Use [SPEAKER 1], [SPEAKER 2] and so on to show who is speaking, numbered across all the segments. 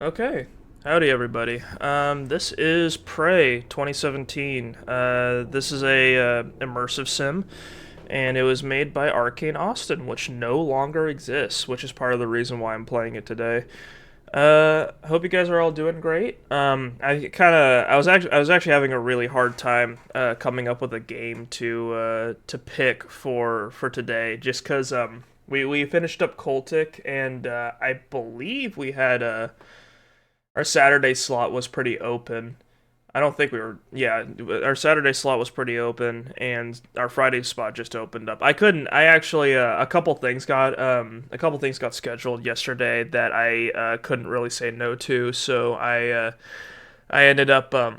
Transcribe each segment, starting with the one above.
[SPEAKER 1] Okay. Howdy, everybody. This is Prey 2017. This is a immersive sim, and it was made by Arcane Austin, which no longer exists, which is part of the reason why I'm playing it today. Hope you guys are all doing great. I was actually having a really hard time coming up with a game to pick for today, just because we finished up Cultic, and I believe we had our Saturday slot was pretty open. I don't think we were. Yeah, our Saturday slot was pretty open, and our Friday spot just opened up. I couldn't. I actually a couple things got scheduled yesterday that I couldn't really say no to. So I ended up I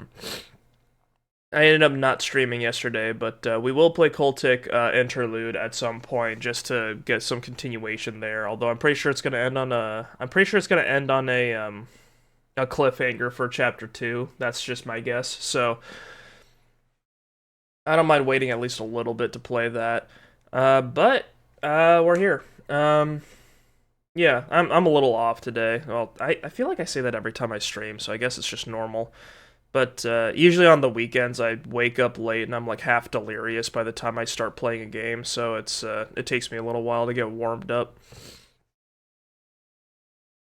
[SPEAKER 1] ended up not streaming yesterday, but we will play Cultic Interlude at some point just to get some continuation there. Although I'm pretty sure it's gonna end on a cliffhanger for chapter 2. That's just my guess. So I don't mind waiting at least a little bit to play that. But we're here. Yeah, I'm a little off today. Well, I feel like I say that every time I stream, so I guess it's just normal. But usually on the weekends, I wake up late and I'm like half delirious by the time I start playing a game. So it takes me a little while to get warmed up.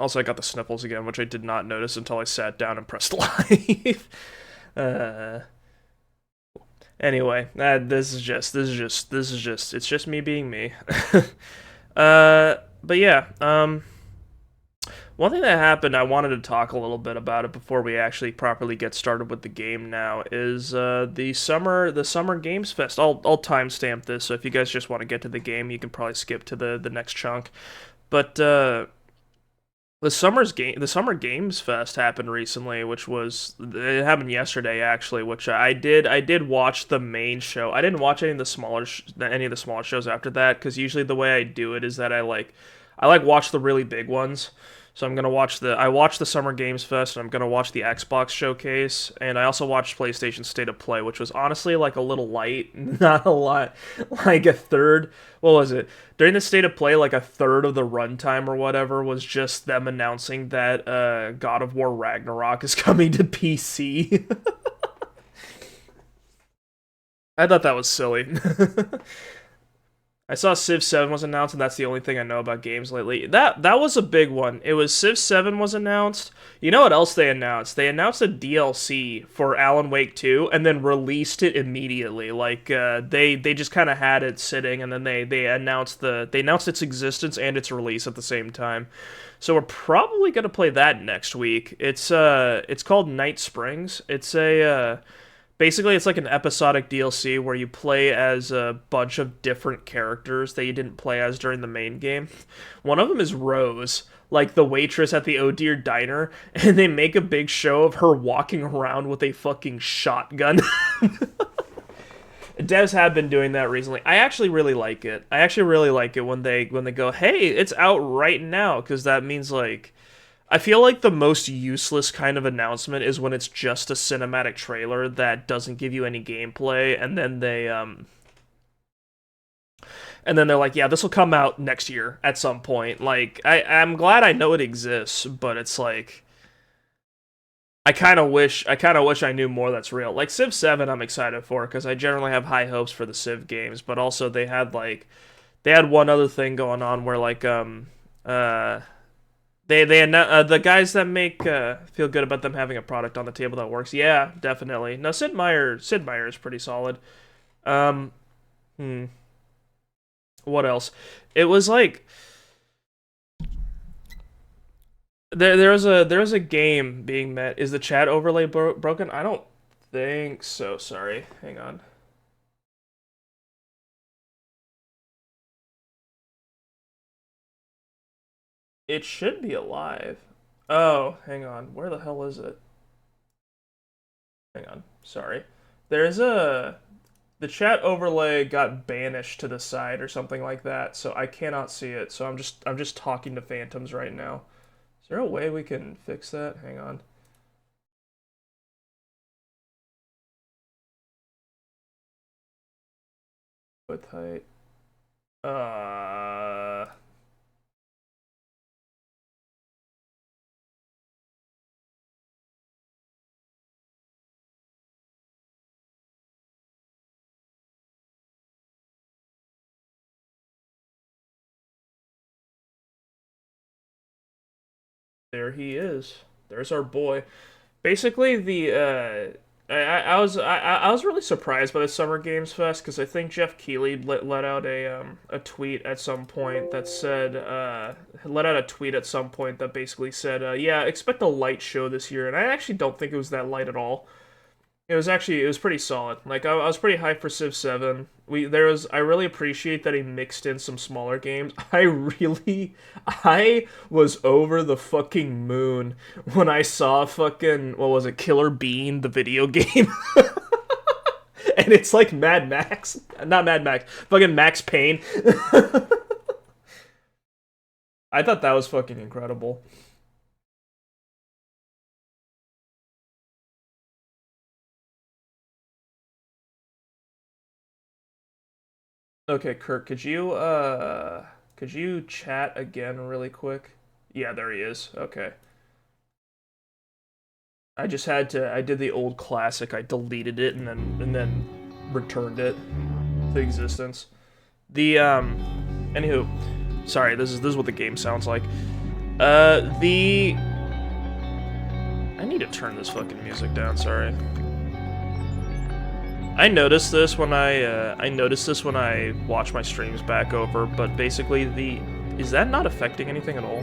[SPEAKER 1] Also, I got the sniffles again, which I did not notice until I sat down and pressed live. uh, Anyway, it's just me being me. But yeah, one thing that happened, I wanted to talk a little bit about it before we actually properly get started with the game. Now is the summer games fest. I'll timestamp this, so if you guys just want to get to the game, you can probably skip to the next chunk. But the Summer Games Fest happened recently, which was it happened yesterday actually, which I did watch the main show. I didn't watch any of the smaller shows after that, because usually the way I do it is that I like watch the really big ones. So I watched the Summer Games Fest, and I'm gonna watch the Xbox showcase, and I also watched PlayStation State of Play, which was honestly like a little light, not a lot, like a third. What was it? During the State of Play, like a third of the runtime or whatever was just them announcing that God of War Ragnarok is coming to PC. I thought that was silly. I saw Civ 7 was announced, and that's the only thing I know about games lately. That was a big one. It was Civ 7 was announced. You know what else they announced? They announced a DLC for Alan Wake 2 and then released it immediately. Like they just kind of had it sitting, and then they announced its existence and its release at the same time. So we're probably gonna play that next week. It's called Night Springs. Basically, it's like an episodic DLC where you play as a bunch of different characters that you didn't play as during the main game. One of them is Rose, like the waitress at the Oh Dear Diner, and they make a big show of her walking around with a fucking shotgun. Devs have been doing that recently. I actually really like it. I actually really like it when they go, "Hey, it's out right now," because that means like I feel like the most useless kind of announcement is when it's just a cinematic trailer that doesn't give you any gameplay, and then they're like, yeah, this will come out next year at some point. Like I'm glad I know it exists, but it's like I kind of wish I knew more that's real. Like Civ 7 I'm excited for, because I generally have high hopes for the Civ games, but also they had one other thing going on where uh the guys that make feel good about them having a product on the table that works. Yeah, definitely. No, Sid Meier is pretty solid. Um, hmm, what else? It was like there was a game being met. Is the chat overlay broken? I don't think so. Sorry, hang on. It should be alive. Oh, hang on. Where the hell is it? Hang on. Sorry. There's a the chat overlay got banished to the side or something like that, so I cannot see it. So I'm just talking to phantoms right now. Is there a way we can fix that? Hang on. Width height. Uh There he is. There's our boy. Basically, I was really surprised by the Summer Games Fest because I think Jeff Keighley let out a tweet at some point that said let out a tweet at some point that basically said yeah, expect a light show this year, and I actually don't think it was that light at all. It was pretty solid. Like I was pretty hyped for Civ 7. I really appreciate that he mixed in some smaller games. I was over the fucking moon when I saw fucking what was it, Killer Bean, the video game. And it's like Mad Max. Not Mad Max, fucking Max Payne. I thought that was fucking incredible. Okay, Kirk, could you chat again really quick? Yeah, there he is. Okay. I did the old classic. I deleted it and then returned it to existence. The anywho, sorry, this is what the game sounds like. The I need to turn this fucking music down, sorry. I noticed this when I watch my streams back over, but basically is that not affecting anything at all?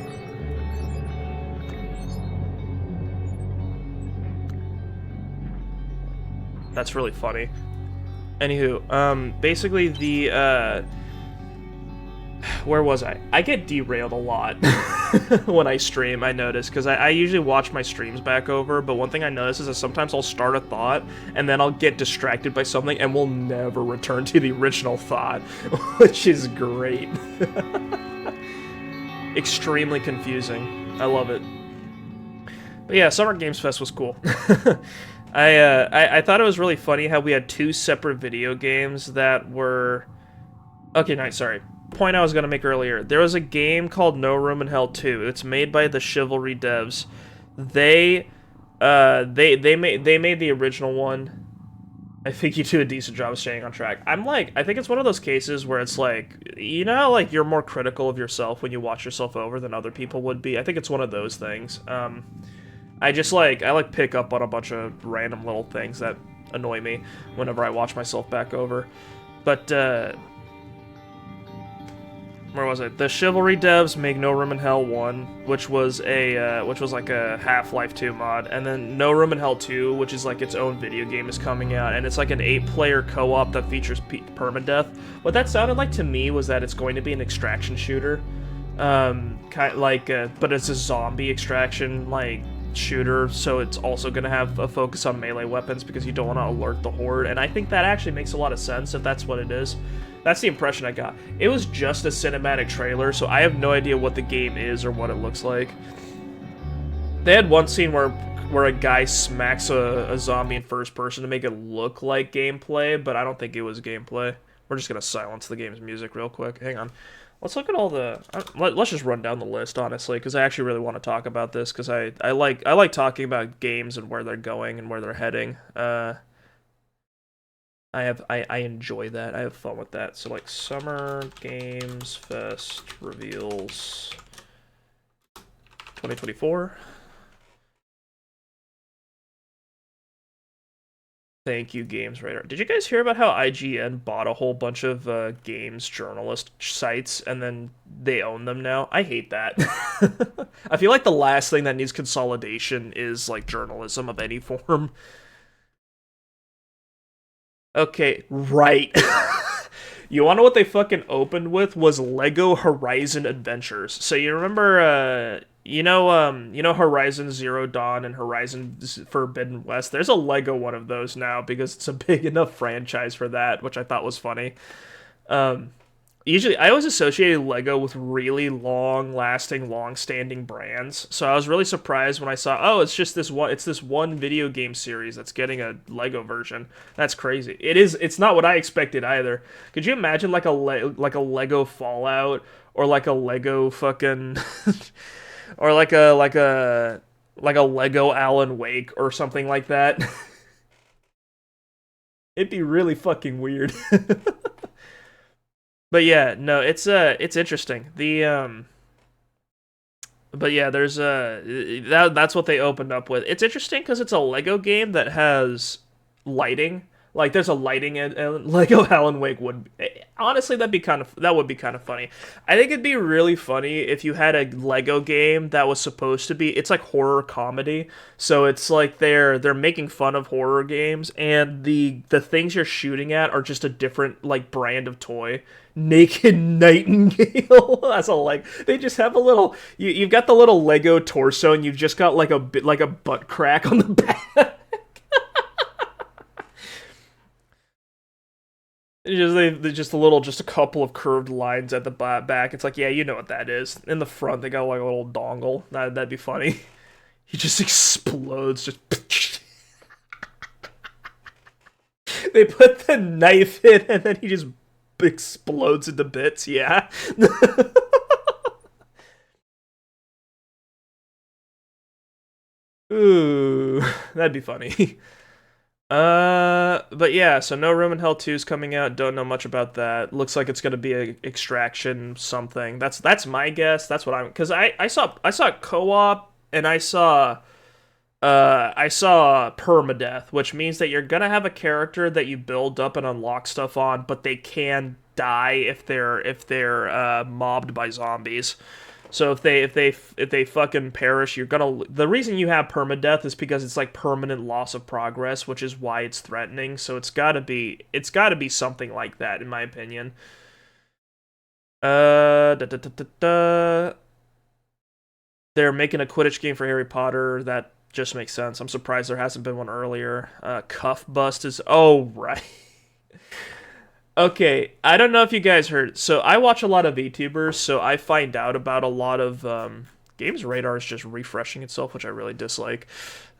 [SPEAKER 1] That's really funny. Anywho, basically where was I? I get derailed a lot when I stream, I notice, because I usually watch my streams back over, but one thing I notice is that sometimes I'll start a thought, and then I'll get distracted by something, and we'll never return to the original thought, which is great. Extremely confusing. I love it. But yeah, Summer Games Fest was cool. I thought it was really funny how we had two separate video games that were... Okay, nice, sorry. Point I was going to make earlier. There was a game called No Room in Hell 2. It's made by the Chivalry devs. They made the original one. I think you do a decent job of staying on track. I think it's one of those cases where it's like, you know how, like, you're more critical of yourself when you watch yourself over than other people would be? I think it's one of those things. I pick up on a bunch of random little things that annoy me whenever I watch myself back over. But, where was it? The Chivalry devs make No Room in Hell 1, which was like a Half-Life 2 mod, and then No Room in Hell 2, which is like its own video game, is coming out, and it's like an 8-player co-op that features permadeath. What that sounded like to me was that it's going to be an extraction shooter, but it's a zombie extraction like shooter, so it's also going to have a focus on melee weapons because you don't want to alert the horde, and I think that actually makes a lot of sense if that's what it is. That's the impression I got. It was just a cinematic trailer, so I have no idea what the game is or what it looks like. They had one scene where a guy smacks a zombie in first person to make it look like gameplay, but I don't think it was gameplay. We're just gonna silence the game's music real quick. Hang on. Let's look at all the... let's just run down the list, honestly, because I actually really want to talk about this, because I like talking about games and where they're going and where they're heading. I enjoy that. I have fun with that. So like Summer Games Fest reveals 2024. Thank you, Games Radar. Did you guys hear about how IGN bought a whole bunch of games journalist sites and then they own them now? I hate that. I feel like the last thing that needs consolidation is like journalism of any form. Okay, right. You wanna know what they fucking opened with was Lego Horizon Adventures. So you remember, you know Horizon Zero Dawn and Horizon Forbidden West? There's a Lego one of those now because it's a big enough franchise for that, which I thought was funny. Usually, I always associated Lego with really long-lasting, long-standing brands. So I was really surprised when I saw, oh, it's this one video game series that's getting a Lego version. That's crazy. It's not what I expected either. Could you imagine like a Lego Fallout or like a Lego fucking or like a Lego Alan Wake or something like that? It'd be really fucking weird. But yeah, no, it's interesting. But yeah, there's that's what they opened up with. It's interesting because it's a Lego game that has lighting. Like there's a lighting in Lego Alan Wake would honestly that would be kind of funny. I think it'd be really funny if you had a Lego game that was supposed to be it's like horror comedy. So it's like they're making fun of horror games and the things you're shooting at are just a different like brand of toy. Naked Nightingale. That's all like they just have a little you've got the little Lego torso and you've just got like a bit like a butt crack on the back. They just a little, just a couple of curved lines at the back. It's like, yeah, you know what that is. In the front, they got like a little dongle. That'd be funny. He just explodes. Just they put the knife in, and then he just explodes into bits. Yeah. Ooh, that'd be funny. But yeah, so No Room in Hell 2 is coming out. Don't know much about that. Looks like it's gonna be a extraction something. That's my guess. That's what I'm because I saw co-op and I saw permadeath, which means that you're gonna have a character that you build up and unlock stuff on, but they can die if they're mobbed by zombies. So if they fucking perish, you're gonna. The reason you have permadeath is because it's like permanent loss of progress, which is why it's threatening. So it's gotta be something like that, in my opinion. Da, da, da, da, da. They're making a Quidditch game for Harry Potter. That just makes sense. I'm surprised there hasn't been one earlier. Cuff Bust is. Oh right. Okay, I don't know if you guys heard. So I watch a lot of VTubers, so I find out about a lot of Games Radar is just refreshing itself, which I really dislike.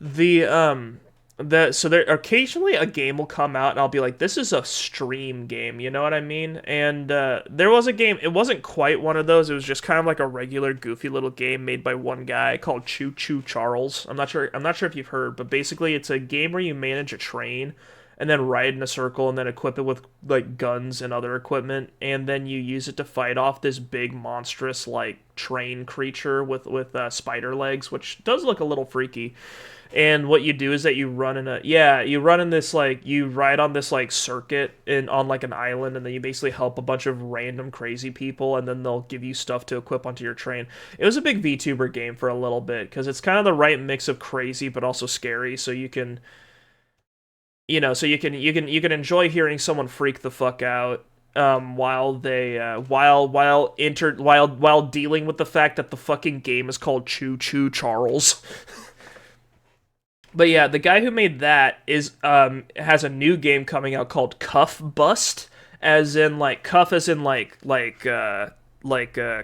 [SPEAKER 1] So there occasionally a game will come out and I'll be like, this is a stream game, you know what I mean? And there was a game, it wasn't quite one of those, it was just kind of like a regular goofy little game made by one guy called Choo Choo Charles. I'm not sure if you've heard, but basically it's a game where you manage a train and then ride in a circle and then equip it with like guns and other equipment and then you use it to fight off this big monstrous like train creature with spider legs, which does look a little freaky. And what you do is that you run in this like you ride on this like circuit in on like an island and then you basically help a bunch of random crazy people and then they'll give you stuff to equip onto your train. It was a big VTuber game for a little bit because it's kind of the right mix of crazy but also scary, so you can so you can enjoy hearing someone freak the fuck out while they while dealing with the fact that the fucking game is called Choo Choo Charles. But yeah, the guy who made that is has a new game coming out called Cuff Bust, as in like cuff as in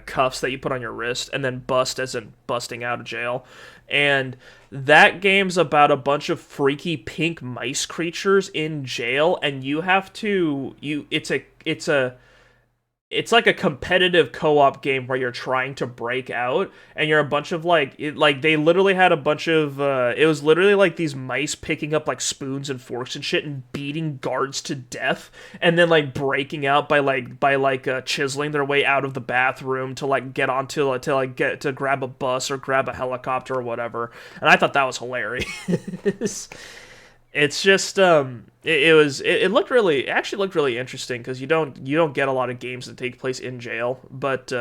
[SPEAKER 1] cuffs that you put on your wrist, and then bust as in busting out of jail. And that game's about a bunch of freaky pink mice creatures in jail, and you have to you it's like a competitive co-op game where you're trying to break out and you're a bunch of like they literally had a bunch of it was literally like these mice picking up like spoons and forks and shit and beating guards to death and then like breaking out by chiseling their way out of the bathroom to like get onto to like get to grab a bus or grab a helicopter or whatever. And I thought that was hilarious. It's just it looked really it actually looked really interesting because you don't get a lot of games that take place in jail, but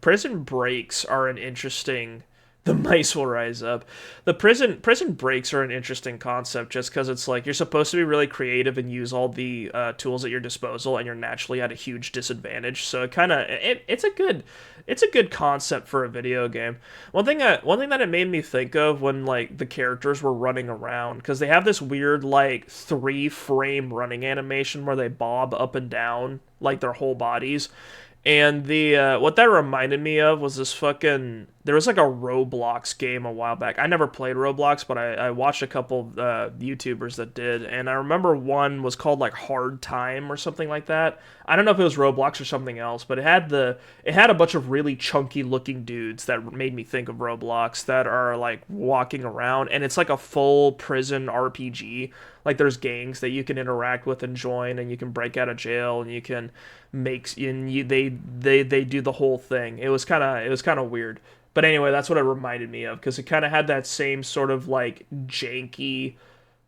[SPEAKER 1] prison breaks are an interesting. The mice will rise up. The prison breaks are an interesting concept just because it's like you're supposed to be really creative and use all the tools at your disposal, and you're naturally at a huge disadvantage. So it's a good concept for a video game. One thing that it made me think of when like the characters were running around, because they have this weird like 3 frame running animation where they bob up and down like their whole bodies. And the what that reminded me of was this fucking. There was like a Roblox game a while back. I never played Roblox, but I watched a couple YouTubers that did, and I remember one was called like Hard Time or something like that. I don't know if it was Roblox or something else, but it had a bunch of really chunky looking dudes that made me think of Roblox that are like walking around, and it's like a full prison RPG. Like there's gangs that you can interact with and join, and you can break out of jail, and you can make and you they do the whole thing. It was kind of weird. But anyway, that's what it reminded me of, because it kind of had that same sort of like janky,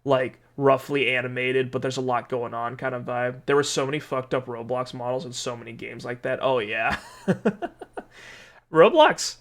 [SPEAKER 1] like roughly animated, but there's a lot going on kind of vibe. There were so many fucked up Roblox models in so many games like that. Oh yeah. Roblox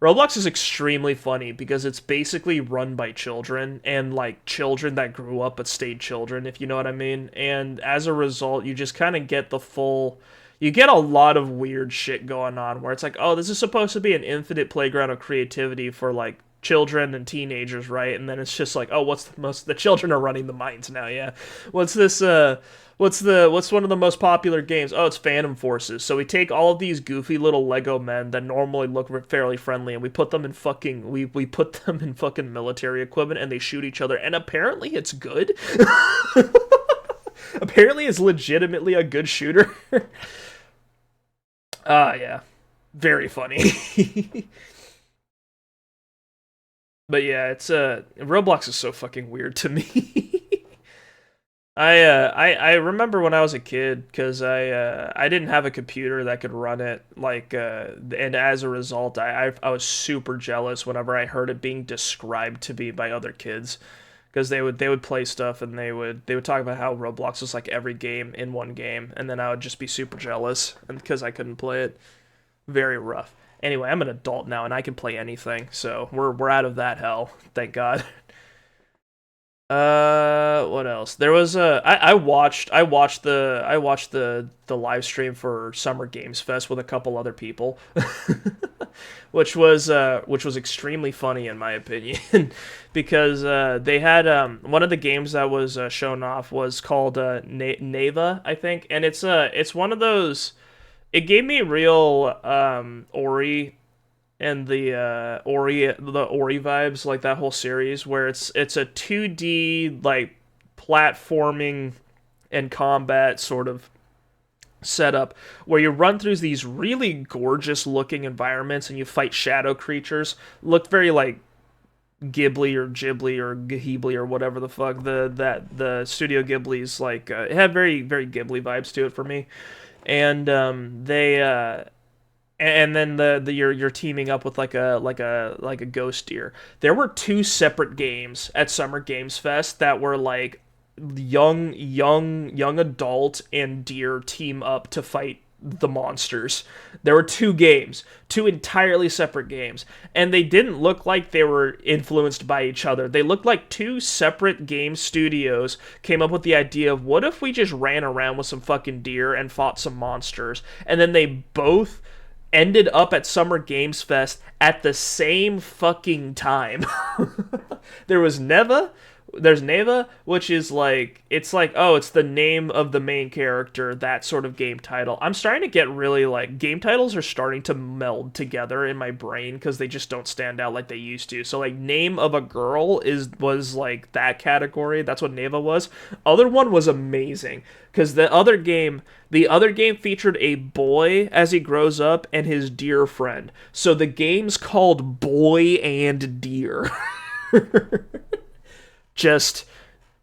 [SPEAKER 1] Roblox is extremely funny because it's basically run by children, and like children that grew up but stayed children, if you know what I mean. And as a result, you just kind of get the full, you get a lot of weird shit going on where it's like, oh, this is supposed to be an infinite playground of creativity for like children and teenagers, right? And then it's just like, oh, the children are running the minds now, yeah. What's this what's one of the most popular games? Oh, it's Phantom Forces. So we take all of these goofy little Lego men that normally look fairly friendly, and we put them in fucking we put them in fucking military equipment, and they shoot each other, and apparently it's good. Apparently it's legitimately a good shooter. Yeah. Very funny. But yeah, it's Roblox is so fucking weird to me. I remember when I was a kid, because I didn't have a computer that could run it, like and as a result I was super jealous whenever I heard it being described to me by other kids, because they would play stuff, and they would talk about how Roblox was like every game in one game, and then I would just be super jealous, and because I couldn't play it. Very rough. Anyway, I'm an adult now and I can play anything, so we're out of that hell, thank God. What else? There was I watched the live stream for Summer Games Fest with a couple other people, which was extremely funny in my opinion, because they had one of the games that was shown off was called Neva, I think, and it's one of those. It gave me real Ori and the Ori vibes, like that whole series, where it's a 2D like platforming and combat sort of setup, where you run through these really gorgeous looking environments and you fight shadow creatures. Looked very like Ghibli or Ghibli or whatever the fuck the Studio Ghibli's like. It had very very Ghibli vibes to it for me. And and then you're teaming up with like a ghost deer. There were two separate games at Summer Games Fest that were like young adult and deer team up to fight the monsters. There were two games, two entirely separate games, and they didn't look like they were influenced by each other. They looked like two separate game studios came up with the idea of, what if we just ran around with some fucking deer and fought some monsters, and then they both ended up at Summer Games Fest at the same fucking time. There's Neva, which is like, it's like, oh, it's the name of the main character, that sort of game title. I'm starting to get really, like, game titles are starting to meld together in my brain, because they just don't stand out like they used to. So, like, Name of a Girl was, like, that category. That's what Neva was. Other one was amazing, because the other game featured a boy as he grows up and his deer friend. So the game's called Boy and Deer. Just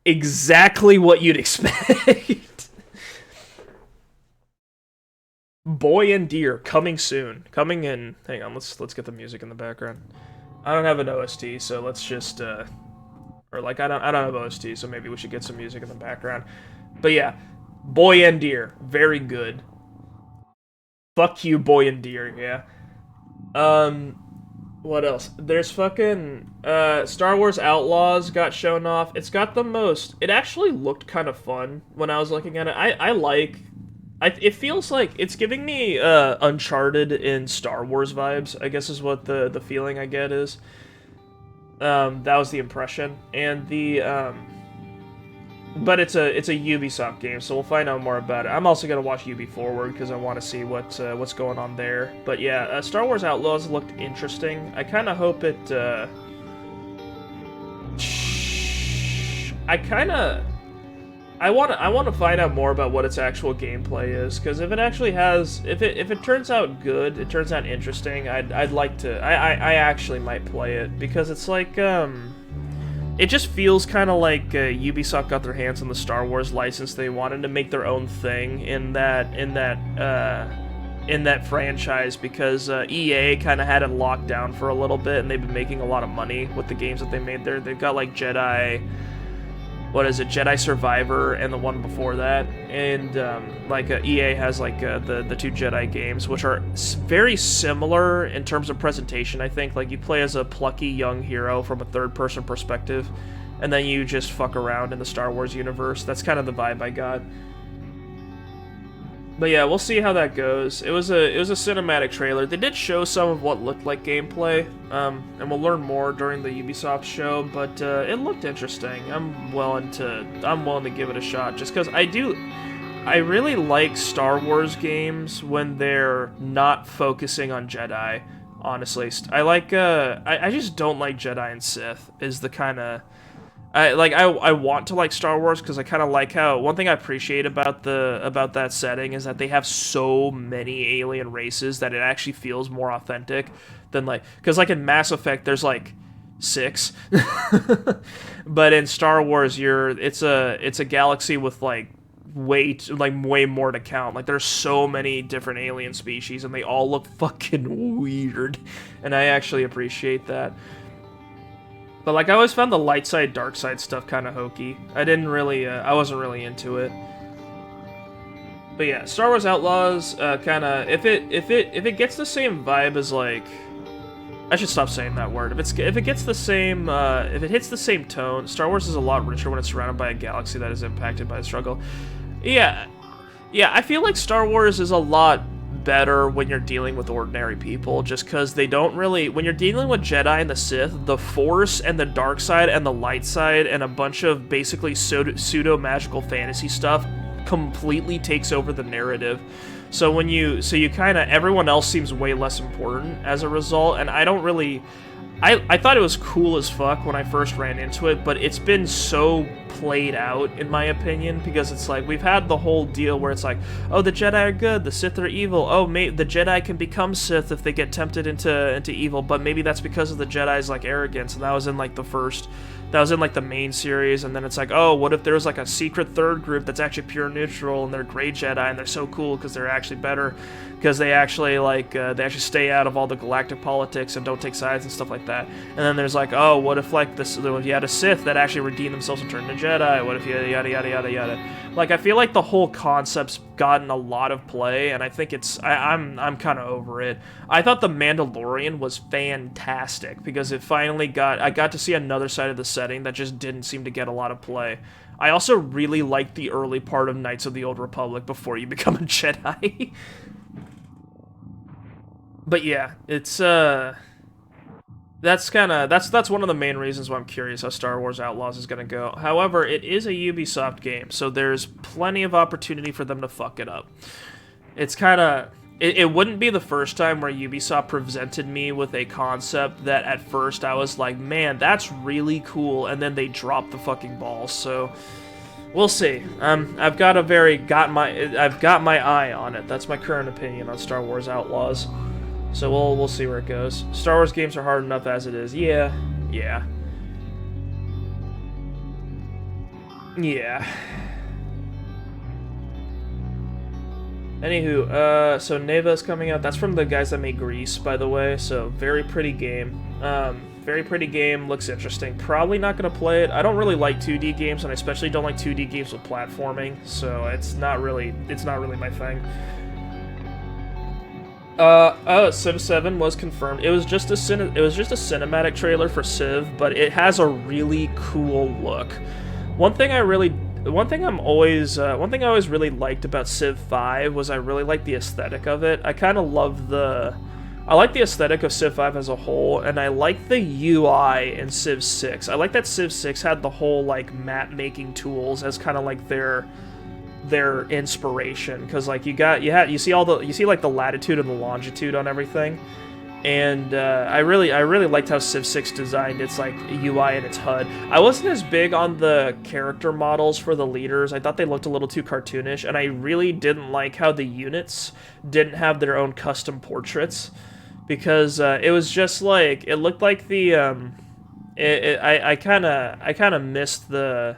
[SPEAKER 1] exactly what you'd expect. Boy and Deer coming soon. Coming in. Hang on, let's get the music in the background. I don't have an OST, so let's just or like I don't have OST, so maybe we should get some music in the background. But yeah, Boy and Deer, very good. Fuck you, Boy and Deer, yeah. What else? There's fucking Star Wars Outlaws got shown off. It's got the most. It actually looked kind of fun when I was looking at it. It feels like it's giving me Uncharted in Star Wars vibes, I guess is what the feeling I get is. That was the impression. And but it's a Ubisoft game, so we'll find out more about it. I'm also gonna watch Ubi Forward because I want to see what's going on there. But yeah, Star Wars Outlaws looked interesting. I kind of hope it. I want to find out more about what its actual gameplay is, because if it actually has, if it turns out good, it turns out interesting. I'd like to. I actually might play it, because it's like it just feels kind of like Ubisoft got their hands on the Star Wars license. They wanted to make their own thing in that in that franchise because EA kind of had it locked down for a little bit, and they've been making a lot of money with the games that they made there. They've got like Jedi, what is it, Jedi Survivor, and the one before that, and EA has like the two Jedi games, which are very similar in terms of presentation. I think like you play as a plucky young hero from a third-person perspective, and then you just fuck around in the Star Wars universe. That's kind of the vibe I got. But yeah, we'll see how that goes. It was a cinematic trailer. They did show some of what looked like gameplay, and we'll learn more during the Ubisoft show. But it looked interesting. I'm willing to give it a shot, just because I really like Star Wars games when they're not focusing on Jedi. Honestly, I just don't like Jedi and Sith. Is the kind of I want to like Star Wars because I kind of like how one thing I appreciate about that setting is that they have so many alien races that it actually feels more authentic than because in Mass Effect there's like 6, but in Star Wars it's a galaxy with way more to count. Like there's so many different alien species and they all look fucking weird, and I actually appreciate that. But I always found the light side, dark side stuff kind of hokey. I wasn't really into it. But yeah, Star Wars Outlaws, kind of, if it gets the same vibe as I should stop saying that word. If it gets the same, if it hits the same tone, Star Wars is a lot richer when it's surrounded by a galaxy that is impacted by the struggle. Yeah, I feel like Star Wars is a lot better when you're dealing with ordinary people, just because they don't really, when you're dealing with Jedi and the Sith, the Force and the dark side and the light side and a bunch of basically pseudo magical fantasy stuff completely takes over the narrative. So you kind of, everyone else seems way less important as a result, and I don't really, I thought it was cool as fuck when I first ran into it, but it's been so played out, in my opinion, because it's we've had the whole deal where it's oh, the Jedi are good, the Sith are evil, oh, the Jedi can become Sith if they get tempted into evil, but maybe that's because of the Jedi's, arrogance, and that was in, the main series, and then it's oh, what if there was, a secret third group that's actually pure neutral, and they're great Jedi, and they're so cool because they're actually better, because they actually, they actually stay out of all the galactic politics and don't take sides and stuff like that. And then there's oh, what if you had a Sith that actually redeemed themselves and turned into Jedi? What if you yada yada yada yada? I feel like the whole concept's gotten a lot of play, and I think I'm kind of over it. I thought The Mandalorian was fantastic because I got to see another side of the setting that just didn't seem to get a lot of play. I also really liked the early part of Knights of the Old Republic before you become a Jedi. But yeah, it's that's one of the main reasons why I'm curious how Star Wars Outlaws is going to go. However, it is a Ubisoft game, so there's plenty of opportunity for them to fuck it up. It's kind of, it wouldn't be the first time where Ubisoft presented me with a concept that at first I was like, man, that's really cool, and then they dropped the fucking ball. So we'll see. I've got my eye on it. That's my current opinion on Star Wars Outlaws. So we'll see where it goes. Star Wars games are hard enough as it is. Yeah. Anywho, so Neva is coming out. That's from the guys that made Grease, by the way. So very pretty game. Very pretty game. Looks interesting. Probably not gonna play it. I don't really like 2D games, and I especially don't like 2D games with platforming. So it's not really my thing. Civ 7 was confirmed. It was just a cinematic trailer for Civ, but it has a really cool look. One thing I always really liked about Civ 5 was I really liked the aesthetic of it. I like the aesthetic of Civ 5 as a whole, and I like the UI in Civ 6. I like that Civ 6 had the whole map making tools as kind of their inspiration, because you see the latitude and the longitude on everything, and I really liked how Civ 6 designed its UI and its HUD. I wasn't as big on the character models for the leaders. I thought they looked a little too cartoonish, and I really didn't like how the units didn't have their own custom portraits, because it was just it looked like the I kind of missed the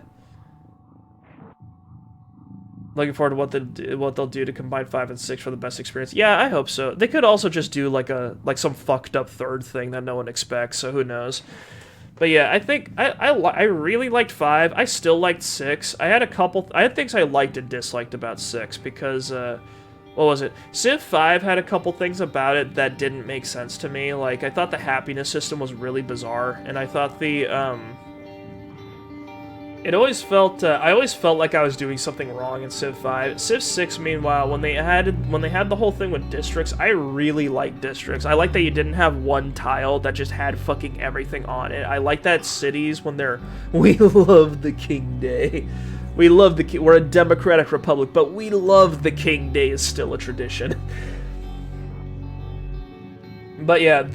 [SPEAKER 1] Looking forward to what they'll do to combine 5 and 6 for the best experience. Yeah, I hope so. They could also just do like some fucked up third thing that no one expects. So who knows? But yeah, I think I really liked 5. I still liked 6. I had things I liked and disliked about 6 because what was it? Civ 5 had a couple things about it that didn't make sense to me. Like I thought the happiness system was really bizarre, and I thought the I always felt like I was doing something wrong in Civ 5. Civ 6, meanwhile, when they had the whole thing with districts, I really liked districts. I like that you didn't have one tile that just had fucking everything on it. I like that cities when they're we love the King Day. We love we're a democratic republic, but we love the King Day is still a tradition. But yeah,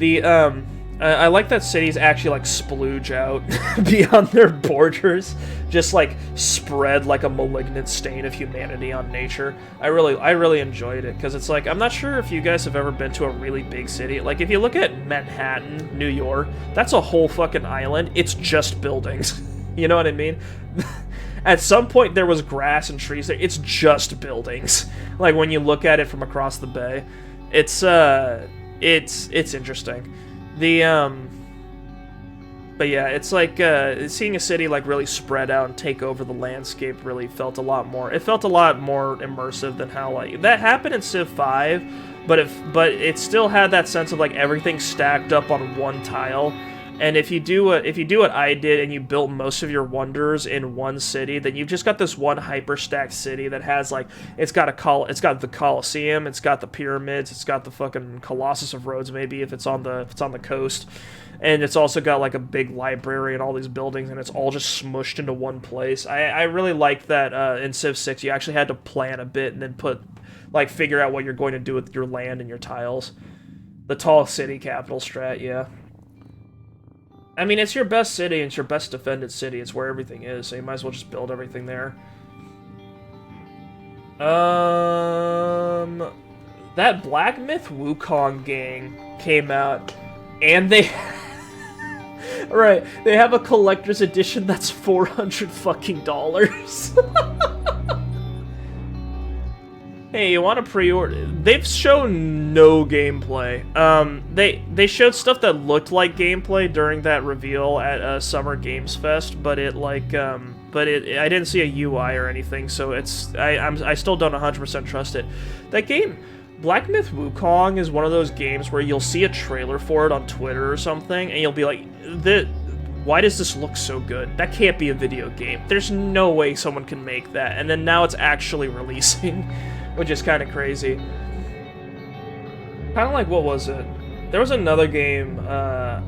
[SPEAKER 1] I like that cities actually like splooge out beyond their borders, just like spread like a malignant stain of humanity on nature. I really enjoyed it because it's like I'm not sure if you guys have ever been to a really big city. Like if you look at Manhattan, New York, that's a whole fucking island. It's just buildings. You know what I mean? At some point there was grass and trees there. It's just buildings. Like when you look at it from across the bay, it's interesting. But yeah, it's like, seeing a city, like, really spread out and take over the landscape really felt a lot more immersive than how, like, that happened in Civ 5, but it still had that sense of, like, everything stacked up on one tile. And if you do what I did and you built most of your wonders in one city, then you've just got this one hyper-stacked city that has, like, it's got the Colosseum, it's got the pyramids, it's got the fucking Colossus of Rhodes, maybe if it's on the coast, and it's also got like a big library and all these buildings, and it's all just smushed into one place. I really liked that in Civ 6 you actually had to plan a bit and then figure out what you're going to do with your land and your tiles. The tall city capital strat, yeah. I mean, it's your best city, it's your best defended city, it's where everything is, so you might as well just build everything there. That Black Myth Wukong gang came out, and they... right, they have a collector's edition that's $400 fucking dollars. Hey, you want to pre-order? They've shown no gameplay. They showed stuff that looked like gameplay during that reveal at Summer Games Fest, but I didn't see a UI or anything, so I still don't 100% trust it. That game, Black Myth Wukong, is one of those games where you'll see a trailer for it on Twitter or something, and you'll be like, why does this look so good? That can't be a video game. There's no way someone can make that. And then now it's actually releasing, which is kind of crazy. Kind of like, what was it? There was another game, I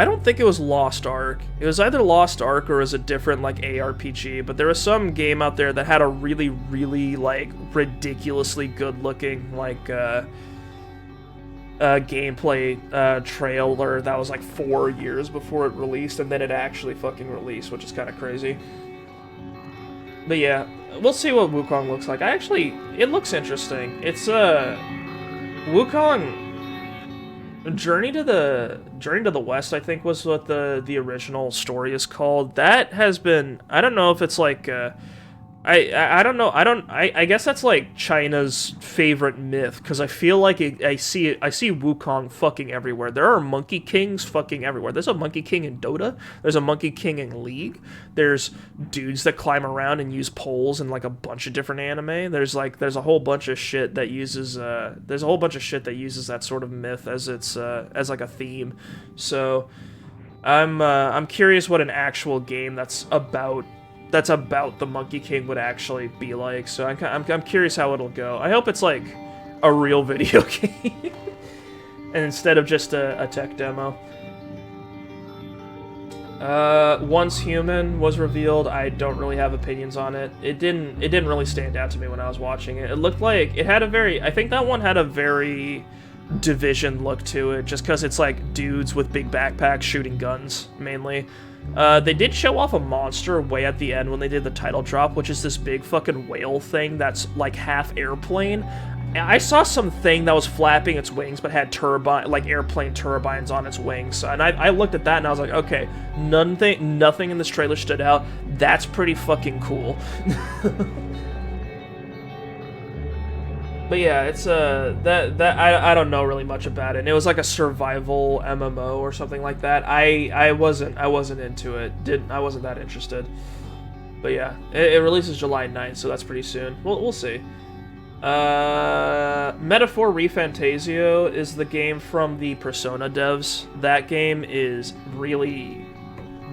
[SPEAKER 1] don't think it was Lost Ark. It was either Lost Ark or it was a different, like, ARPG, but there was some game out there that had a really, really, like, ridiculously good-looking, like, gameplay trailer that was, like, 4 years before it released, and then it actually fucking released, which is kind of crazy. But yeah, we'll see what Wukong looks like. It looks interesting. It's, Wukong... Journey to the West, I think, was what the original story is called. That has been, I don't know if it's like, I don't know, I guess that's like China's favorite myth, because I feel like I see Wukong fucking everywhere. There are Monkey Kings fucking everywhere. There's a Monkey King in Dota. There's a Monkey King in League. There's dudes that climb around and use poles in like a bunch of different anime. There's a whole bunch of shit that uses that sort of myth as its as like a theme. So I'm curious what an actual game that's about the Monkey King would actually be like, so I'm curious how it'll go. I hope it's like a real video game, and instead of just a tech demo. Once Human was revealed. I don't really have opinions on it. It didn't really stand out to me when I was watching it. It looked like it had I think that one had a very Division look to it, just because it's like dudes with big backpacks shooting guns, mainly. They did show off a monster way at the end when they did the title drop, which is this big fucking whale thing that's like half airplane. I saw something that was flapping its wings but had airplane turbines on its wings, and I looked at that and I was like, okay, nothing in this trailer stood out. That's pretty fucking cool. But yeah, it's that I don't know really much about it. And it was like a survival MMO or something like that. I wasn't into it. I wasn't that interested. But yeah, it releases July 9th, so that's pretty soon. We'll see. Metaphor ReFantasio is the game from the Persona devs. That game is really...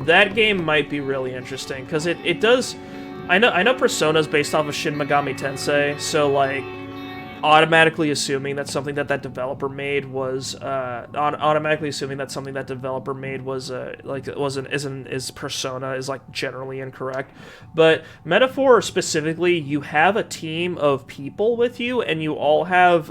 [SPEAKER 1] That game might be really interesting, because it does... I know Persona's based off of Shin Megami Tensei, so, like, automatically assuming that something that developer made was is Persona is like generally incorrect. But Metaphor specifically, you have a team of people with you, and you all have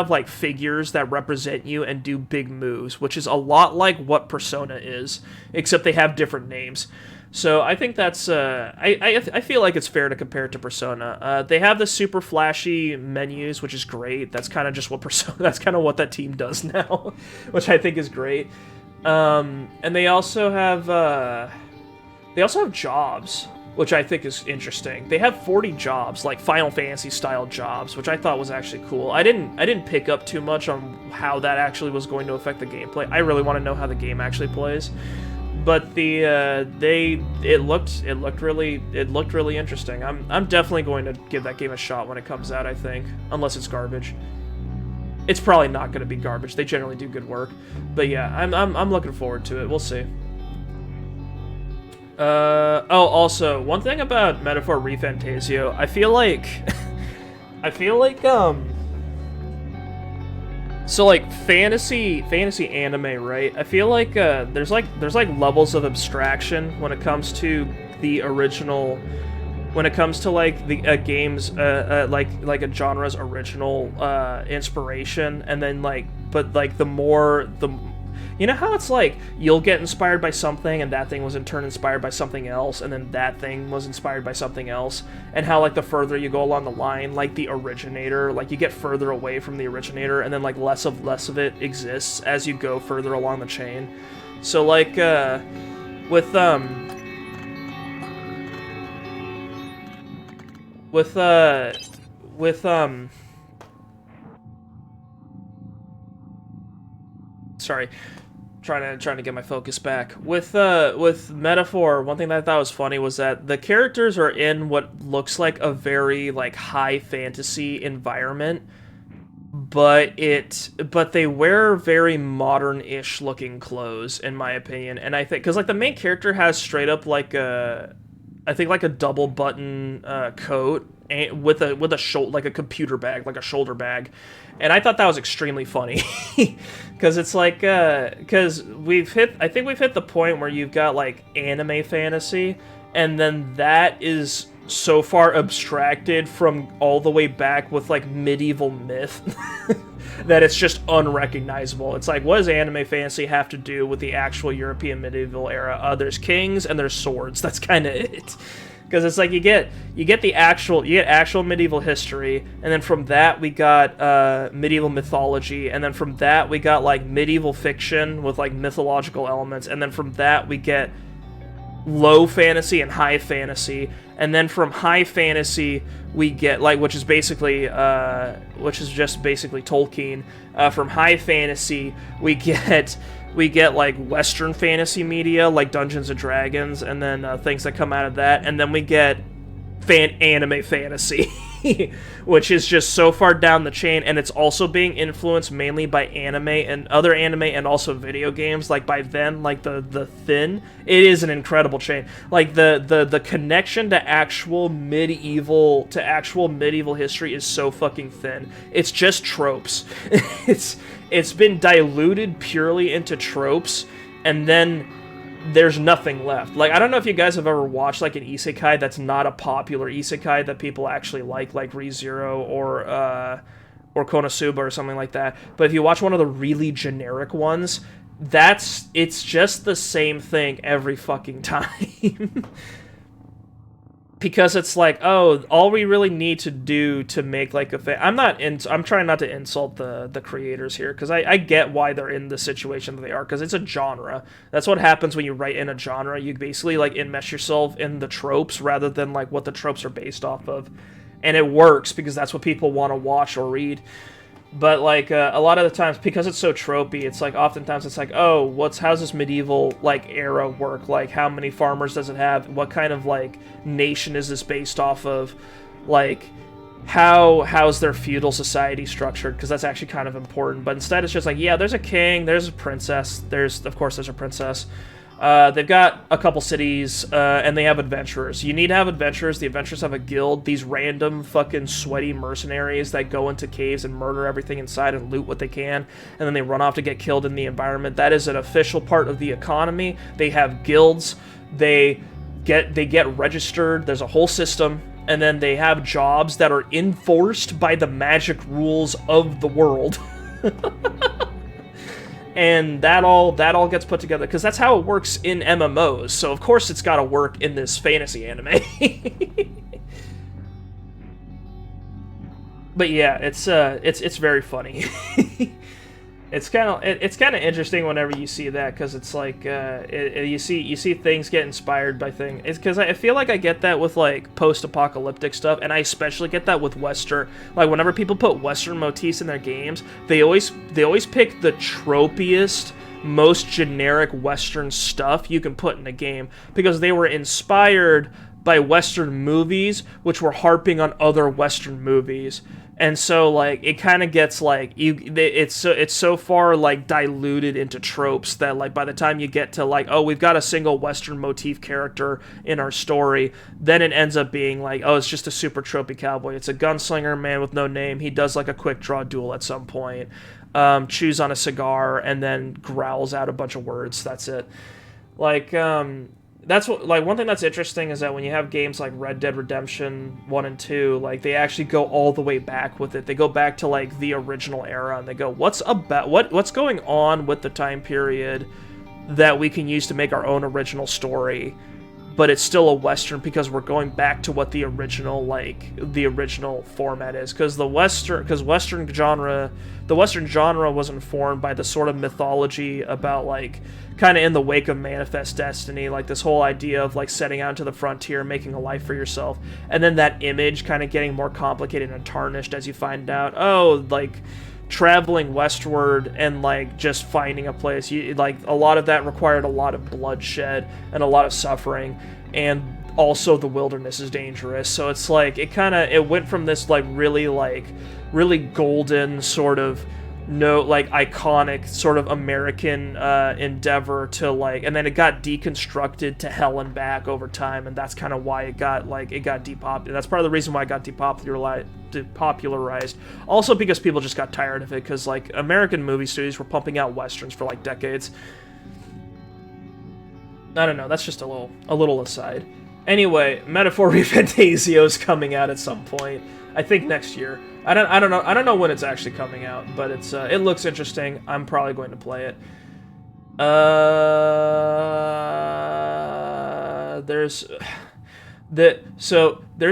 [SPEAKER 1] like figures that represent you and do big moves, which is a lot like what Persona is, except they have different names. So I think that's I feel like it's fair to compare it to Persona. They have the super flashy menus, which is great. That's kind of just what Persona. That's kind of what that team does now, which I think is great. And they also have jobs, which I think is interesting. They have 40 jobs, like Final Fantasy style jobs, which I thought was actually cool. I didn't pick up too much on how that actually was going to affect the gameplay. I really want to know how the game actually plays. But it looked really interesting. I'm definitely going to give that game a shot when it comes out, I think, unless it's garbage. It's probably not going to be garbage. They generally do good work. But yeah, I'm looking forward to it. We'll see. Also, one thing about Metaphor ReFantasio, I feel like so like fantasy anime, right? I feel like there's like levels of abstraction when it comes to the original, when it comes to like the game's like a genre's original inspiration, and then like, but like you know how it's like you'll get inspired by something and that thing was in turn inspired by something else, and then that thing was inspired by something else, and how like the further you go along the line, like the originator, like you get further away from the originator, and then like less of it exists as you go further along the chain. So like with sorry, trying to get my focus back. With Metaphor, one thing that I thought was funny was that the characters are in what looks like a very like high fantasy environment, but they wear very modern-ish looking clothes, in my opinion. And I think because like the main character has straight up like a, I think like a double button coat and with a shoulder, like a computer bag, like a shoulder bag. And I thought that was extremely funny, because it's like, because I think we've hit the point where you've got like anime fantasy, and then that is so far abstracted from all the way back with like medieval myth that it's just unrecognizable. It's like, what does anime fantasy have to do with the actual European medieval era? There's kings and there's swords. That's kind of it. Because it's like you get actual medieval history, and then from that we got medieval mythology, and then from that we got like medieval fiction with like mythological elements, and then from that we get low fantasy and high fantasy, and then from high fantasy we get like, which is just basically Tolkien. From high fantasy we get like Western fantasy media, like Dungeons and Dragons, and then things that come out of that, and then we get anime fantasy, which is just so far down the chain, and it's also being influenced mainly by anime and other anime and also video games. Like by then, like the thin, it is an incredible chain. Like the connection to actual medieval history is so fucking thin. It's just tropes. It's been diluted purely into tropes, and then there's nothing left. Like, I don't know if you guys have ever watched like an isekai that's not a popular isekai that people actually like ReZero or Konosuba or something like that. But if you watch one of the really generic ones, it's just the same thing every fucking time. Because it's like, oh, all we really need to do to make like I'm trying not to insult the creators here, because I get why they're in the situation that they are, because it's a genre. That's what happens when you write in a genre. You basically like enmesh yourself in the tropes rather than like what the tropes are based off of. and it works because that's what people want to watch or read. But like a lot of the times, because it's so tropey, it's like oftentimes it's like, oh, how's this medieval like era work? Like, how many farmers does it have? What kind of like nation is this based off of? Like, how's their feudal society structured? Because that's actually kind of important. But instead, it's just like, yeah, there's a king, there's a princess, there's a princess. They've got a couple cities, and they have adventurers. You need to have adventurers. The adventurers have a guild. These random fucking sweaty mercenaries that go into caves and murder everything inside and loot what they can, and then they run off to get killed in the environment. That is an official part of the economy. They have guilds. They get registered. There's a whole system. And then they have jobs that are enforced by the magic rules of the world. And that all gets put together, because that's how it works in MMOs. So of course it's got to work in this fantasy anime. But yeah, it's very funny. It's kind of interesting whenever you see that, because it's like you see things get inspired by things. It's because I feel like I get that with like post-apocalyptic stuff, and I especially get that with Western. Like whenever people put Western motifs in their games, they always pick the tropiest, most generic Western stuff you can put in a game, because they were inspired by Western movies, which were harping on other Western movies. And so, like, it kind of gets, like, it's so far, like, diluted into tropes that, like, by the time you get to, like, oh, we've got a single Western motif character in our story, then it ends up being, like, oh, it's just a super tropey cowboy. It's a gunslinger man with no name. He does, like, a quick draw duel at some point, chews on a cigar, and then growls out a bunch of words. That's it. Like, that's what, like, one thing that's interesting is that when you have games like Red Dead Redemption 1 and 2, like, they actually go all the way back with it. They go back to, like, the original era, and they go, what's going on with the time period that we can use to make our own original story, but it's still a Western because we're going back to what the original format is. Because the Western genre was informed by the sort of mythology about, like, kind of in the wake of Manifest Destiny, like this whole idea of like setting out into the frontier, making a life for yourself, and then that image kind of getting more complicated and tarnished as you find out, oh, like, traveling westward and like just finding a place, like a lot of that required a lot of bloodshed and a lot of suffering, and also the wilderness is dangerous. So it's like it went from this like really golden sort of iconic sort of American endeavor to like, and then it got deconstructed to hell and back over time, and that's kind of why it got depopularized. That's part of the reason why it got depopularized. Also because people just got tired of it, because like American movie studios were pumping out westerns for like decades. I don't know. That's just a little aside. Anyway, Metaphor Refantasio is coming out at some point. I think next year. I don't know when it's actually coming out, but it looks interesting. I'm probably going to play it. There's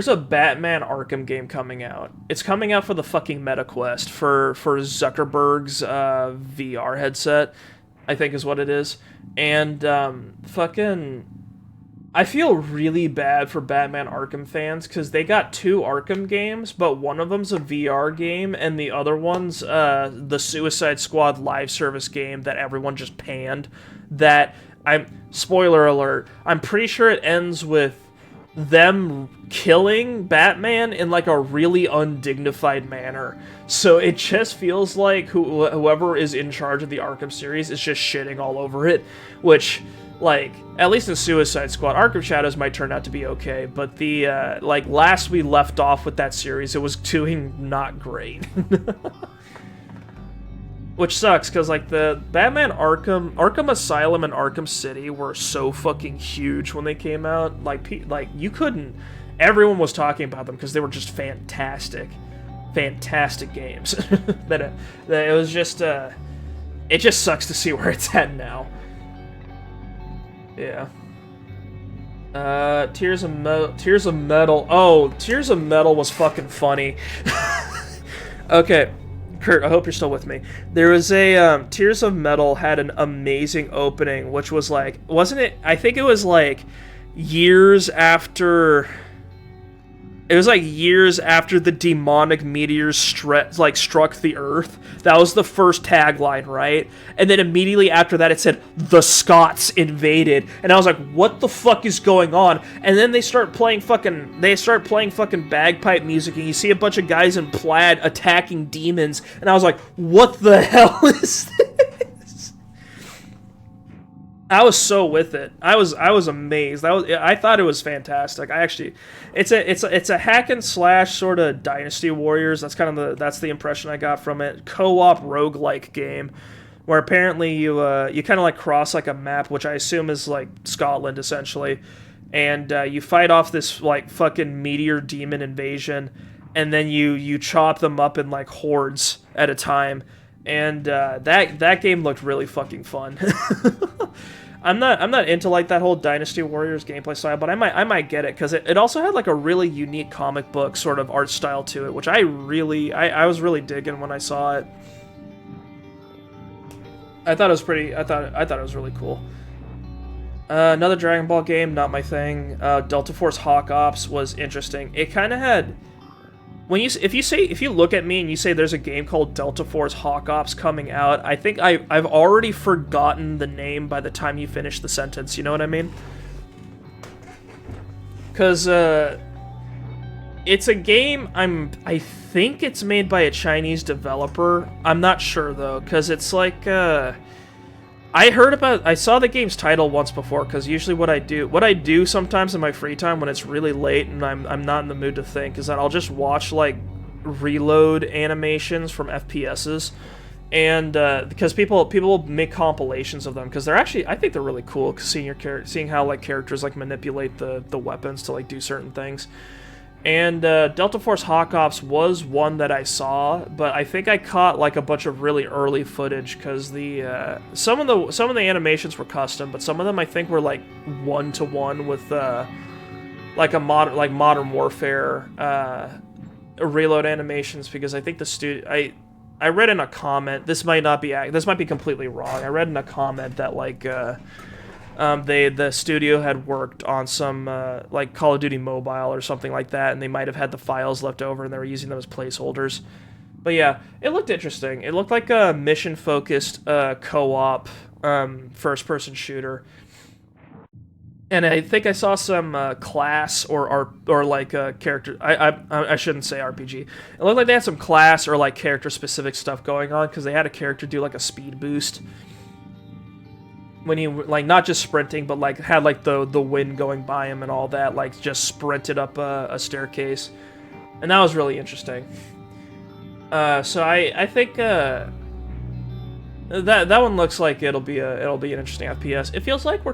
[SPEAKER 1] a Batman Arkham game coming out. It's coming out for the fucking MetaQuest for Zuckerberg's VR headset, I think is what it is. And I feel really bad for Batman Arkham fans, because they got 2 Arkham games, but one of them's a VR game, and the other one's the Suicide Squad live service game that everyone just panned. Spoiler alert, I'm pretty sure it ends with them killing Batman in like a really undignified manner. So it just feels like whoever is in charge of the Arkham series is just shitting all over it, which, like, at least in Suicide Squad, Arkham Shadows might turn out to be okay, but the, last we left off with that series, it was doing not great. Which sucks, because, like, the Batman Arkham Asylum and Arkham City were so fucking huge when they came out. Like, you couldn't... Everyone was talking about them because they were just fantastic. Fantastic games. That it was just, it just sucks to see where it's at now. Yeah. Tears of Metal. Oh, Tears of Metal was fucking funny. Okay. Kurt, I hope you're still with me. There was a, Tears of Metal had an amazing opening, which was like, wasn't it? I think it was like years after It was like years after the demonic meteors struck the Earth. That was the first tagline, right? And then immediately after that, it said the Scots invaded, and I was like, "What the fuck is going on?" And then they start playing fucking bagpipe music, and you see a bunch of guys in plaid attacking demons, and I was like, "What the hell is this?" I was so with it. I was amazed. I thought it was fantastic. It's a hack and slash sort of Dynasty Warriors. That's the impression I got from it. Co-op roguelike game where apparently you kind of like cross like a map, which I assume is like Scotland essentially, and you fight off this like fucking meteor demon invasion, and then you chop them up in like hordes at a time. And that game looked really fucking fun. I'm not into like that whole Dynasty Warriors gameplay style, but I might get it because it also had like a really unique comic book sort of art style to it, which I was really digging when I saw it. I thought it was really cool. Another Dragon Ball game, not my thing. Delta Force Hawk Ops was interesting. It kind of had. If you look at me and you say there's a game called Delta Force Hawk Ops coming out, I think I've already forgotten the name by the time you finish the sentence. You know what I mean? Because it's a game I think it's made by a Chinese developer. I'm not sure though, because it's like I saw the game's title once before, because usually what I do sometimes in my free time when it's really late and I'm not in the mood to think is that I'll just watch like reload animations from FPSs, and because people make compilations of them, because I think they're really cool, seeing how like characters like manipulate the weapons to like do certain things. And Delta Force Hawk Ops was one that I saw, but I think I caught like a bunch of really early footage because some of the animations were custom, but some of them I think were like one-to-one with like Modern Warfare reload animations, because I think the studio I read in a comment, this might be completely wrong. I read in a comment that like the studio had worked on some like Call of Duty Mobile or something like that, and they might have had the files left over and they were using them as placeholders. But yeah, it looked interesting. It looked like a mission-focused co-op first-person shooter. And I think I saw some class or like character. I shouldn't say RPG. It looked like they had some class or like character-specific stuff going on, because they had a character do like a speed boost when he like not just sprinting, but like had like the wind going by him and all that, like just sprinted up a staircase, and that was really interesting. So I think that one looks like it'll be an interesting FPS. It feels like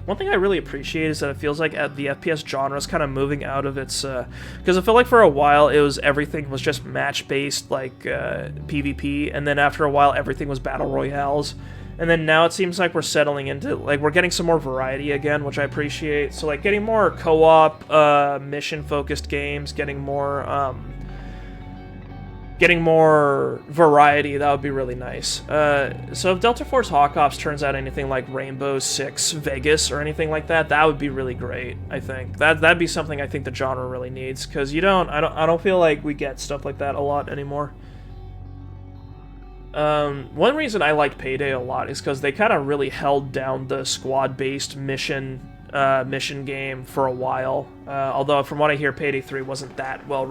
[SPEAKER 1] one thing I really appreciate is that it feels like the FPS genre is kind of moving out of its because I feel like for a while everything was just match based like PvP, and then after a while everything was battle royales. And then now it seems like we're settling into, like, we're getting some more variety again, which I appreciate. So, like, getting more co-op, mission-focused games, getting more variety, that would be really nice. So if Delta Force Hawk Ops turns out anything like Rainbow Six Vegas or anything like that, that would be really great, I think. That'd be something I think the genre really needs, because I don't feel like we get stuff like that a lot anymore. One reason I liked Payday a lot is because they kind of really held down the squad-based mission game for a while. Although from what I hear, Payday 3 wasn't that well.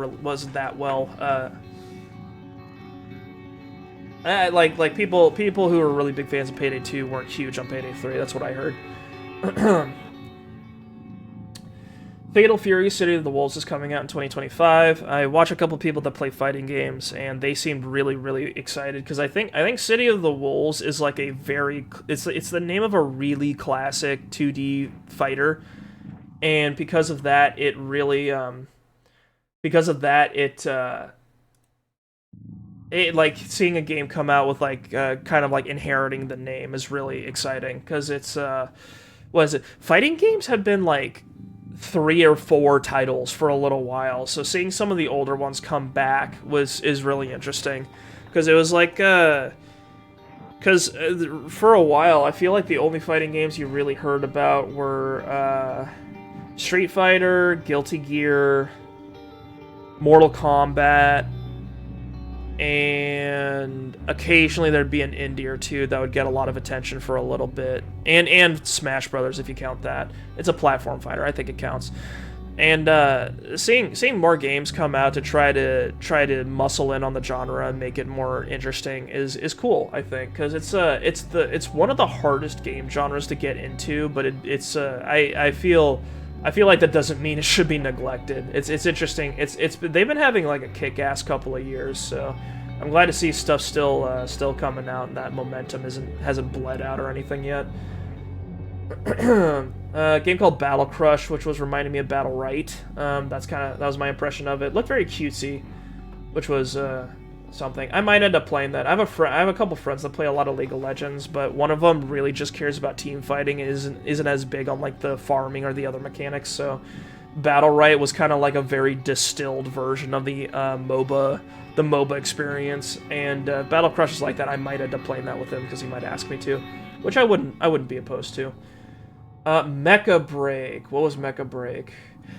[SPEAKER 1] Like people who are really big fans of Payday 2 weren't huge on Payday 3. That's what I heard. Fatal Fury: City of the Wolves is coming out in 2025. I watch a couple people that play fighting games, and they seemed really, really excited, because I think City of the Wolves is like it's the name of a really classic 2D fighter, and because of that, it like seeing a game come out with like kind of like inheriting the name is really exciting, because it's what is it? Fighting games have been like 3 or 4 titles for a little while, so seeing some of the older ones come back is really interesting, because it was like because for a while I feel like the only fighting games you really heard about were Street Fighter, Guilty Gear, Mortal Kombat, and occasionally there'd be an indie or two that would get a lot of attention for a little bit. And Smash Brothers, if you count that. It's a platform fighter, I think it counts. And seeing more games come out to try to muscle in on the genre and make it more interesting is cool, I think, because it's one of the hardest game genres to get into, but I feel like that doesn't mean it should be neglected. It's interesting. They've been having like a kick-ass couple of years, so I'm glad to see stuff still coming out, and that momentum hasn't bled out or anything yet. A game called Battle Crush, which was reminding me of Battle Right. That was my impression of it. Looked very cutesy, which was something. I might end up playing that. I have a couple friends that play a lot of League of Legends, but one of them really just cares about team fighting and isn't as big on like the farming or the other mechanics. So Battle Right was kind of like a very distilled version of the MOBA experience, and Battle Crush is like that. I might end up playing that with him because he might ask me to, which I wouldn't be opposed to. Mecha Break. What was Mecha Break?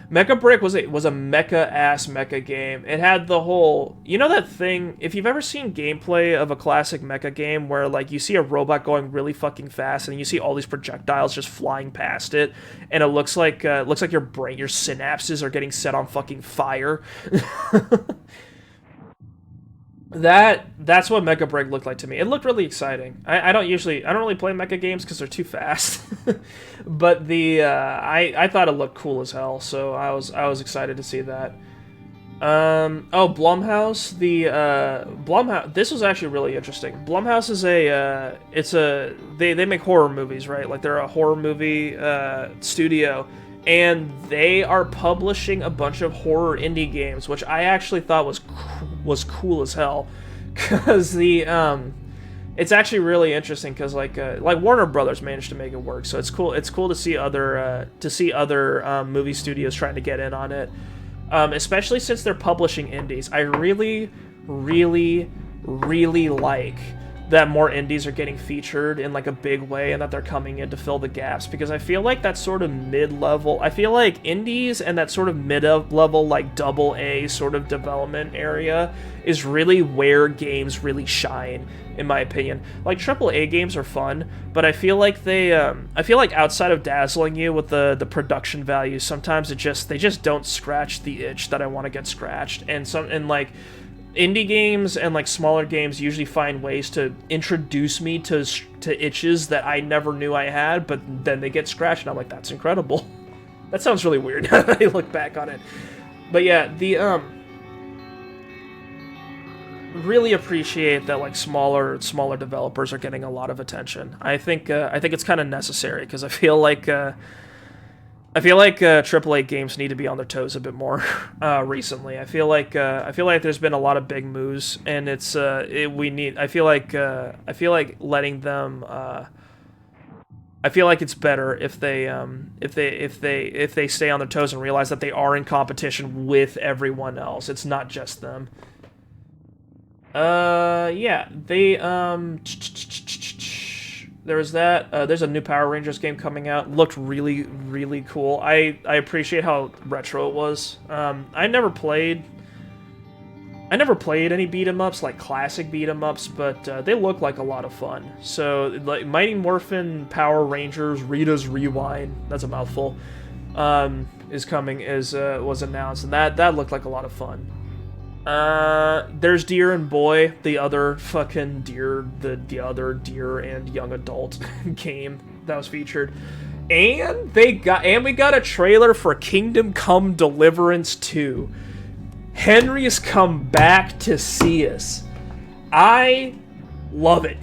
[SPEAKER 1] Mecha Break was a mecha-ass mecha game. It had the whole... You know that thing... If you've ever seen gameplay of a classic mecha game where, like, you see a robot going really fucking fast and you see all these projectiles just flying past it, and it looks like your brain, your synapses are getting set on fucking fire. That's what Mecha Break looked like to me. It looked really exciting. I don't really play mecha games because they're too fast, but I thought it looked cool as hell. So I was excited to see that. Blumhouse. Blumhouse. This was actually really interesting. Blumhouse is they make horror movies, right? Like they're a horror movie studio. And they are publishing a bunch of horror indie games, which I actually thought was cool as hell, because it's actually really interesting because like Warner Brothers managed to make it work, so it's cool. It's cool to see other movie studios trying to get in on it, especially since they're publishing indies. I really, really, really like that more indies are getting featured in like a big way and that they're coming in to fill the gaps, because I feel like that sort of mid-level, I feel like indies and that sort of mid-level like AA sort of development area is really where games really shine, in my opinion. Like AAA games are fun, but I feel like outside of dazzling you with the production value, sometimes they just don't scratch the itch that I want to get scratched. And like indie games and like smaller games usually find ways to introduce me to itches that I never knew I had, but then they get scratched and I'm like, that's incredible. That sounds really weird now that I look back on it. But yeah, really appreciate that like smaller developers are getting a lot of attention. I think it's kind of necessary, because I feel like AAA games need to be on their toes a bit more recently. I feel like there's been a lot of big moves, and I feel like letting them. I feel like it's better if they stay on their toes and realize that they are in competition with everyone else. It's not just them. Yeah, there was that. There's a new Power Rangers game coming out. Looked really, really cool. I appreciate how retro it was. I never played any beat 'em ups, like classic beat 'em ups, but they look like a lot of fun. So like Mighty Morphin Power Rangers Rita's Rewind, that's a mouthful, was announced, and that looked like a lot of fun. There's Deer and Boy, the other fucking Deer, the other Deer and young adult game that was featured. And we got a trailer for Kingdom Come Deliverance 2. Henry's come back to see us. I love it.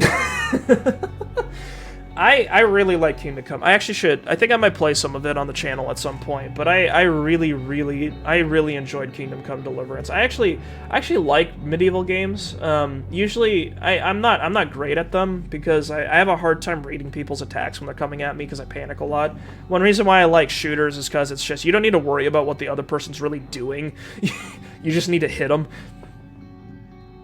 [SPEAKER 1] I really like Kingdom Come. I think I might play some of it on the channel at some point, but I really enjoyed Kingdom Come Deliverance. I actually like medieval games. Usually I'm not great at them because I have a hard time reading people's attacks when they're coming at me because I panic a lot. One reason why I like shooters is because it's just, you don't need to worry about what the other person's really doing. You just need to hit them.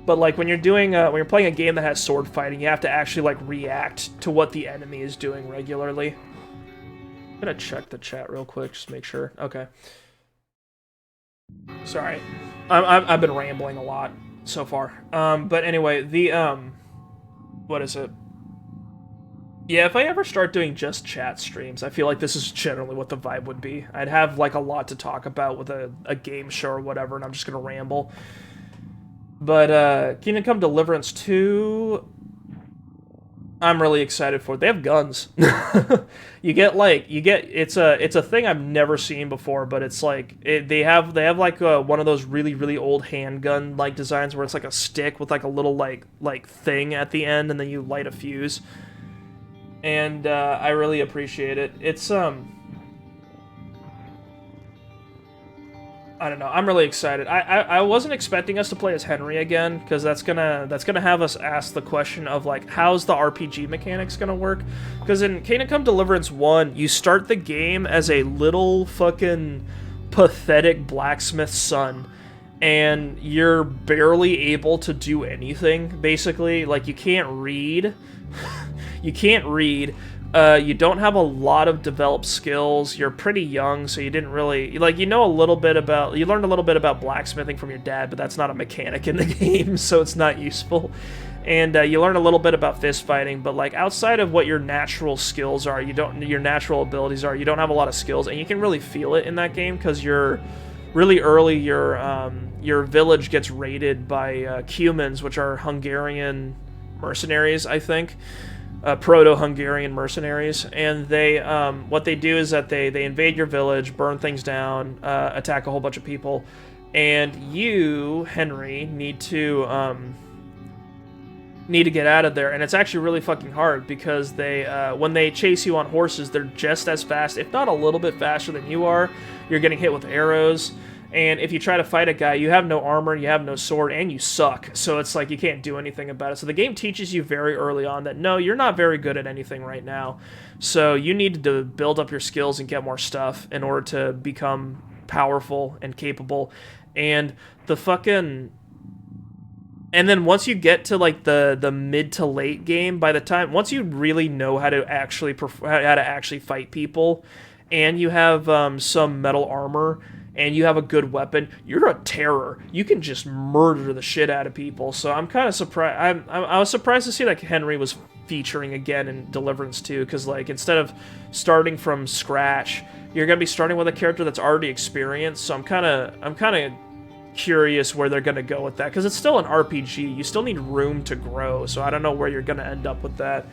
[SPEAKER 1] But like when you're playing a game that has sword fighting, you have to actually like react to what the enemy is doing regularly. I'm gonna check the chat real quick, just make sure. Okay. Sorry. I've been rambling a lot so far. But anyway, what is it? Yeah, if I ever start doing just chat streams, I feel like this is generally what the vibe would be. I'd have, like, a lot to talk about with a game show or whatever, and I'm just gonna ramble. But, Kingdom Come Deliverance 2... I'm really excited for it. They have guns. It's a thing I've never seen before, but it's like they have like one of those really old handgun like designs where it's like a stick with like a little like thing at the end, and then you light a fuse. And I really appreciate it. It's I don't know. I'm really excited. I wasn't expecting us to play as Henry again, because that's gonna have us ask the question of, like, how's the RPG mechanics gonna work? Because in Kingdom Come Deliverance 1, you start the game as a little fucking pathetic blacksmith's son, and you're barely able to do anything, basically. Like, you can't read. You can't read. You don't have a lot of developed skills. You're pretty young, so you didn't really... Like, you know a little bit about... You learned a little bit about blacksmithing from your dad, but that's not a mechanic in the game, so it's not useful. And you learn a little bit about fist fighting, but, like, outside of what your natural skills are, your natural abilities are, you don't have a lot of skills, and you can really feel it in that game, because you're... Really early, your village gets raided by Cumans, which are Hungarian mercenaries, I think. Proto-Hungarian mercenaries, and they what they do is that they invade your village, burn things down, attack a whole bunch of people, and you, Henry, need to get out of there. And it's actually really fucking hard, because they when they chase you on horses, they're just as fast, if not a little bit faster than you are. You're getting hit with arrows. And if you try to fight a guy, you have no armor, you have no sword, and you suck. So it's like you can't do anything about it. So the game teaches you very early on that, no, you're not very good at anything right now. So you need to build up your skills and get more stuff in order to become powerful and capable. And the fucking... And then once you get to, like, the mid to late game, once you really know how to actually fight people, and you have some metal armor, and you have a good weapon, you're a terror. You can just murder the shit out of people. So I'm kind of surprised. I was surprised to see, like, Henry was featuring again in Deliverance 2, because, like, instead of starting from scratch, you're gonna be starting with a character that's already experienced. So I'm kind of curious where they're gonna go with that, because it's still an RPG. You still need room to grow. So I don't know where you're gonna end up with that.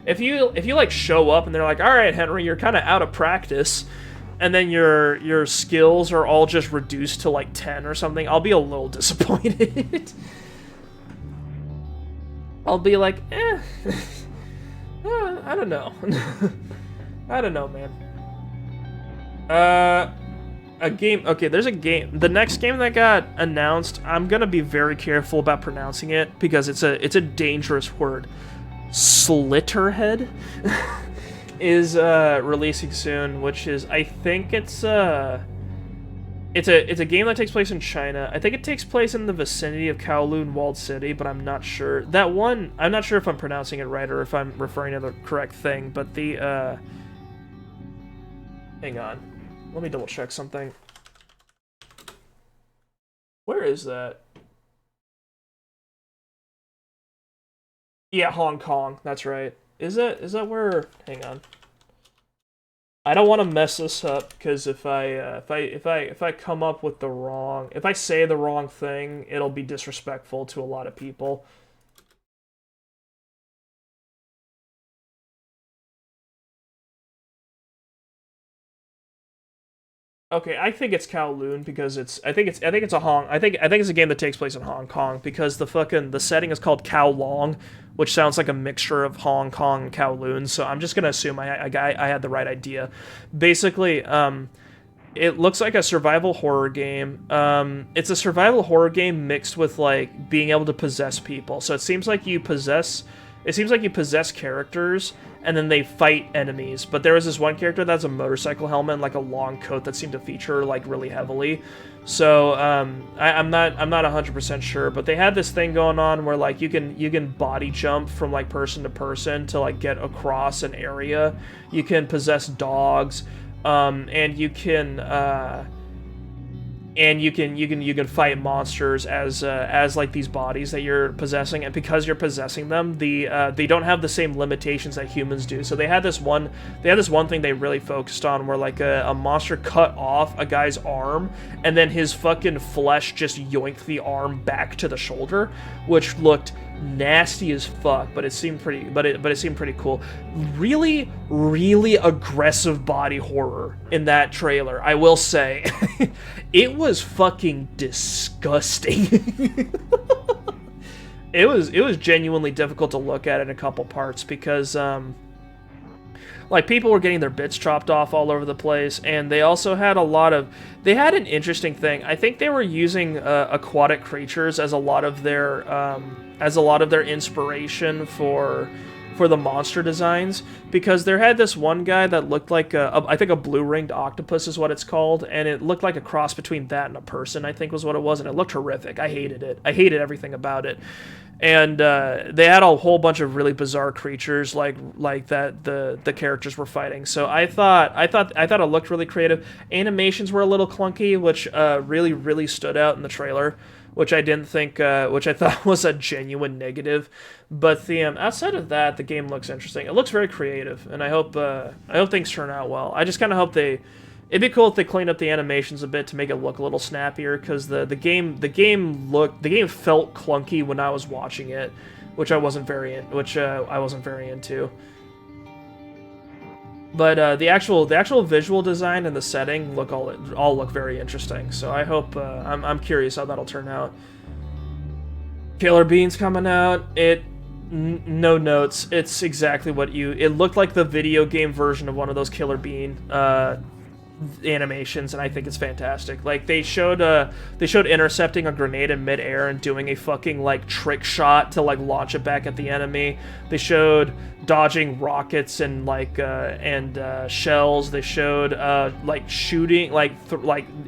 [SPEAKER 1] If you like show up and they're like, all right, Henry, you're kind of out of practice, and then your skills are all just reduced to, like, 10 or something, I'll be a little disappointed. I'll be like, I don't know. I don't know, man. A game... Okay, there's a game... The next game that got announced, I'm gonna be very careful about pronouncing it, because it's a dangerous word. Slitterhead? Is releasing soon, which is, I think it's a game that takes place in China. I think it takes place in the vicinity of Kowloon Walled City, but I'm not sure. That one, I'm not sure if I'm pronouncing it right or if I'm referring to the correct thing, but the hang on. Let me double check something. Where is that? Yeah, Hong Kong. That's right. Is that where? Hang on. I don't want to mess this up, because if I come up with if I say the wrong thing, it'll be disrespectful to a lot of people. Okay, I think it's Kowloon, because I think it's a game that takes place in Hong Kong, because the setting is called Kowloon, which sounds like a mixture of Hong Kong and Kowloon. So I'm just gonna assume I had the right idea. Basically, it looks like a survival horror game. It's a survival horror game mixed with, like, being able to possess people. So it seems like you possess It seems like you possess characters, and then they fight enemies. But there was this one character that has a motorcycle helmet and like a long coat that seemed to feature like really heavily. So I'm not 100% sure, but they had this thing going on where like you can body jump from like person to person to like get across an area. You can possess dogs, and you can fight monsters as like these bodies that you're possessing, and because you're possessing them, they don't have the same limitations that humans do. So they had this one thing they really focused on where like a monster cut off a guy's arm, and then his fucking flesh just yoinked the arm back to the shoulder, which looked nasty as fuck, but it seemed pretty it seemed pretty cool. Really, really aggressive body horror in that trailer, I will say. It was fucking disgusting. It was genuinely difficult to look at in a couple parts because like people were getting their bits chopped off all over the place, and they also had they had an interesting thing. I think they were using aquatic creatures as a lot of their inspiration for the monster designs, because there had this one guy that looked like I think a blue-ringed octopus is what it's called, and it looked like a cross between that and a person, I think was what it was, and it looked horrific. I hated it. I hated everything about it. And they had a whole bunch of really bizarre creatures like that the characters were fighting. So I thought it looked really creative. Animations were a little clunky, which really, really stood out in the trailer, which I didn't think, which I thought was a genuine negative. But the outside of that, the game looks interesting. It looks very creative, and I hope things turn out well. I just kind of hope it'd be cool if they cleaned up the animations a bit to make it look a little snappier, because the game felt clunky when I was watching it, which I wasn't very into. But the actual visual design and the setting all look very interesting. So I hope I'm curious how that'll turn out. Killer Bean's coming out. No notes. It's exactly what it looked like the video game version of one of those Killer Bean animations, and I think it's fantastic. Like they showed intercepting a grenade in midair and doing a fucking like trick shot to like launch it back at the enemy. They showed dodging rockets and shells. They showed like shooting like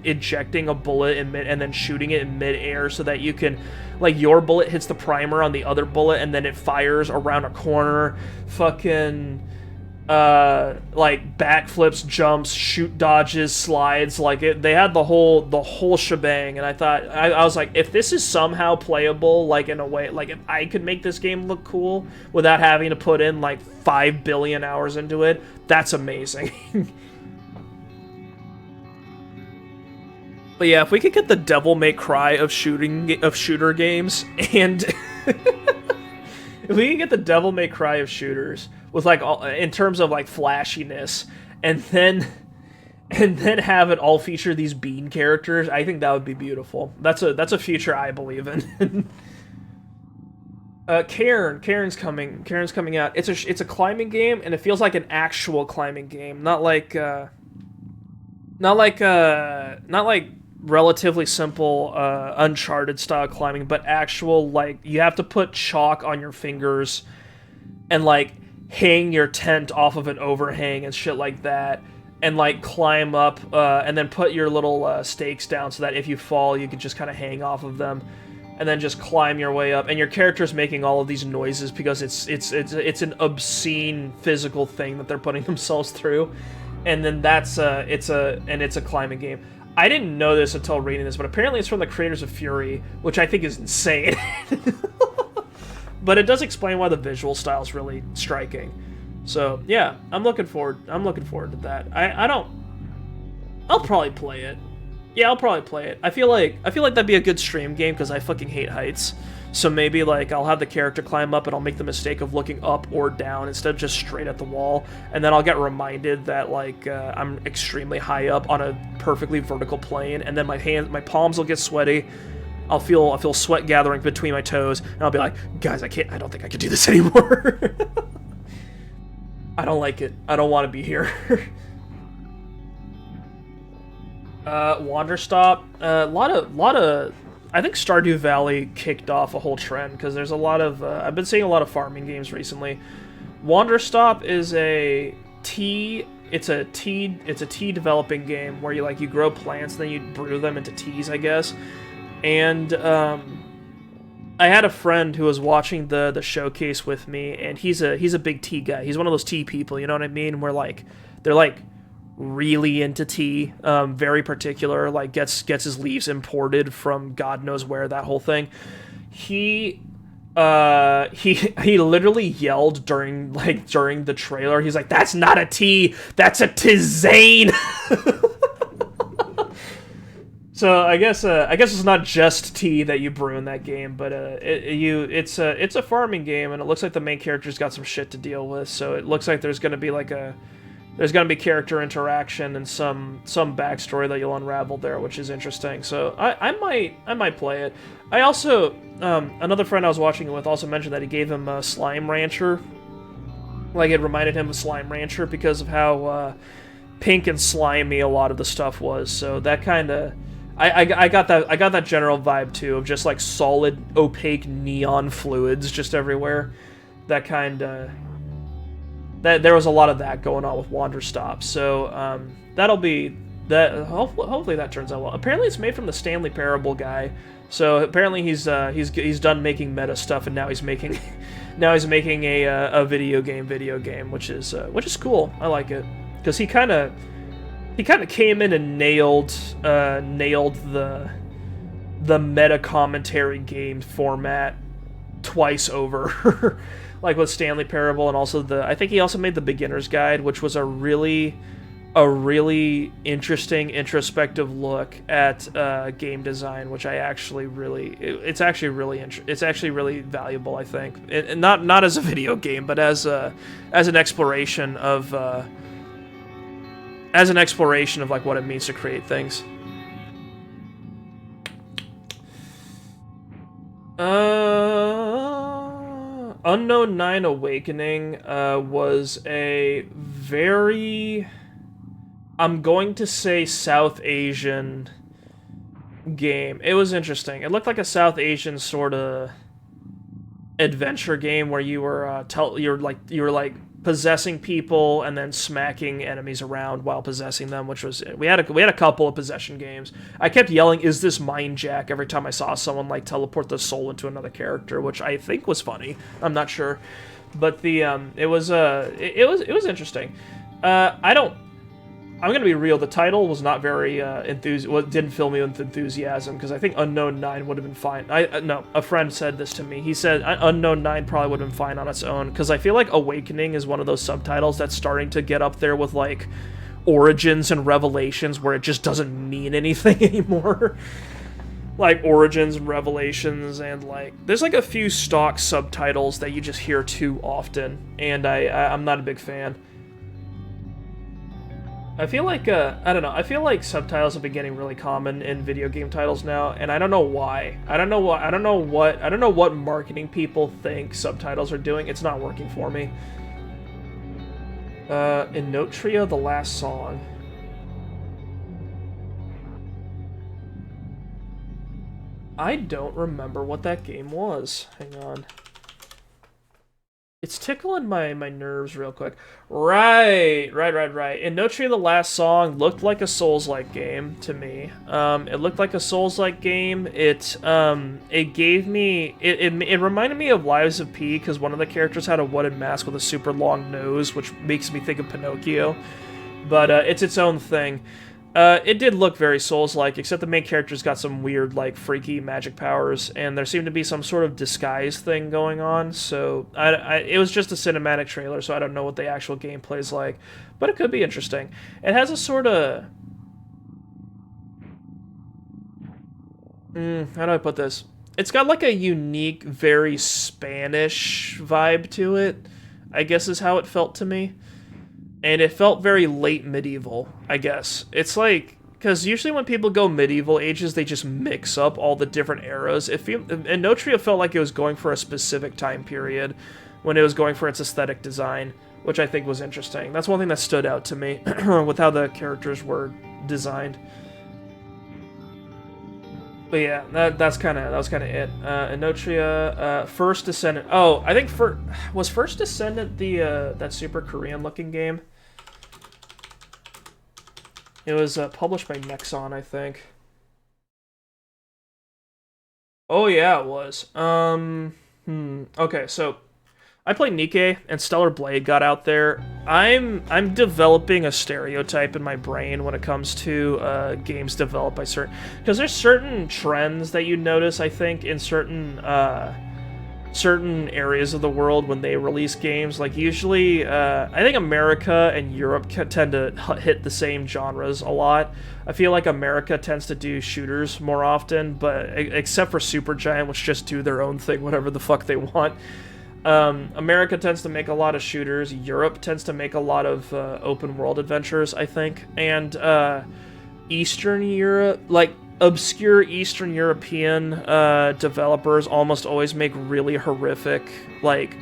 [SPEAKER 1] ejecting a bullet and then shooting it in midair so that you can like your bullet hits the primer on the other bullet and then it fires around a corner. Fucking like backflips, jumps, shoot dodges, slides, they had the whole shebang, and I thought I was like, if this is somehow playable, like in a way, like if I could make this game look cool without having to put in like 5 billion hours into it, that's amazing. But yeah, if we could get the Devil May Cry of shooter games, and if we can get the Devil May Cry of shooters with like in terms of like flashiness, and then have it all feature these bean characters, I think that would be beautiful. That's a future I believe in. Karen's coming out. It's a climbing game, and it feels like an actual climbing game, not like relatively simple Uncharted style climbing, but actual, like, you have to put chalk on your fingers and like hang your tent off of an overhang and shit like that, and like climb up and then put your little stakes down so that if you fall you can just kind of hang off of them, and then just climb your way up, and your character's making all of these noises because it's an obscene physical thing that they're putting themselves through, and then it's a climbing game. I didn't know this until reading this, but apparently it's from the creators of Fury, which I think is insane. But it does explain why the visual style is really striking. So yeah, I'm looking forward to that. I'll probably play it. Yeah, I'll probably play it. I feel like that'd be a good stream game because I fucking hate heights. So maybe like I'll have the character climb up and I'll make the mistake of looking up or down instead of just straight at the wall, and then I'll get reminded that like I'm extremely high up on a perfectly vertical plane, and then my palms will get sweaty. I'll feel sweat gathering between my toes, and I'll be like, guys, I don't think I can do this anymore. I don't like it. I don't want to be here. Wanderstop. A lot of I think Stardew Valley kicked off a whole trend because there's a lot of I've been seeing a lot of farming games recently. Wanderstop is a tea. It's a tea developing game where you grow plants and then you brew them into teas, I guess. And I had a friend who was watching the showcase with me, and he's a big tea guy. He's one of those tea people, you know what I mean? Where they're really into tea, very particular. Like gets his leaves imported from God knows where. That whole thing. He literally yelled during the trailer. He's like, "That's not a tea. That's a tisane." So I guess it's not just tea that you brew in that game, but it's a farming game, and it looks like the main character's got some shit to deal with. So it looks like there's gonna be character interaction and some backstory that you'll unravel there, which is interesting. So I might play it. I also another friend I was watching it with also mentioned that he gave him a Slime Rancher. Like it reminded him of Slime Rancher because of how pink and slimy a lot of the stuff was. So that kind of I got that general vibe too of just like solid opaque neon fluids just everywhere. That kind of there was a lot of that going on with Wanderstop. So that'll be that. Hopefully that turns out well. Apparently it's made from the Stanley Parable guy. So apparently he's done making meta stuff, and now he's making a video game, which is cool. I like it because he kind of came in and nailed the meta commentary game format twice over. Like with Stanley Parable, and also I think he also made the Beginner's Guide, which was a really interesting introspective look at game design, which it's actually really valuable, I think. And not as a video game, but as an exploration of like what it means to create things. Unknown 9 Awakening was a very, I'm going to say, South Asian game. It was interesting. It looked like a South Asian sort of adventure game where you were you were possessing people and then smacking enemies around while possessing them, which was we had a couple of possession games. I kept yelling, "Is this Mind Jack?" every time I saw someone like teleport the soul into another character, which I think was funny. I'm not sure, but it was interesting. I'm gonna be real. The title was not very didn't fill me with enthusiasm because I think Unknown 9 would have been fine. No, a friend said this to me. He said Unknown 9 probably would have been fine on its own because I feel like Awakening is one of those subtitles that's starting to get up there with like Origins and Revelations, where it just doesn't mean anything anymore. Like Origins and Revelations, and like there's like a few stock subtitles that you just hear too often, and I'm not a big fan. I feel like, I don't know, I feel like subtitles have been getting really common in video game titles now, and I don't know why. I don't know what marketing people think subtitles are doing. It's not working for me. In Note Trio, The Last Song. I don't remember what that game was. Hang on. It's tickling my nerves real quick. Right. And No Tree, The Last Song looked like a Souls-like game to me. It looked like a Souls-like game. It gave me... It reminded me of Lives of P, because one of the characters had a wooden mask with a super long nose, which makes me think of Pinocchio. But it's its own thing. It did look very Souls-like, except the main character's got some weird, like, freaky magic powers, and there seemed to be some sort of disguise thing going on, so it was just a cinematic trailer, so I don't know what the actual gameplay's like, but it could be interesting. It has a sort of... how do I put this? It's got, like, a unique, very Spanish vibe to it, I guess is how it felt to me. And it felt very late medieval, I guess. It's like, because usually when people go medieval ages, they just mix up all the different eras. And No Trio felt like it was going for a specific time period when it was going for its aesthetic design, which I think was interesting. That's one thing that stood out to me with how the characters were designed. But yeah, that was kind of it. Enotria, First Descendant. Oh, I think was First Descendant the that super Korean looking game. It was published by Nexon, I think. Oh yeah, it was. Okay, so I played Nikke and Stellar Blade got out there. I'm developing a stereotype in my brain when it comes to games developed by because there's certain trends that you notice, I think, in certain areas of the world when they release games. Like usually, I think America and Europe tend to hit the same genres a lot. I feel like America tends to do shooters more often, but except for Supergiant, which just do their own thing, whatever the fuck they want. America tends to make a lot of shooters. Europe tends to make a lot of open world adventures, I think. And Eastern Europe, like obscure Eastern European developers almost always make really horrific, like,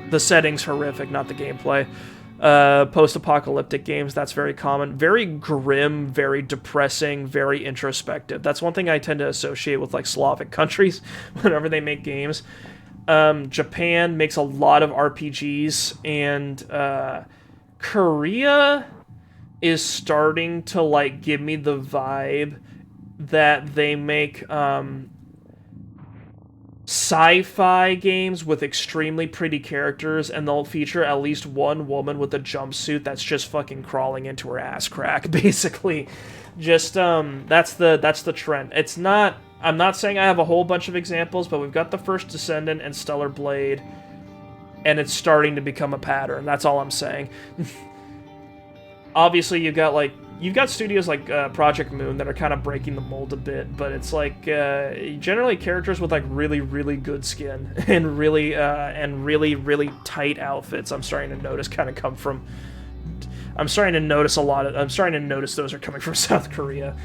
[SPEAKER 1] the setting's horrific, not the gameplay. Post-apocalyptic games, that's very common. Very grim, very depressing, very introspective. That's one thing I tend to associate with, like, Slavic countries whenever they make games. Japan makes a lot of RPGs, and Korea is starting to, like, give me the vibe that they make sci-fi games with extremely pretty characters, and they'll feature at least one woman with a jumpsuit that's just fucking crawling into her ass crack, basically. Just that's the trend. It's not, I'm not saying I have a whole bunch of examples, but we've got the First Descendant and Stellar Blade, and it's starting to become a pattern. That's all I'm saying. Obviously, you've got studios like Project Moon that are kind of breaking the mold a bit, but it's like generally characters with like really, really good skin and really, really tight outfits. I'm starting to notice kind of come from. I'm starting to notice those are coming from South Korea.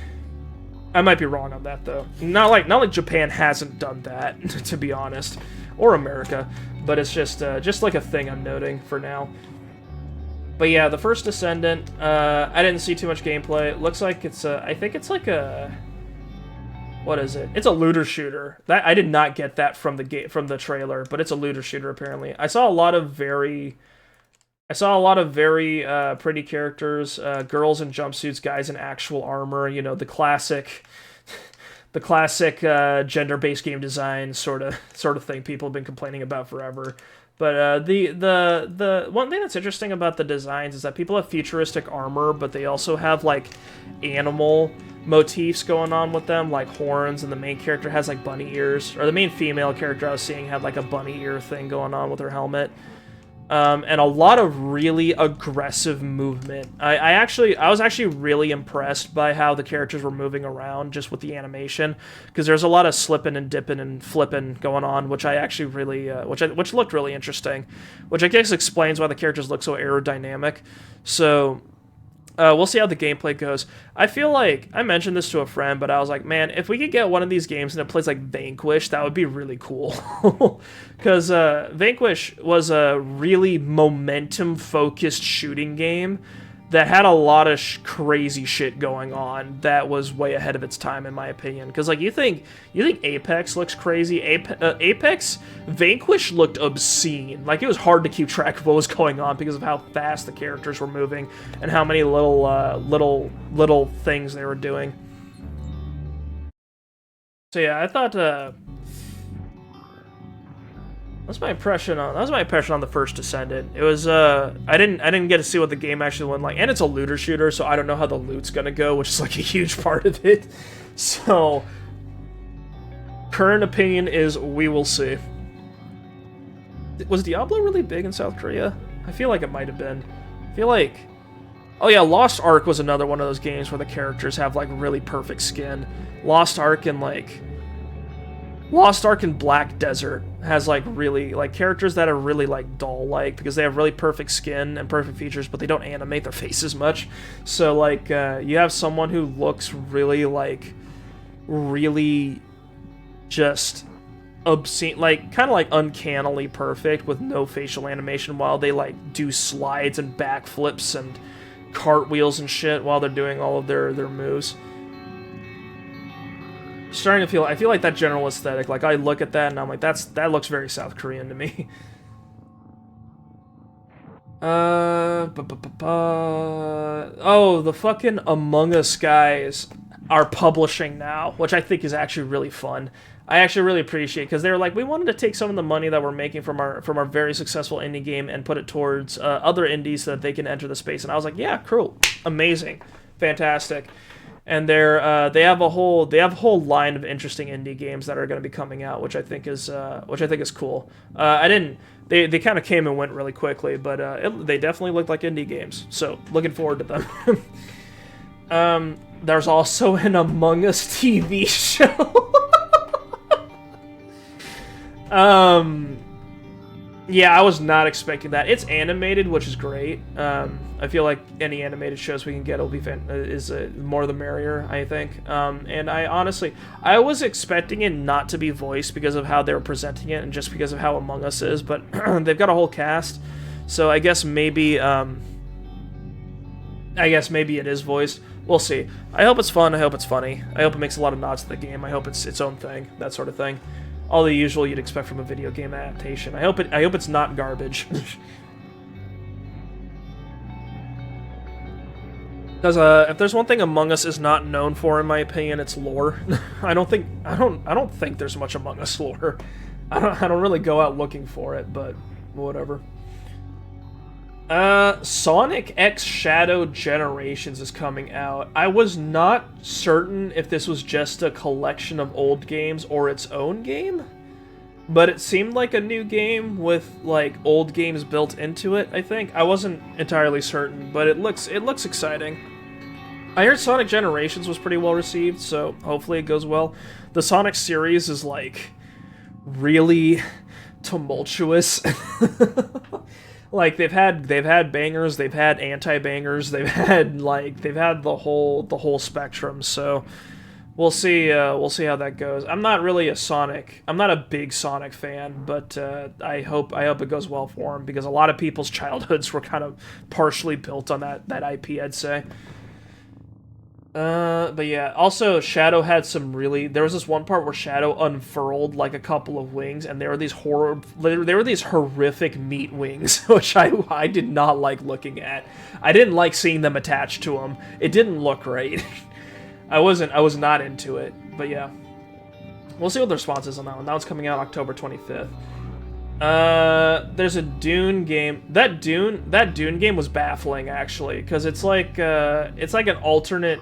[SPEAKER 1] I might be wrong on that though. Not like Japan hasn't done that, to be honest, or America, but it's just like a thing I'm noting for now. But yeah, the First Descendant, I didn't see too much gameplay. It looks like it's I think it's like a, what is it? It's a looter shooter. That I did not get that from the trailer, but it's a looter shooter apparently. I saw a lot of very pretty characters, girls in jumpsuits, guys in actual armor. You know, the classic gender-based game design sort of thing people have been complaining about forever. But the one thing that's interesting about the designs is that people have futuristic armor, but they also have like animal motifs going on with them, like horns, and the main character has like bunny ears, or the main female character I was seeing had like a bunny ear thing going on with her helmet. And a lot of really aggressive movement. I was actually really impressed by how the characters were moving around just with the animation, because there's a lot of slipping and dipping and flipping going on, which I actually really, which looked really interesting, which I guess explains why the characters look so aerodynamic. So we'll see how the gameplay goes. I feel like, I mentioned this to a friend, but I was like, man, if we could get one of these games and it plays like Vanquish, that would be really cool. Because Vanquish was a really momentum-focused shooting game that had a lot of crazy shit going on that was way ahead of its time, in my opinion. Because, like, you think Apex looks crazy? Apex, Vanquish looked obscene. Like, it was hard to keep track of what was going on because of how fast the characters were moving and how many little things they were doing. So yeah, I thought That was my impression on the First Descendant. It was I didn't get to see what the game actually went like, and it's a looter shooter, so I don't know how the loot's gonna go, which is like a huge part of it. So current opinion is we will see. Was Diablo really big in South Korea? I feel like it might have been. I feel like, oh yeah, Lost Ark was another one of those games where the characters have like really perfect skin. Lost Ark and Black Desert has like really like characters that are really like doll-like because they have really perfect skin and perfect features, but they don't animate their faces much. So like you have someone who looks really just obscene, like kind of like uncannily perfect with no facial animation while they like do slides and backflips and cartwheels and shit while they're doing all of their moves. starting to feel, I feel like that general aesthetic, like I look at that and I'm like, that looks very South Korean to me. Oh, the fucking Among Us guys are publishing now, which I think is actually really fun. I actually really appreciate, because they were like, we wanted to take some of the money that we're making from our very successful indie game and put it towards other indies so that they can enter the space. And I was like, yeah, cool, amazing, fantastic. And they have a whole line of interesting indie games that are going to be coming out, which I think is cool. They kind of came and went really quickly, but they definitely looked like indie games. So looking forward to them. There's also an Among Us TV show. Yeah, I was not expecting that. It's animated, which is great. I feel like any animated shows we can get will be more the merrier, I think. And I was expecting it not to be voiced because of how they were presenting it and just because of how Among Us is, but they've got a whole cast, so I guess maybe it is voiced. We'll see. I hope it's fun. I hope it's funny. I hope it makes a lot of nods to the game. I hope it's its own thing, that sort of thing. All the usual you'd expect from a video game adaptation. I hope it's not garbage. Because if there's one thing Among Us is not known for, in my opinion, it's lore. I don't think there's much Among Us lore. I don't really go out looking for it, but whatever. Sonic X Shadow Generations is coming out. I was not certain if this was just a collection of old games or its own game, but it seemed like a new game with like old games built into it, I think. I wasn't entirely certain, but it looks exciting. I heard Sonic Generations was pretty well received, so hopefully it goes well. The Sonic series is like really tumultuous. Like they've had bangers, they've had anti-bangers, they've had the whole spectrum. So we'll see how that goes. I'm not a big Sonic fan, but I hope it goes well for him, because a lot of people's childhoods were kind of partially built on that IP, I'd say. But yeah, also Shadow had there was this one part where Shadow unfurled like a couple of wings, and there were these horrific meat wings, which I did not like looking at. I didn't like seeing them attached to him. It didn't look great. I was not into it, but yeah. We'll see what the response is on that one. That one's coming out October 25th. There's a Dune game. That Dune game was baffling, actually, because it's like an alternate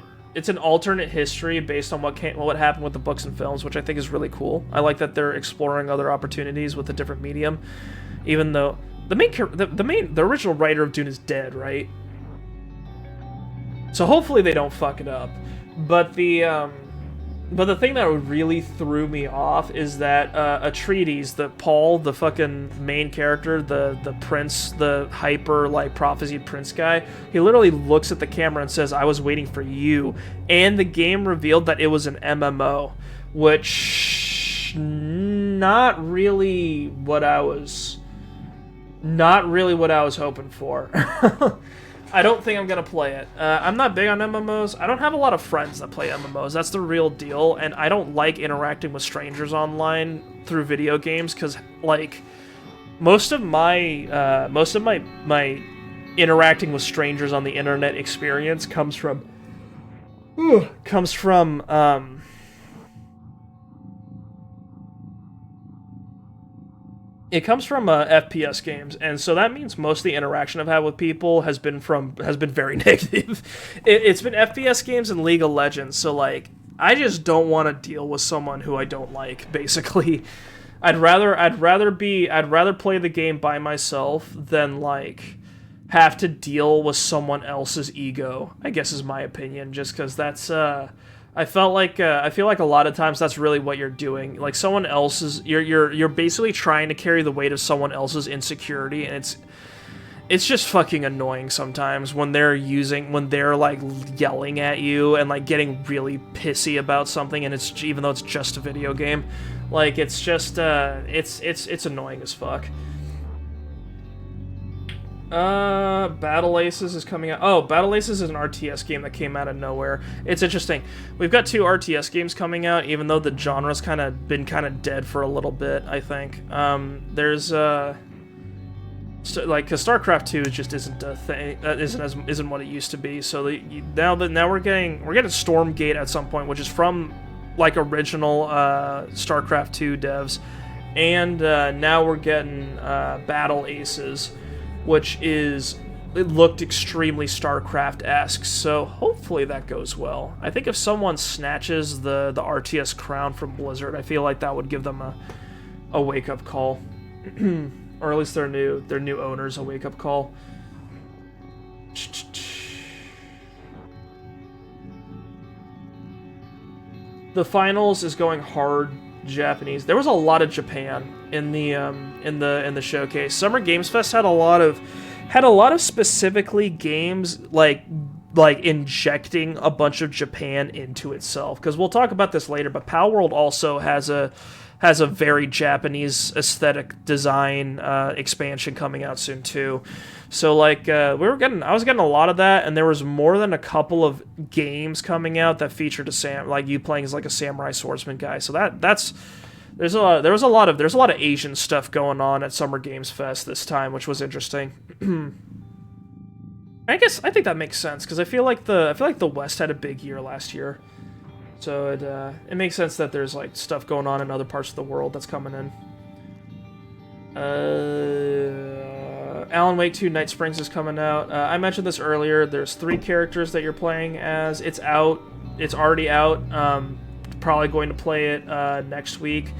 [SPEAKER 1] history based on what happened with the books and films, which I think is really cool. I like that they're exploring other opportunities with a different medium, even though the original writer of Dune is dead, right? So hopefully they don't fuck it up. But the thing that really threw me off is that Atreides, Paul, the fucking main character, the prince, the hyper, like, prophesied prince guy, he literally looks at the camera and says, "I was waiting for you." And the game revealed that it was an MMO, which not really what I was hoping for. I don't think I'm going to play it. I'm not big on MMOs. I don't have a lot of friends that play MMOs. That's the real deal, and I don't like interacting with strangers online through video games, because, like, most of my interacting with strangers on the internet experience comes from FPS games, and so that means most of the interaction I've had with people has been very negative. It's been FPS games and League of Legends, so like I just don't want to deal with someone who I don't like. Basically, I'd rather play the game by myself than like have to deal with someone else's ego, I guess is my opinion. Just because that's I feel like a lot of times that's really what you're doing. Like someone else's, you're basically trying to carry the weight of someone else's insecurity, and it's just fucking annoying sometimes when they're like yelling at you and like getting really pissy about something, and even though it's just a video game, like it's just it's annoying as fuck. Battle Aces is coming out. Oh, Battle Aces is an RTS game that came out of nowhere. It's interesting. We've got 2 RTS games coming out, even though the genre's been kind of dead for a little bit, I think. There's, like, cause StarCraft 2 just isn't a thing, isn't what it used to be, so now we're getting Stormgate at some point, which is from, like, original, StarCraft 2 devs, and, now we're getting, Battle Aces, which it looked extremely StarCraft-esque, so hopefully that goes well. I think if someone snatches the RTS crown from Blizzard, I feel like that would give them a wake-up call. Or at least their new owners a wake-up call. The finals is going hard Japanese. There was a lot of Japan in the showcase. Summer Games Fest had a lot of specifically games like injecting a bunch of Japan into itself. Because we'll talk about this later, but Pal World also has a very Japanese aesthetic design expansion coming out soon too. So like I was getting a lot of that, and there was more than a couple of games coming out that featured you playing as like a samurai swordsman guy. So there's a lot of Asian stuff going on at Summer Games Fest this time, which was interesting. I think that makes sense because I feel like the West had a big year last year. So it makes sense that there's like stuff going on in other parts of the world that's coming in. Alan Wake 2 Night Springs is coming out. I mentioned this earlier. There's 3 characters that you're playing as. It's out. It's already out. Probably going to play it next week.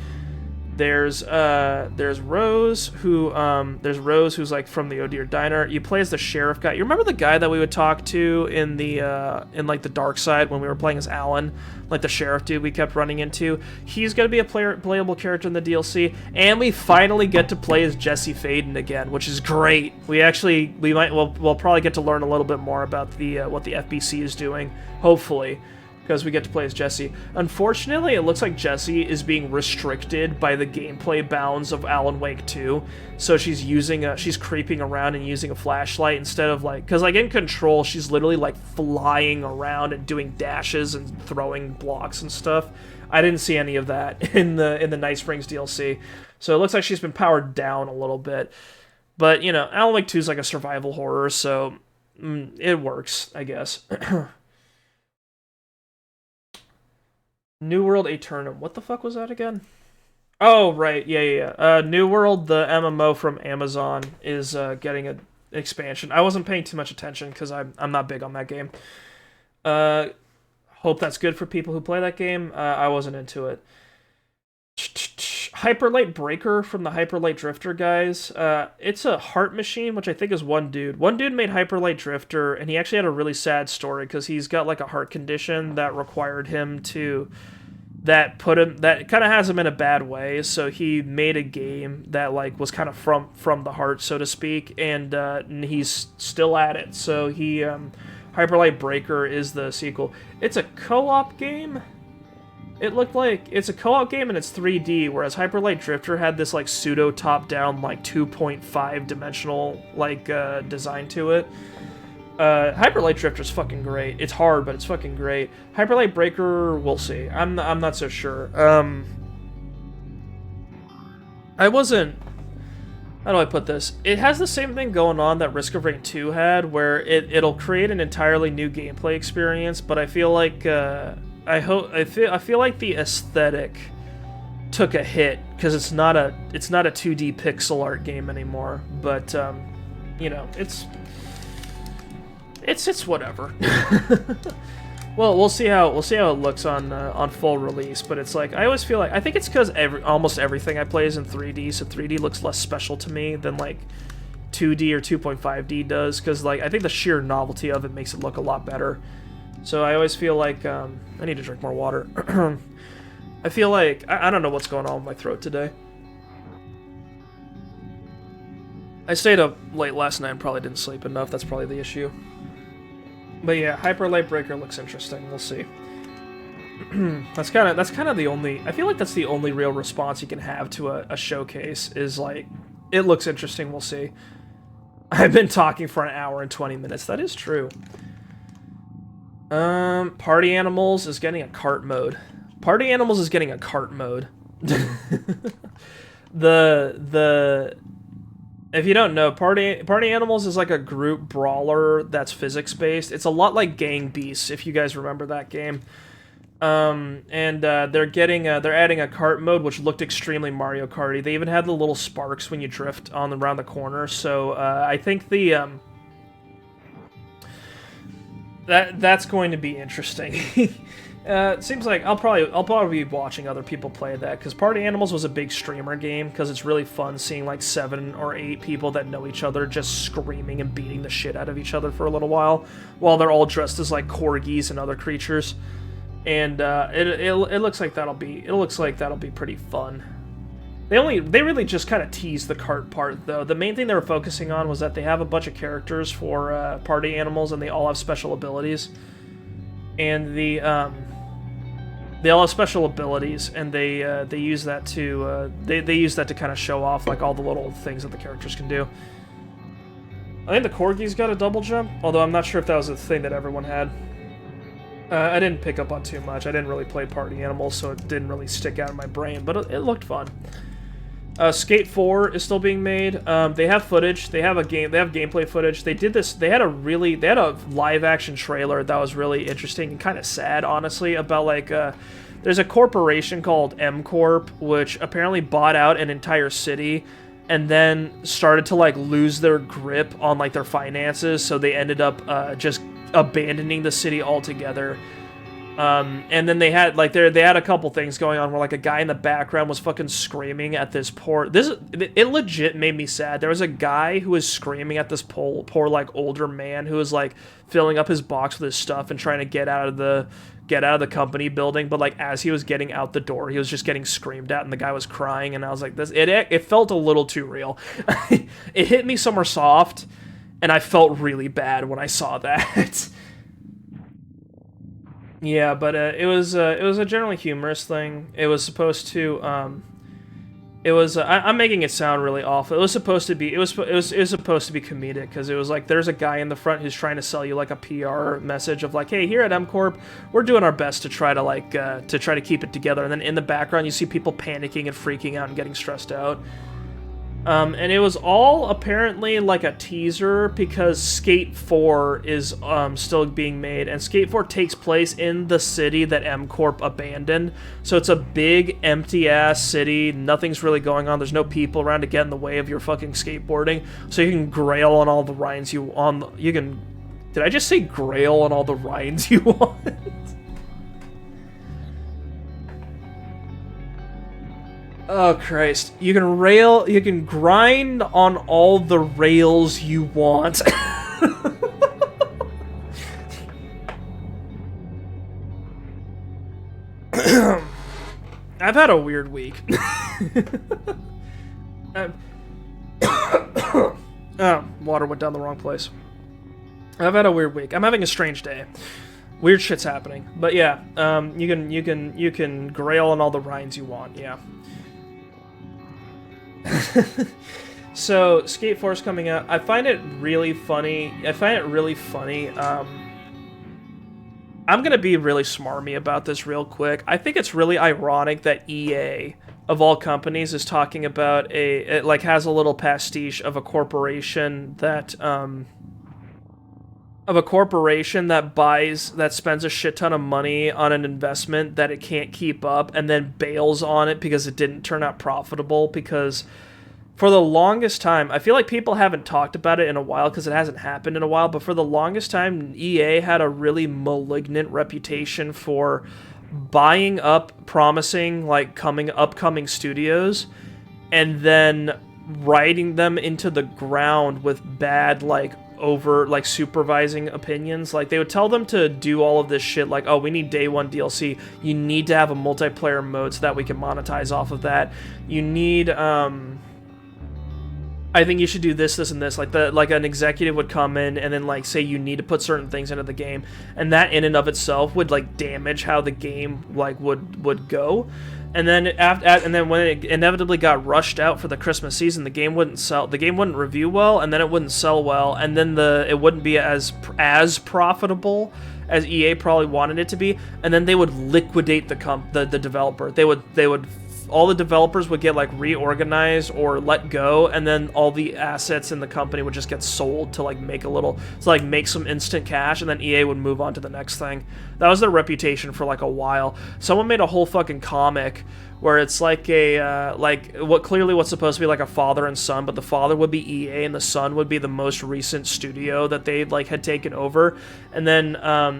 [SPEAKER 1] There's Rose who's like from the Oh Dear Diner. You play as the sheriff guy. You remember the guy that we would talk to in like the dark side when we were playing as Alan, like the sheriff dude we kept running into? He's gonna be a playable character in the DLC, and we finally get to play as Jesse Faden again, which is great. We'll probably get to learn a little bit more about what the FBC is doing, hopefully, because we get to play as Jesse. Unfortunately, it looks like Jesse is being restricted by the gameplay bounds of Alan Wake 2, so she's creeping around and using a flashlight instead of because in Control, she's literally like flying around and doing dashes and throwing blocks and stuff. I didn't see any of that in the Night Springs DLC, so it looks like she's been powered down a little bit. But, Alan Wake 2 is like a survival horror, so it works, I guess. New World Aeternum. What the fuck was that again? Oh, right. Yeah. New World, the MMO from Amazon, is getting an expansion. I wasn't paying too much attention because I'm not big on that game. Hope that's good for people who play that game. I wasn't into it. Hyperlight Breaker from the Hyperlight Drifter guys. It's a heart machine, which I think is one dude. One dude made Hyperlight Drifter, and he actually had a really sad story because he's got like a heart condition that required him to that kind of has him in a bad way. So he made a game that like was kind of from the heart, so to speak, and he's still at it. So Hyperlight Breaker is the sequel. It's a co-op game. It looked like it's a co-op game and it's 3D, whereas Hyperlight Drifter had this like pseudo top-down like 2.5 dimensional like design to it. Hyperlight Drifter's fucking great. It's hard, but it's fucking great. Hyperlight Breaker, we'll see. I'm not so sure. I wasn't. How do I put this? It has the same thing going on that Risk of Rain 2 had, where it'll create an entirely new gameplay experience, but I feel like I feel like the aesthetic took a hit because it's not a 2D pixel art game anymore. But it's whatever. Well, we'll see how it looks on full release. But it's like I always feel like I think it's because almost everything I play is in 3D, so 3D looks less special to me than like 2D or 2.5D does. Because like I think the sheer novelty of it makes it look a lot better. So I always feel like I need to drink more water. I feel like I don't know what's going on with my throat today. I stayed up late last night and probably didn't sleep enough. That's probably the issue. But yeah, Hyperlight Breaker looks interesting. We'll see. That's kind of the only. I feel like that's the only real response you can have to a showcase is like, it looks interesting. We'll see. I've been talking for an hour and 20 minutes. That is true. Party Animals is getting a cart mode. Party Animals is getting a cart mode. If you don't know, Party Animals is like a group brawler that's physics based. It's a lot like Gang Beasts, if you guys remember that game. They're adding a cart mode, which looked extremely Mario Karty. They even had the little sparks when you drift around the corner. So I think that's going to be interesting. It seems like I'll probably be watching other people play that, because Party Animals was a big streamer game, because it's really fun seeing like 7 or 8 people that know each other just screaming and beating the shit out of each other for a little while they're all dressed as like corgis and other creatures. And it looks like that'll be pretty fun. They really just kind of teased the cart part, though. The main thing they were focusing on was that they have a bunch of characters for Party Animals, and they all have special abilities. And they all have special abilities, and they use that to kind of show off like all the little things that the characters can do. I think the corgi's got a double jump, although I'm not sure if that was a thing that everyone had. I didn't pick up on too much. I didn't really play Party Animals, so it didn't really stick out in my brain, but it looked fun. Skate 4 is still being made. They have footage. They have gameplay footage. They did this. They had a live action trailer that was really interesting and kind of sad, honestly, about like there's a corporation called M Corp, which apparently bought out an entire city and then started to like lose their grip on like their finances, so they ended up just abandoning the city altogether. And then they had a couple things going on where like a guy in the background was fucking screaming at this it legit made me sad. There was a guy who was screaming at this poor like older man who was like filling up his box with his stuff and trying to get out of the company building, but like as he was getting out the door, he was just getting screamed at and the guy was crying, and I was like, it felt a little too real. It hit me somewhere soft, and I felt really bad when I saw that. Yeah, but it was a generally humorous thing. It was supposed to I'm making it sound really awful. It was supposed to be comedic, because it was like there's a guy in the front who's trying to sell you like a PR message of like, hey, here at M Corp, we're doing our best to try to keep it together, and then in the background you see people panicking and freaking out and getting stressed out. And it was all apparently like a teaser, because Skate 4 is still being made, and Skate 4 takes place in the city that M Corp abandoned. So it's a big empty-ass city, nothing's really going on, there's no people around to get in the way of your fucking skateboarding, so you can grail on all the rides you can... Did I just say grail on all the rides you want? Oh, Christ. You can grind on all the rails you want. I've had a weird week. Oh, water went down the wrong place. I've had a weird week. I'm having a strange day. Weird shit's happening. But yeah, you can grail on all the rides you want, yeah. So, Skate 4 is coming out. I find it really funny. I'm gonna be really smarmy about this real quick. I think it's really ironic that EA, of all companies, is talking about has a little pastiche of a corporation that, that spends a shit ton of money on an investment that it can't keep up, and then bails on it because it didn't turn out profitable. Because for the longest time, I feel like people haven't talked about it in a while because it hasn't happened in a while, but for the longest time, EA had a really malignant reputation for buying up promising upcoming studios and then riding them into the ground with bad supervising opinions. Like, they would tell them to do all of this shit, like, oh, we need day one DLC, you need to have a multiplayer mode so that we can monetize off of that, you need I think you should do this, this, and this. Like an executive would come in and then like say you need to put certain things into the game, and that in and of itself would like damage how the game like would go. And then and then when it inevitably got rushed out for the Christmas season, the game wouldn't sell. The game wouldn't review well, and then it wouldn't sell well, and then it wouldn't be as profitable as EA probably wanted it to be. And then they would liquidate the developer. They would all the developers would get like reorganized or let go, and then all the assets in the company would just get sold to like make some instant cash, and then EA would move on to the next thing. That was their reputation for like a while. Someone made a whole fucking comic where it's like a what's supposed to be like a father and son, but the father would be EA and the son would be the most recent studio that they like had taken over. And then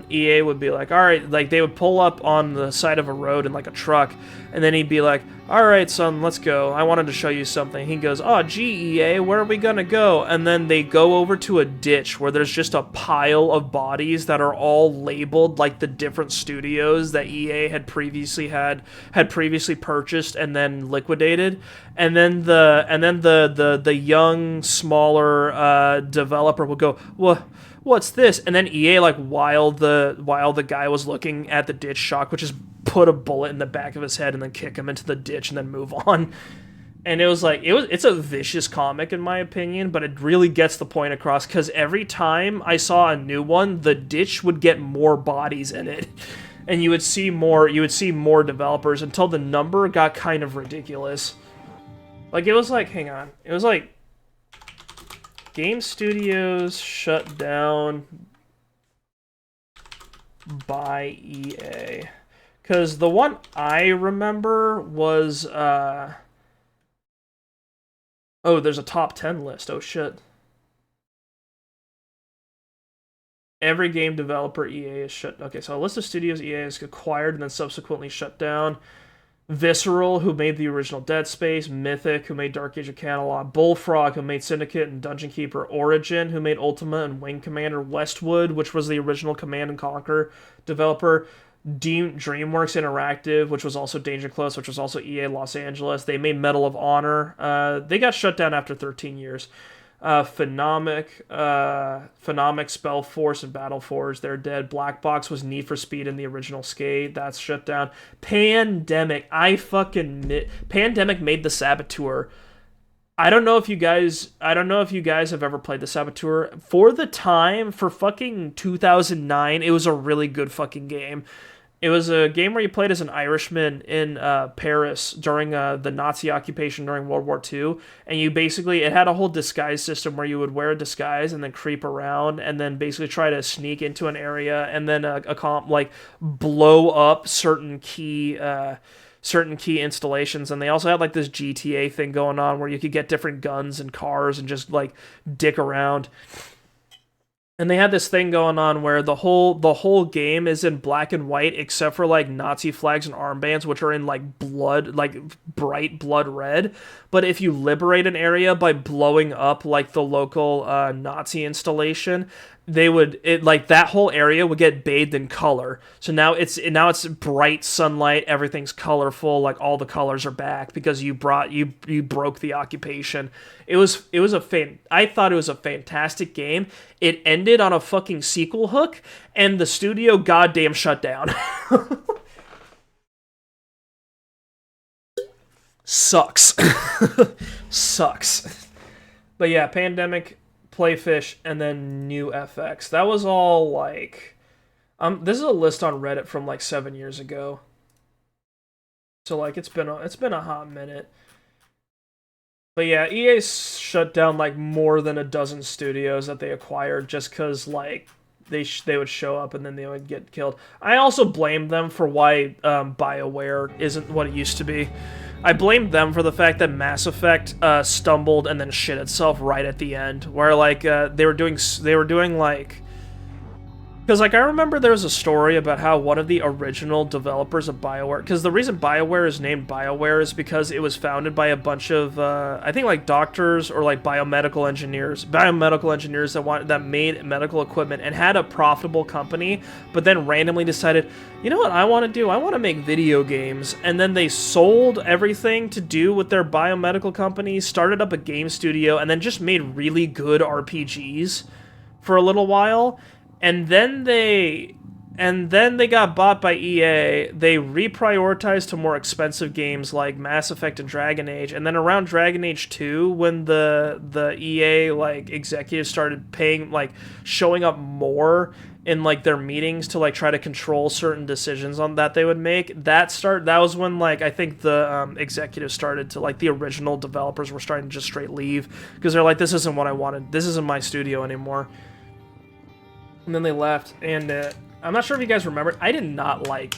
[SPEAKER 1] EA would be like, all right, like they would pull up on the side of a road in like a truck, and then he'd be like, all right, son, let's go. I wanted to show you something. He goes, oh, gee, EA, where are we gonna go? And then they go over to a ditch where there's just a pile of bodies that are all labeled like the different studios that EA had previously purchased and then liquidated. And then the young, smaller developer will go, what's this? And then EA, like while the guy was looking at the ditch shock, would just put a bullet in the back of his head and then kick him into the ditch and then move on. And it's a vicious comic in my opinion, but it really gets the point across, because every time I saw a new one, the ditch would get more bodies in it. And you would see more developers until the number got kind of ridiculous. Like it was like, hang on. It was like game studios shut down by EA. Because the one I remember was, oh, there's a top 10 list. Oh, shit. Every game developer EA is shut. Okay, so a list of studios EA has acquired and then subsequently shut down. Visceral, who made the original Dead Space. Mythic, who made Dark Age of Camelot. Bullfrog, who made Syndicate and Dungeon Keeper. Origin, who made Ultima and Wing Commander. Westwood, which was the original Command & Conquer developer. DreamWorks Interactive, which was also Danger Close, which was also EA Los Angeles. They made Medal of Honor. They got shut down after 13 years. Phenomic, Spellforce, and Battleforge, they're dead. Black Box was Need for Speed in the original Skate. That's shut down. Pandemic. Pandemic made the Saboteur. I don't know if you guys have ever played the Saboteur. For the time, for fucking 2009, it was a really good fucking game. It was a game where you played as an Irishman in Paris during the Nazi occupation during World War II, and it had a whole disguise system where you would wear a disguise and then creep around and then basically try to sneak into an area and then blow up certain key installations. And they also had like this GTA thing going on where you could get different guns and cars and just like dick around. And they had this thing going on where the whole game is in black and white except for like Nazi flags and armbands, which are in like blood, like bright blood red. But if you liberate an area by blowing up like the local Nazi installation, that whole area would get bathed in color. So now it's bright sunlight, everything's colorful, like all the colors are back because you broke the occupation. I thought it was a fantastic game. It ended on a fucking sequel hook, and the studio goddamn shut down. Sucks. Sucks. But yeah, Pandemic, Playfish, and then New FX. That was all like... this is a list on Reddit from like 7 years ago. So like it's been a hot minute. But yeah, EA shut down like more than a dozen studios that they acquired just because like they would show up and then they would get killed. I also blame them for why BioWare isn't what it used to be. I blamed them for the fact that Mass Effect stumbled and then shit itself right at the end, where like they were doing like Because, like, I remember there was a story about how one of the original developers of BioWare... Because the reason BioWare is named BioWare is because it was founded by a bunch of, I think, like, doctors or, like, biomedical engineers that made medical equipment and had a profitable company, but then randomly decided, you know what I want to do? I want to make video games. And then they sold everything to do with their biomedical company, started up a game studio, and then just made really good RPGs for a little while. And then they got bought by EA. They reprioritized to more expensive games like Mass Effect and Dragon Age. And then around Dragon Age 2, when the EA like executives started paying, like, showing up more in like their meetings to like try to control certain decisions on that they would make, that was when, like, I think the executives started to, like, the original developers were starting to just straight leave because they're like, this isn't what I wanted. This isn't my studio anymore. And then they left, and I'm not sure if you guys remember, I did not like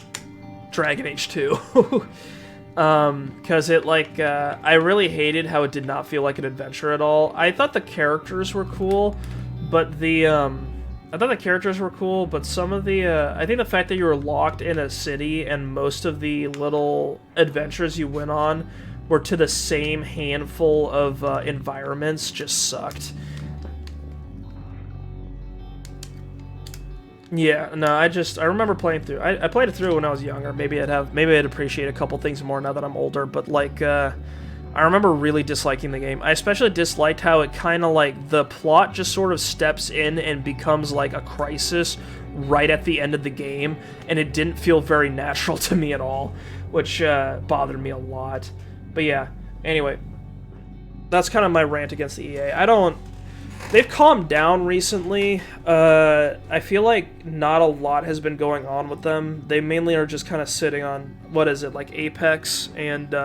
[SPEAKER 1] Dragon Age 2. Because it, like, I really hated how it did not feel like an adventure at all. I thought the characters were cool, but some of the, I think the fact that you were locked in a city and most of the little adventures you went on were to the same handful of environments just sucked. Yeah, no, I remember playing through. I played it through when I was younger. Maybe I'd appreciate a couple things more now that I'm older. But, like, I remember really disliking the game. I especially disliked how it kind of, like, the plot just sort of steps in and becomes like a crisis right at the end of the game, and it didn't feel very natural to me at all, which bothered me a lot. But yeah, anyway, that's kind of my rant against the EA. They've calmed down recently. I feel like not a lot has been going on with them. They mainly are just kind of sitting on, what is it, like Apex and,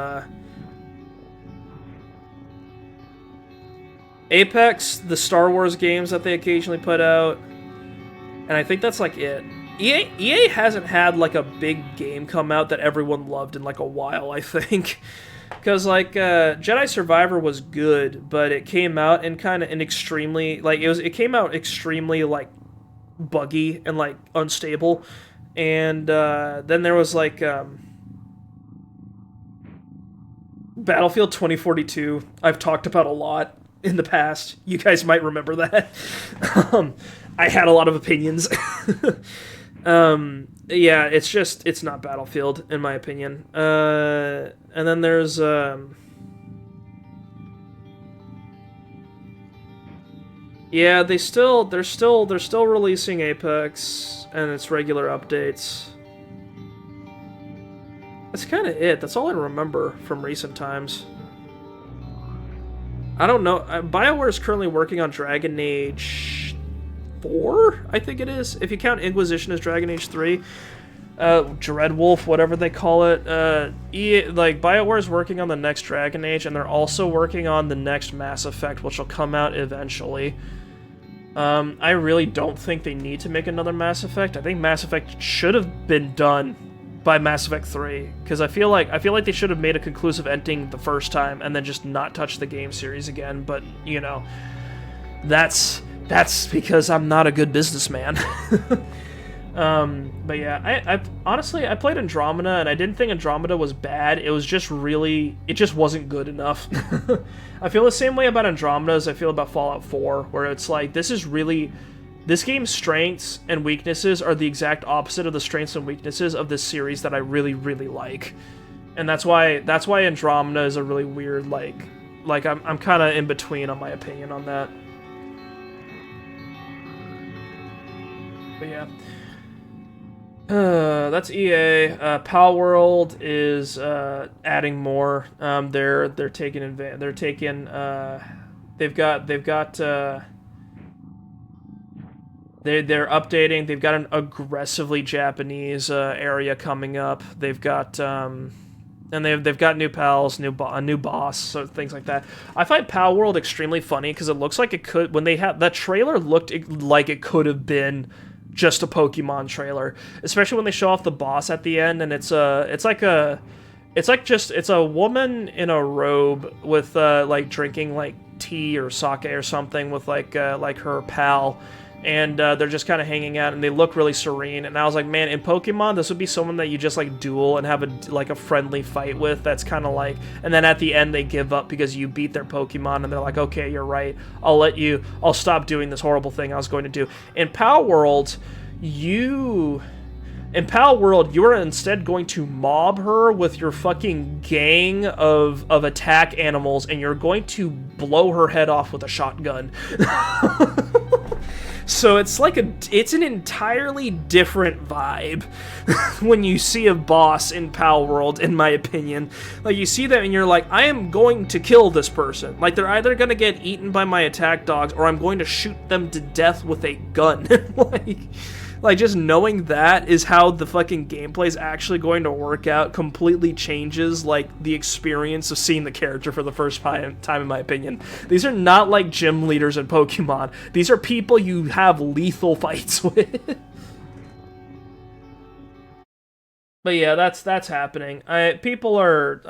[SPEAKER 1] Apex, the Star Wars games that they occasionally put out, and I think that's like it. EA hasn't had, like, a big game come out that everyone loved in, like, a while, I think. Because, like, Jedi Survivor was good, but it came out in kind of an extremely, like, it came out extremely, like, buggy and, like, unstable. And then there was, like, Battlefield 2042. I've talked about a lot in the past. You guys might remember that. I had a lot of opinions. Yeah, it's not Battlefield, in my opinion. And then there's, yeah, they're still releasing Apex and its regular updates. That's kind of it. That's all I remember from recent times. I don't know. BioWare is currently working on Dragon Age 4, I think it is. If you count Inquisition as Dragon Age 3. Dreadwolf, whatever they call it. BioWare is working on the next Dragon Age, and they're also working on the next Mass Effect, which will come out eventually. I really don't think they need to make another Mass Effect. I think Mass Effect should have been done by Mass Effect 3, because I feel like they should have made a conclusive ending the first time and then just not touch the game series again. But, you know, that's because I'm not a good businessman. But yeah, I honestly, I played Andromeda, and I didn't think Andromeda was bad. It was just it just wasn't good enough. I feel the same way about Andromeda as I feel about Fallout 4, where it's like, this game's strengths and weaknesses are the exact opposite of the strengths and weaknesses of this series that I really, really like. And that's why Andromeda is a really weird, like I'm kind of in between on my opinion on that. But yeah. That's EA. Palworld is adding more. They're updating. They've got an aggressively Japanese area coming up. They've got and they've got new pals, a new boss, so things like that. I find Palworld extremely funny because it looks like it could, when they had that trailer, looked like it could have been just a Pokemon trailer, especially when they show off the boss at the end, and it's a woman in a robe with like drinking like tea or sake or something with like her pal, and they're just kind of hanging out, and they look really serene. And I was like, man, in Pokemon, this would be someone that you just like duel and have a friendly fight with. That's kind of like, and then at the end they give up because you beat their Pokemon, and they're like, okay, you're right. I'll stop doing this horrible thing I was going to do. In Pal World, you are instead going to mob her with your fucking gang of attack animals, and you're going to blow her head off with a shotgun. So it's an entirely different vibe when you see a boss in Pal World, in my opinion. Like, you see them and you're like, I am going to kill this person. Like, they're either gonna get eaten by my attack dogs, or I'm going to shoot them to death with a gun. Like, just knowing that is how the fucking gameplay is actually going to work out completely changes, like, the experience of seeing the character for the first time, in my opinion. These are not like gym leaders in Pokemon. These are people you have lethal fights with. But yeah, that's happening. People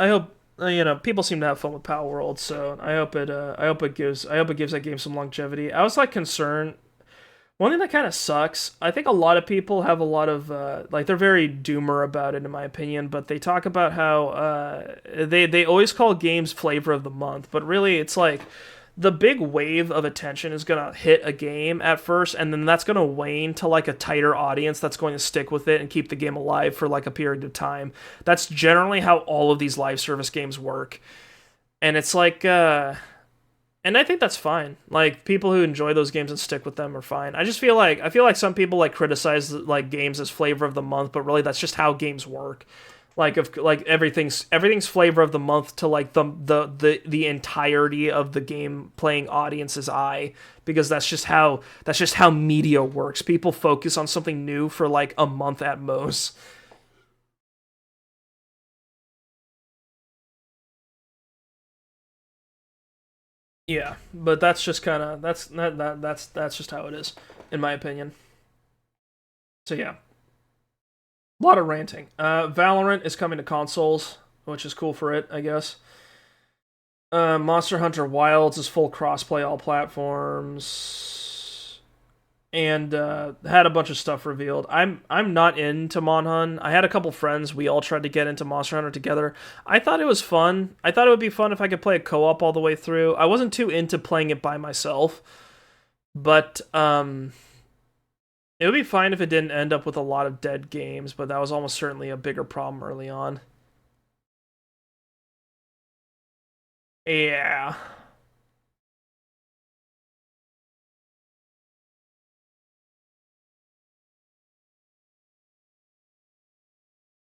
[SPEAKER 1] seem to have fun with Pal World, so I hope it gives that game some longevity. I was like concerned. One thing that kind of sucks, I think a lot of people have a lot of, they're very doomer about it, in my opinion, but they talk about how they always call games flavor of the month, but really it's like the big wave of attention is going to hit a game at first, and then that's going to wane to like a tighter audience that's going to stick with it and keep the game alive for like a period of time. That's generally how all of these live service games work. And it's like, and I think that's fine. Like, people who enjoy those games and stick with them are fine. I feel like some people like criticize like games as flavor of the month, but really that's just how games work. Like, if like everything's flavor of the month to like the entirety of the game playing audience's eye, because that's just how media works. People focus on something new for like a month at most. Yeah, but that's just kind of that's just how it is, in my opinion. So yeah, a lot of ranting. Valorant is coming to consoles, which is cool for it, I guess. Monster Hunter Wilds is full crossplay all platforms, and had a bunch of stuff revealed. I'm not into Monhun. I had a couple friends. We all tried to get into Monster Hunter together. I thought it was fun. I thought it would be fun if I could play a co-op all the way through. I wasn't too into playing it by myself, but it would be fine if it didn't end up with a lot of dead games. But that was almost certainly a bigger problem early on. Yeah.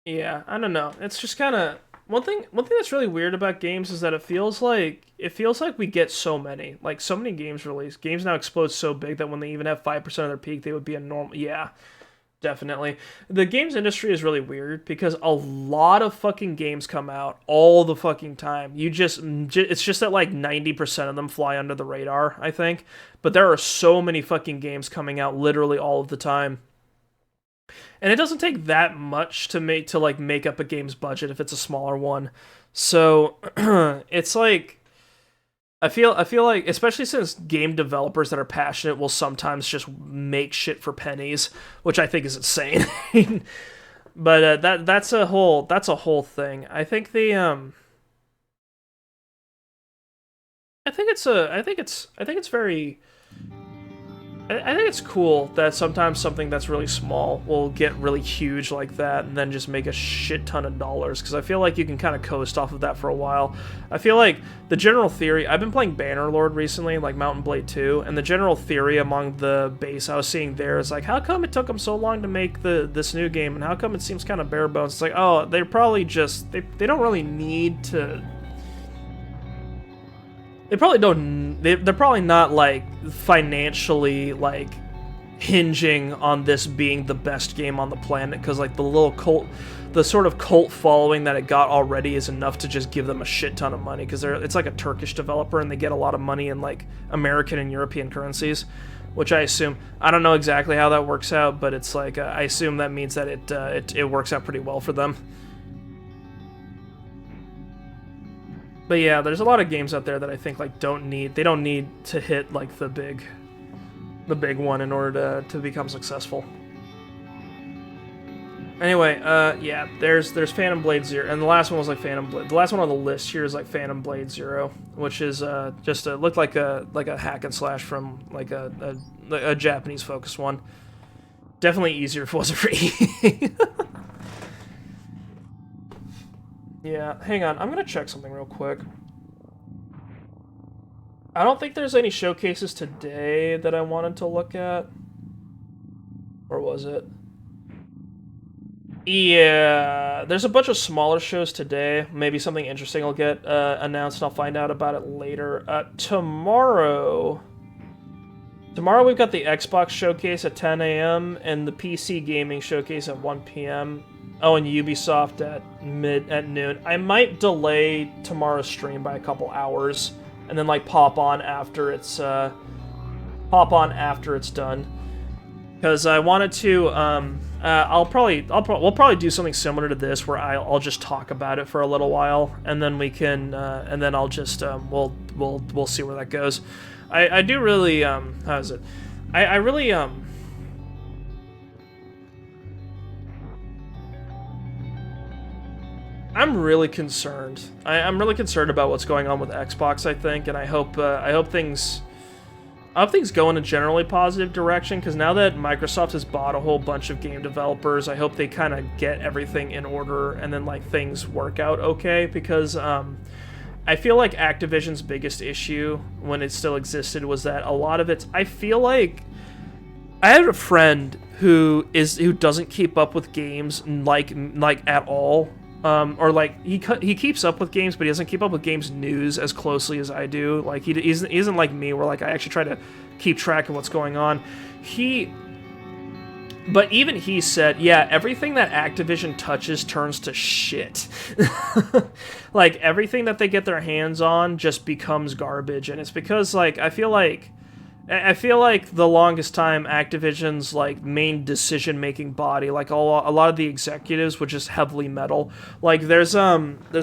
[SPEAKER 1] Yeah, I don't know. It's just kind of one thing that's really weird about games is that it feels like we get so many. Like, so many games released. Games now explode so big that when they even have 5% of their peak, they would be a normal. Yeah, definitely. The games industry is really weird because a lot of fucking games come out all the fucking time. It's just that like 90% of them fly under the radar, I think. But there are so many fucking games coming out literally all of the time. And it doesn't take that much to make up a game's budget if it's a smaller one. So it's like I feel like, especially since game developers that are passionate will sometimes just make shit for pennies, which I think is insane. But that's a whole thing. I think it's very I think it's cool that sometimes something that's really small will get really huge like that and then just make a shit ton of dollars, because I feel like you can kind of coast off of that for a while. I feel like the general theory, I've been playing Bannerlord recently, like Mountain Blade 2, and the general theory among the base I was seeing there is like, how come it took them so long to make this new game, and how come it seems kind of bare bones? It's like, oh, they're probably just, they don't really need to... They probably don't. They're probably not like financially like hinging on this being the best game on the planet, because like the sort of cult following that it got already is enough to just give them a shit ton of money, because it's like a Turkish developer and they get a lot of money in like American and European currencies, which I assume, I don't know exactly how that works out, but it's like I assume that means that it works out pretty well for them. But yeah, there's a lot of games out there that I think like they don't need to hit like the big the big one in order to become successful. Anyway, yeah, there's Phantom Blade Zero, and the last one was like Phantom Blade. The last one on the list here is like Phantom Blade Zero, which is just looked like a hack and slash from like a Japanese focused one. Definitely easier if it wasn't for EA. Yeah, hang on, I'm gonna check something real quick. I don't think there's any showcases today that I wanted to look at. Or was it? Yeah, there's a bunch of smaller shows today. Maybe something interesting will get announced, and I'll find out about it later. Tomorrow we've got the Xbox showcase at 10 a.m. and the PC gaming showcase at 1 p.m. Oh, and Ubisoft at noon. I might delay tomorrow's stream by a couple hours, and then like pop on after it's done. Because I wanted to, we'll probably do something similar to this, where I'll just talk about it for a little while, and then we can, and then I'll just, we'll see where that goes. I do really, how is it? I really, I'm really concerned. I'm really concerned about what's going on with Xbox, I think, and I hope things go in a generally positive direction, because now that Microsoft has bought a whole bunch of game developers, I hope they kind of get everything in order and then like things work out okay, because I feel like Activision's biggest issue when it still existed was that a lot of it, I feel like I had a friend who doesn't keep up with games like at all. Or like he keeps up with games, but he doesn't keep up with games news as closely as I do. Like he isn't like me, where like I actually try to keep track of what's going on. But even he said, yeah, everything that Activision touches turns to shit. Like everything that they get their hands on just becomes garbage, and it's because like I feel like the longest time Activision's like main decision-making body, like a lot of the executives would just heavily meddle. Like there's been a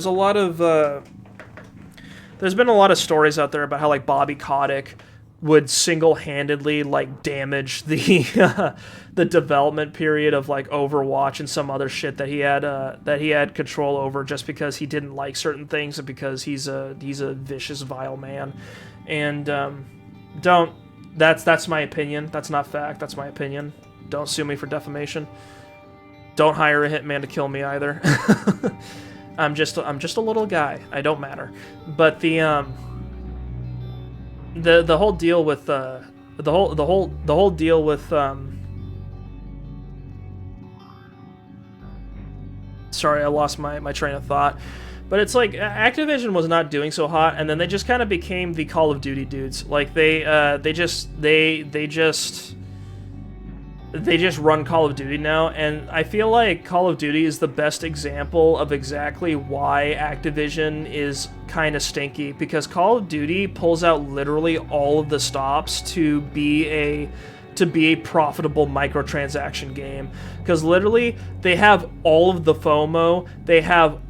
[SPEAKER 1] lot of stories out there about how like Bobby Kotick would single-handedly like damage the the development period of like Overwatch and some other shit that he had control over, just because he didn't like certain things and because he's a vicious, vile man. And That's my opinion. That's not fact. That's my opinion. Don't sue me for defamation. Don't hire a hitman to kill me either. I'm just a little guy. I don't matter. But the whole deal with the whole deal with sorry, I lost my train of thought. But it's like Activision was not doing so hot, and then they just kind of became the Call of Duty dudes. Like they just run Call of Duty now, and I feel like Call of Duty is the best example of exactly why Activision is kind of stinky, because Call of Duty pulls out literally all of the stops to be a profitable microtransaction game, because literally they have all of the FOMO, they have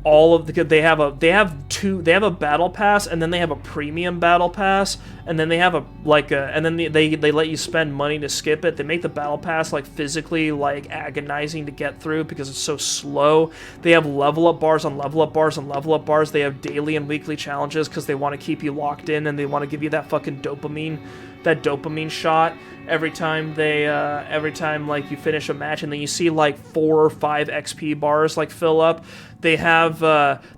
[SPEAKER 1] a battle pass, and then they have a premium battle pass, and then they have they let you spend money to skip it. They make the battle pass like physically like agonizing to get through because it's so slow. They have level up bars on level up bars on level up bars. They have daily and weekly challenges because they want to keep you locked in, and they want to give you that fucking dopamine shot every time like you finish a match, and then you see like 4 or 5 XP bars like fill up. They have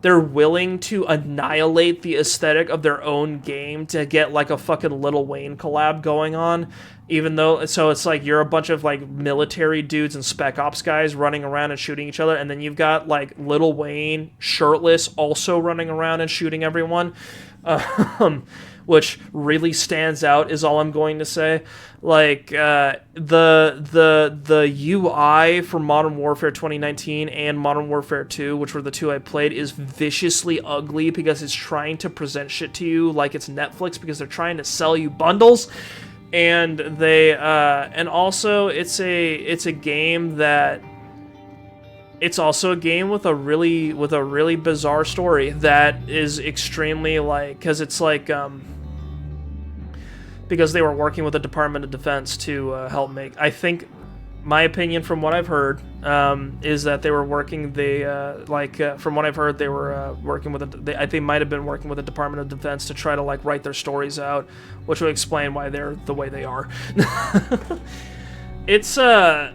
[SPEAKER 1] they're willing to annihilate the aesthetic of their own game to get like a fucking Lil Wayne collab going on, even though, so it's like you're a bunch of like military dudes and Spec Ops guys running around and shooting each other, and then you've got like Lil Wayne shirtless also running around and shooting everyone. Which really stands out is all I'm going to say. Like the UI for Modern Warfare 2019 and Modern Warfare 2, which were the two I played, is viciously ugly because it's trying to present shit to you like it's Netflix, because they're trying to sell you bundles. And and also it's a game that it's also a game with a really bizarre story that is extremely like, because it's like because they were working with the Department of Defense to help make. I think, my opinion from what I've heard, is that they were working. From what I've heard, they were working with. I think might have been working with the Department of Defense to try to like write their stories out, which would explain why they're the way they are. It's I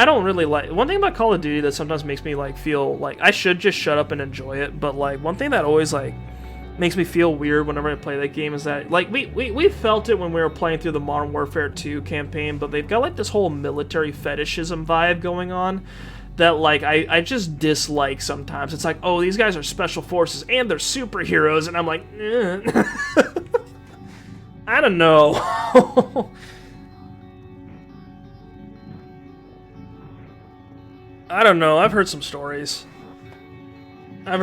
[SPEAKER 1] don't really like. One thing about Call of Duty that sometimes makes me like feel like I should just shut up and enjoy it, but like one thing that always like makes me feel weird whenever I play that game is that like we felt it when we were playing through the Modern Warfare 2 campaign, but they've got like this whole military fetishism vibe going on that like I just dislike sometimes. It's like, oh, these guys are special forces and they're superheroes, and I'm like, I don't know. I don't know. I've heard some stories. I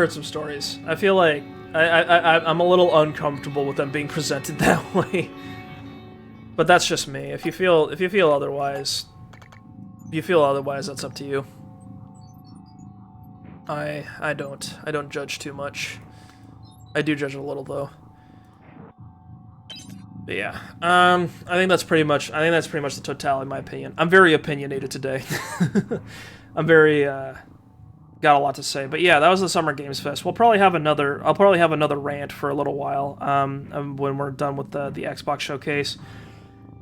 [SPEAKER 1] feel like I'm a little uncomfortable with them being presented that way. But that's just me. If you feel otherwise, that's up to you. I don't judge too much. I do judge a little though. But yeah. I think that's pretty much the totality of my opinion. I'm very opinionated today. I'm very got a lot to say. But yeah, that was the Summer Games Fest. I'll probably have another rant for a little while when we're done with the Xbox showcase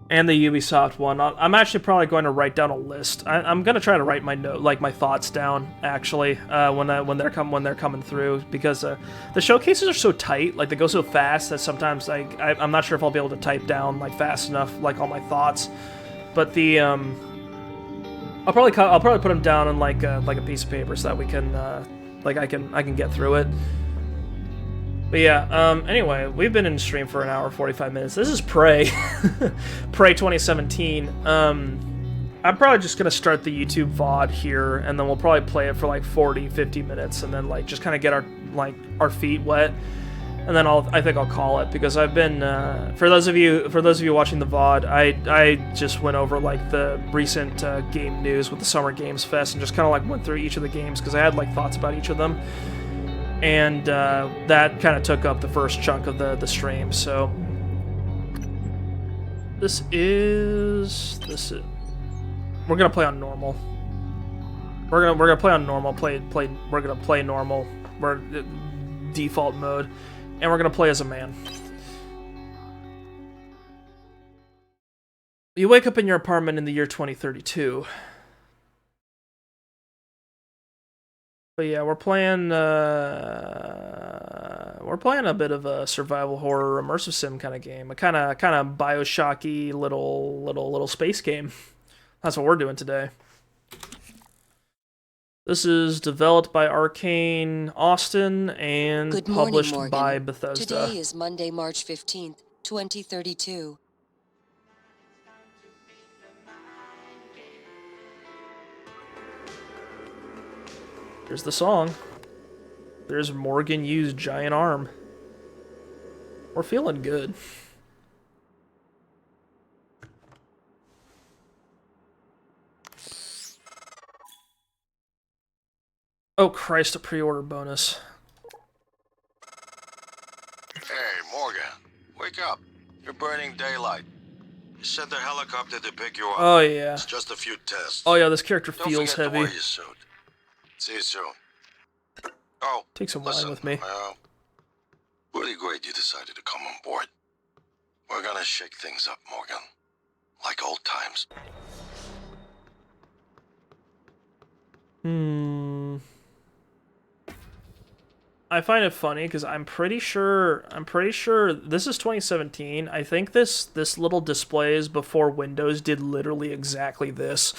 [SPEAKER 1] and the Ubisoft one. I'm actually probably going to write down a list. I'm going to try to write my thoughts down actually when they're coming through, because the showcases are so tight, like they go so fast that sometimes I'm not sure if I'll be able to type down like fast enough like all my thoughts. But the I'll probably put them down on like a piece of paper so that we can I can get through it. But yeah, anyway, we've been in stream for an hour 45 minutes. This is Prey. Prey 2017. I'm probably just gonna start the YouTube VOD here, and then we'll probably play it for like 40-50 minutes, and then like just kind of get our feet wet. And then I think I'll call it, because I've been for those of you watching the VOD, I just went over like the recent game news with the Summer Games Fest and just kind of like went through each of the games because I had like thoughts about each of them, and that kind of took up the first chunk of the stream. So this is we're gonna play on normal. We're gonna play on normal. We're gonna play normal. We're default mode. And we're gonna play as a man. You wake up in your apartment in the year 2032. But yeah, we're playing a bit of a survival horror immersive sim kind of game, a kind of BioShocky little space game. That's what we're doing today. This is developed by Arcane Austin and published by Bethesda.
[SPEAKER 2] Today is Monday, March 15th, 2032.
[SPEAKER 1] Here's the song. There's Morgan Yu's giant arm. We're feeling good. Oh Christ, a pre-order bonus.
[SPEAKER 3] Hey, Morgan. Wake up. You're burning daylight. You sent the helicopter to pick you up.
[SPEAKER 1] Oh yeah.
[SPEAKER 3] It's just a few tests.
[SPEAKER 1] Oh yeah, this character
[SPEAKER 3] Don't
[SPEAKER 1] feels
[SPEAKER 3] forget
[SPEAKER 1] heavy.
[SPEAKER 3] To wear your suit. See you soon. Oh,
[SPEAKER 1] take some wine with me.
[SPEAKER 3] Really great you decided to come on board. We're gonna shake things up, Morgan. Like old times.
[SPEAKER 1] I find it funny because I'm pretty sure this is 2017. I think this little displays before Windows did literally exactly this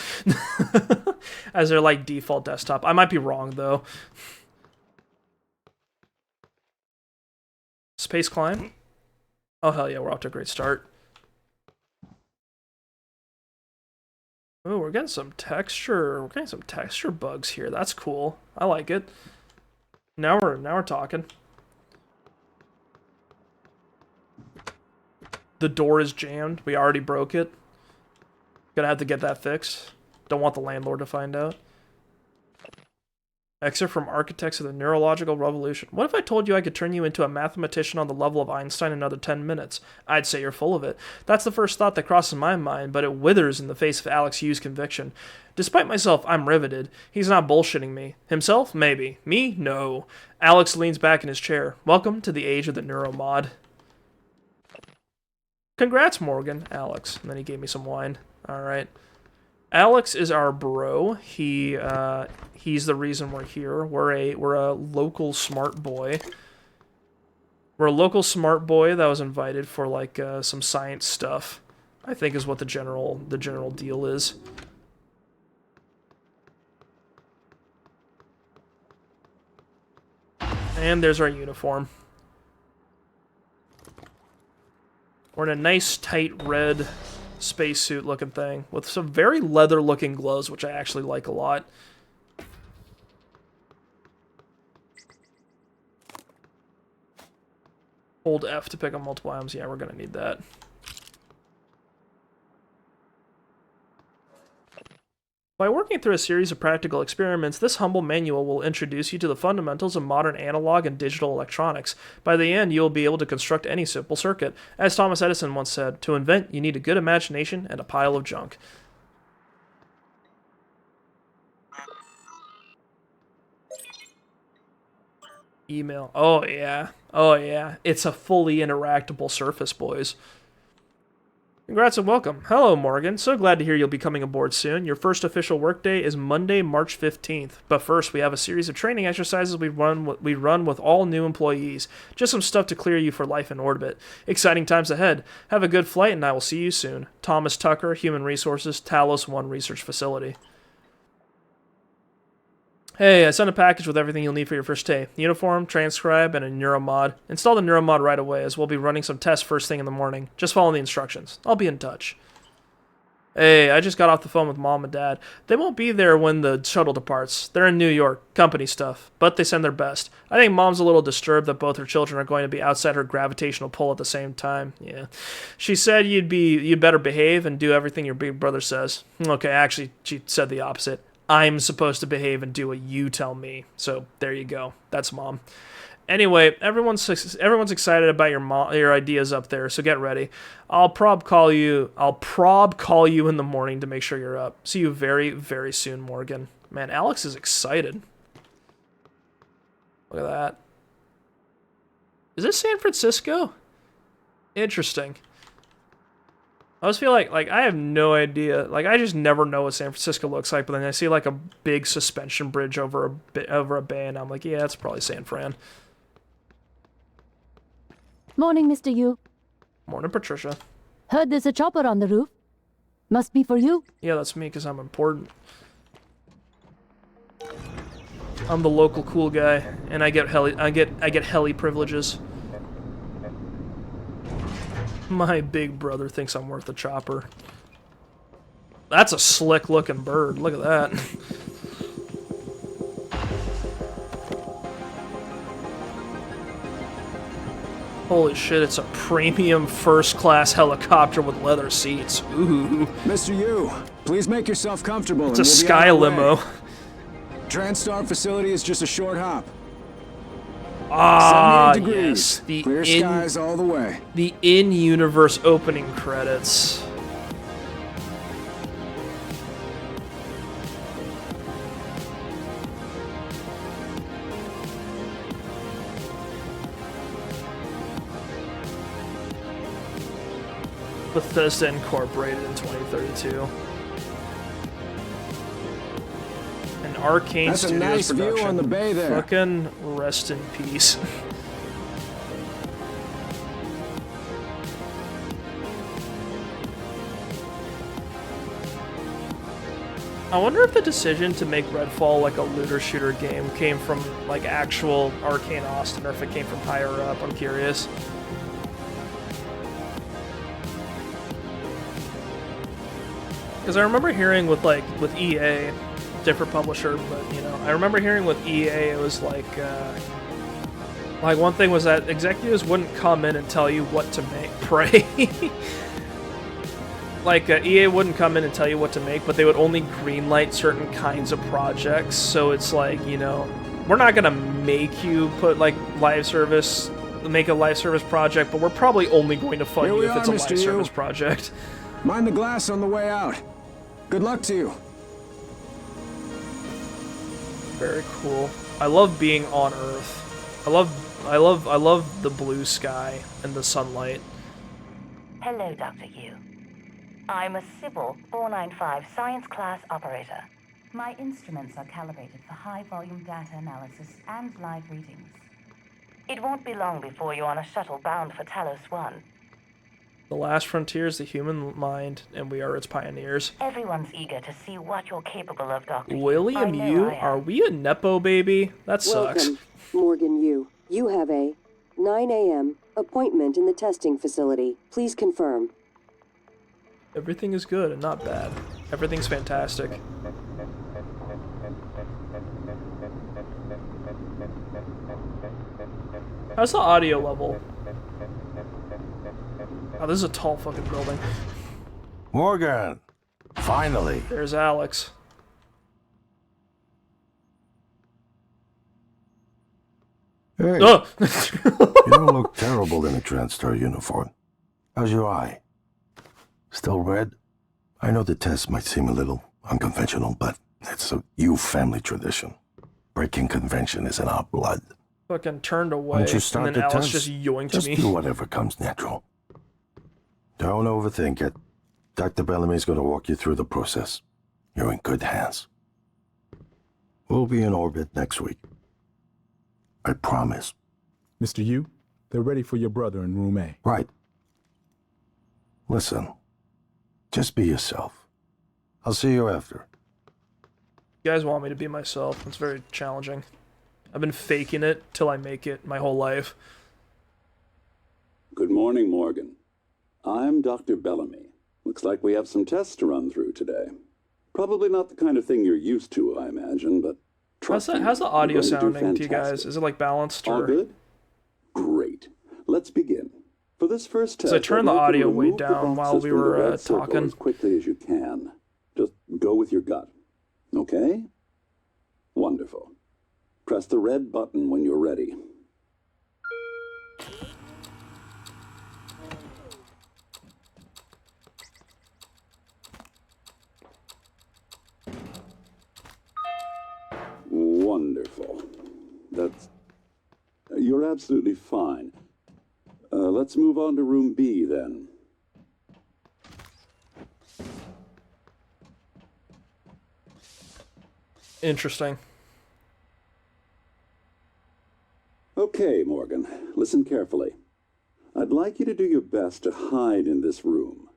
[SPEAKER 1] as their like default desktop. I might be wrong though. Space climb. Oh hell yeah, we're off to a great start. Oh, we're getting some texture. We're getting some texture bugs here. That's cool. I like it. Now we're talking. The door is jammed. We already broke it. Gonna have to get that fixed. Don't want the landlord to find out. Excerpt from Architects of the Neurological Revolution. What if I told you I could turn you into a mathematician on the level of Einstein in another 10 minutes? I'd say you're full of it. That's the first thought that crosses my mind, but it withers in the face of Alex Yu's conviction. Despite myself, I'm riveted. He's not bullshitting me. Himself? Maybe. Me? No. Alex leans back in his chair. Welcome to the age of the Neuromod. Congrats, Morgan. Alex. And then he gave me some wine. Alright. Alex is our bro. He's the reason we're here. We're a local smart boy. We're a local smart boy that was invited for like some science stuff. I think is what the general deal is. And there's our uniform. We're in a nice tight red spacesuit looking thing with some very leather looking gloves, which I actually like a lot. Hold F to pick up multiple items. Yeah, we're gonna need that. By working through a series of practical experiments, this humble manual will introduce you to the fundamentals of modern analog and digital electronics. By the end, you will be able to construct any simple circuit. As Thomas Edison once said, to invent, you need a good imagination and a pile of junk. Email. Oh, yeah. Oh, yeah. It's a fully interactable surface, boys. Congrats and welcome. Hello, Morgan. So glad to hear you'll be coming aboard soon. Your first official workday is Monday, March 15th. But first, we have a series of training exercises we run with all new employees. Just some stuff to clear you for life in orbit. Exciting times ahead. Have a good flight, and I will see you soon. Thomas Tucker, Human Resources, Talos 1 Research Facility. Hey, I sent a package with everything you'll need for your first day. Uniform, transcribe, and a Neuromod. Install the Neuromod right away, as we'll be running some tests first thing in the morning. Just follow the instructions. I'll be in touch. Hey, I just got off the phone with Mom and Dad. They won't be there when the shuttle departs. They're in New York, company stuff, but they send their best. I think Mom's a little disturbed that both her children are going to be outside her gravitational pull at the same time. Yeah. She said you'd better behave and do everything your big brother says. Okay, actually, she said the opposite. I'm supposed to behave and do what you tell me. So there you go. That's Mom. Anyway, everyone's excited about your ideas up there, so get ready. I'll prob call you in the morning to make sure you're up. See you very, very soon, Morgan. Man, Alex is excited. Look at that. Is this San Francisco? Interesting. I always feel like I have no idea. Like, I just never know what San Francisco looks like, but then I see like a big suspension bridge over a bay, and I'm like, yeah, that's probably San Fran.
[SPEAKER 4] Morning, Mr. Yu.
[SPEAKER 1] Morning, Patricia.
[SPEAKER 4] Heard there's a chopper on the roof. Must be for you.
[SPEAKER 1] Yeah, that's me, because I'm important. I'm the local cool guy, and I get heli privileges. My big brother thinks I'm worth a chopper. That's a slick-looking bird. Look at that. Holy shit, it's a premium first-class helicopter with leather seats. Ooh.
[SPEAKER 5] Mr. Yu, please make yourself comfortable.
[SPEAKER 1] It's a sky limo.
[SPEAKER 5] TranStar facility is just a short hop.
[SPEAKER 1] Ah,
[SPEAKER 5] 78 degrees.
[SPEAKER 1] yes. The
[SPEAKER 5] Clear skies all the way.
[SPEAKER 1] The in-universe opening credits. Bethesda Incorporated in 2032. An Arcane
[SPEAKER 5] That's a
[SPEAKER 1] Studios
[SPEAKER 5] nice
[SPEAKER 1] production.
[SPEAKER 5] view on the bay there.
[SPEAKER 1] Fucking rest in peace. I wonder if the decision to make Redfall like a looter shooter game came from like actual Arcane Austin, or if it came from higher up. I'm curious. Because I remember hearing with EA, different publisher, but you know, I remember hearing with EA it was like one thing was that executives wouldn't come in and tell you what to make. Prey. like EA wouldn't come in and tell you what to make, but they would only greenlight certain kinds of projects. So it's like, you know, we're not gonna make you put like make a live service project, but we're probably only going to fund
[SPEAKER 5] Here
[SPEAKER 1] you
[SPEAKER 5] we
[SPEAKER 1] if
[SPEAKER 5] are,
[SPEAKER 1] it's a
[SPEAKER 5] Mr.
[SPEAKER 1] live
[SPEAKER 5] Yu.
[SPEAKER 1] service project.
[SPEAKER 5] Mind the glass on the way out. Good luck to you.
[SPEAKER 1] Very cool. I love being on Earth. I love the blue sky and the sunlight.
[SPEAKER 6] Hello, Dr. Yu. I'm a Sybil 495 science class operator. My instruments are calibrated for high-volume data analysis and live readings. It won't be long before you're on a shuttle bound for Talos 1.
[SPEAKER 1] The last frontier is the human mind, and we are its pioneers.
[SPEAKER 6] Everyone's eager to see what you're capable of, Dr. Yu.
[SPEAKER 1] William
[SPEAKER 6] I know
[SPEAKER 1] Yu?
[SPEAKER 6] I am.
[SPEAKER 1] Are we a Nepo baby? That sucks.
[SPEAKER 7] Welcome, Morgan Yu. You have a 9 a.m. appointment in the testing facility. Please confirm.
[SPEAKER 1] Everything is good and not bad. Everything's fantastic. How's the audio level? Oh, this is a tall fucking building.
[SPEAKER 3] Morgan! Finally!
[SPEAKER 1] There's Alex.
[SPEAKER 3] Hey,
[SPEAKER 1] Oh!
[SPEAKER 3] you don't look terrible in a TranStar uniform. How's your eye? Still red? I know the test might seem a little unconventional, but it's a Yu family tradition. Breaking convention is in our blood.
[SPEAKER 1] Fucking turned away,
[SPEAKER 3] Once you
[SPEAKER 1] and
[SPEAKER 3] start
[SPEAKER 1] then
[SPEAKER 3] the
[SPEAKER 1] Alex
[SPEAKER 3] test,
[SPEAKER 1] just yoinked
[SPEAKER 3] just
[SPEAKER 1] me.
[SPEAKER 3] do whatever comes natural. Don't overthink it. Dr. Bellamy's going to walk you through the process. You're in good hands. We'll be in orbit next week. I promise.
[SPEAKER 8] Mr. Yu, they're ready for your brother in room A.
[SPEAKER 3] Right. Listen, just be yourself. I'll see you after.
[SPEAKER 1] You guys want me to be myself. It's very challenging. I've been faking it till I make it my whole life.
[SPEAKER 9] Good morning, Morgan. I'm Dr. Bellamy. Looks like we have some tests to run through today. Probably not the kind of thing you're used to, I imagine, but
[SPEAKER 1] How's
[SPEAKER 9] trust me,
[SPEAKER 1] the
[SPEAKER 9] you're
[SPEAKER 1] audio
[SPEAKER 9] going to do
[SPEAKER 1] sounding to you guys?
[SPEAKER 9] fantastic.
[SPEAKER 1] Is it like balanced
[SPEAKER 9] All
[SPEAKER 1] or?
[SPEAKER 9] good? Great. Let's begin. For this first test,
[SPEAKER 1] So I turned
[SPEAKER 9] I'd
[SPEAKER 1] the
[SPEAKER 9] like you to
[SPEAKER 1] audio way
[SPEAKER 9] remove the
[SPEAKER 1] down while
[SPEAKER 9] boxes
[SPEAKER 1] we
[SPEAKER 9] from the
[SPEAKER 1] were
[SPEAKER 9] red circle
[SPEAKER 1] talking.
[SPEAKER 9] as quickly as you can. Just go with your gut. Okay? Wonderful. Press the red button when you're ready. Wonderful. You're absolutely fine. Let's move on to room B then.
[SPEAKER 1] Interesting.
[SPEAKER 9] Okay, Morgan, listen carefully. I'd like you to do your best to hide in this room.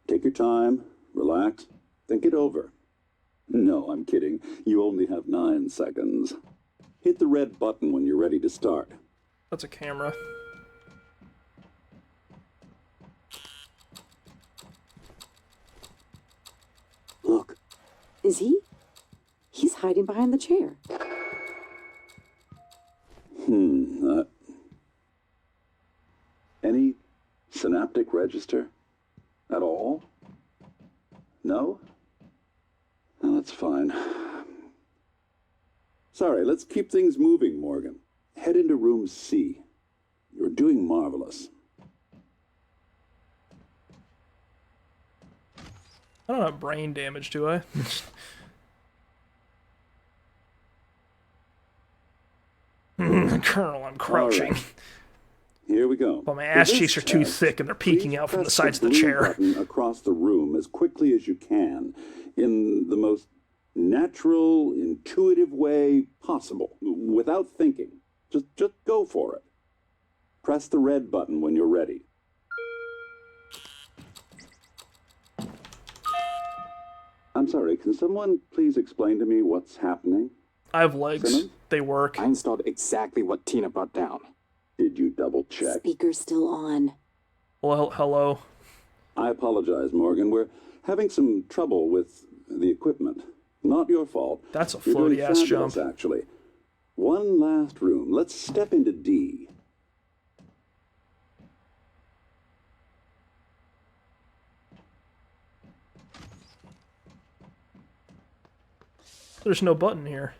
[SPEAKER 9] Take your time, relax, think it over. No, I'm kidding. You only have 9 seconds. Hit the red button when you're ready to start.
[SPEAKER 1] That's a camera.
[SPEAKER 7] Look. Is he? He's hiding behind the chair.
[SPEAKER 9] Any synaptic register? At all? No? No, that's fine. Sorry, let's keep things moving, Morgan. Head into room C. You're doing marvelous.
[SPEAKER 1] I don't have brain damage, do I? Colonel, I'm crouching.
[SPEAKER 9] All right. Here we go.
[SPEAKER 1] Well, my
[SPEAKER 9] For
[SPEAKER 1] ass
[SPEAKER 9] this
[SPEAKER 1] cheeks are too
[SPEAKER 9] test,
[SPEAKER 1] thick and they're peeking
[SPEAKER 9] please
[SPEAKER 1] out from the
[SPEAKER 9] press
[SPEAKER 1] sides of the
[SPEAKER 9] blue
[SPEAKER 1] chair.
[SPEAKER 9] button across the room as quickly as you can, in the most natural, intuitive way possible, without thinking. Just go for it. Press the red button when you're ready. I'm sorry, can someone please explain to me what's happening?
[SPEAKER 1] I have legs.
[SPEAKER 9] Simmons?
[SPEAKER 1] They work.
[SPEAKER 5] I installed exactly what Tina brought down.
[SPEAKER 9] Did you double check?
[SPEAKER 7] Speaker's still on.
[SPEAKER 1] Well, hello.
[SPEAKER 9] I apologize, Morgan. We're having some trouble with the equipment. Not your fault.
[SPEAKER 1] That's a
[SPEAKER 9] You're doing
[SPEAKER 1] floaty ass
[SPEAKER 9] fabulous,
[SPEAKER 1] jump.
[SPEAKER 9] actually. One last room. Let's step into D.
[SPEAKER 1] There's no button here.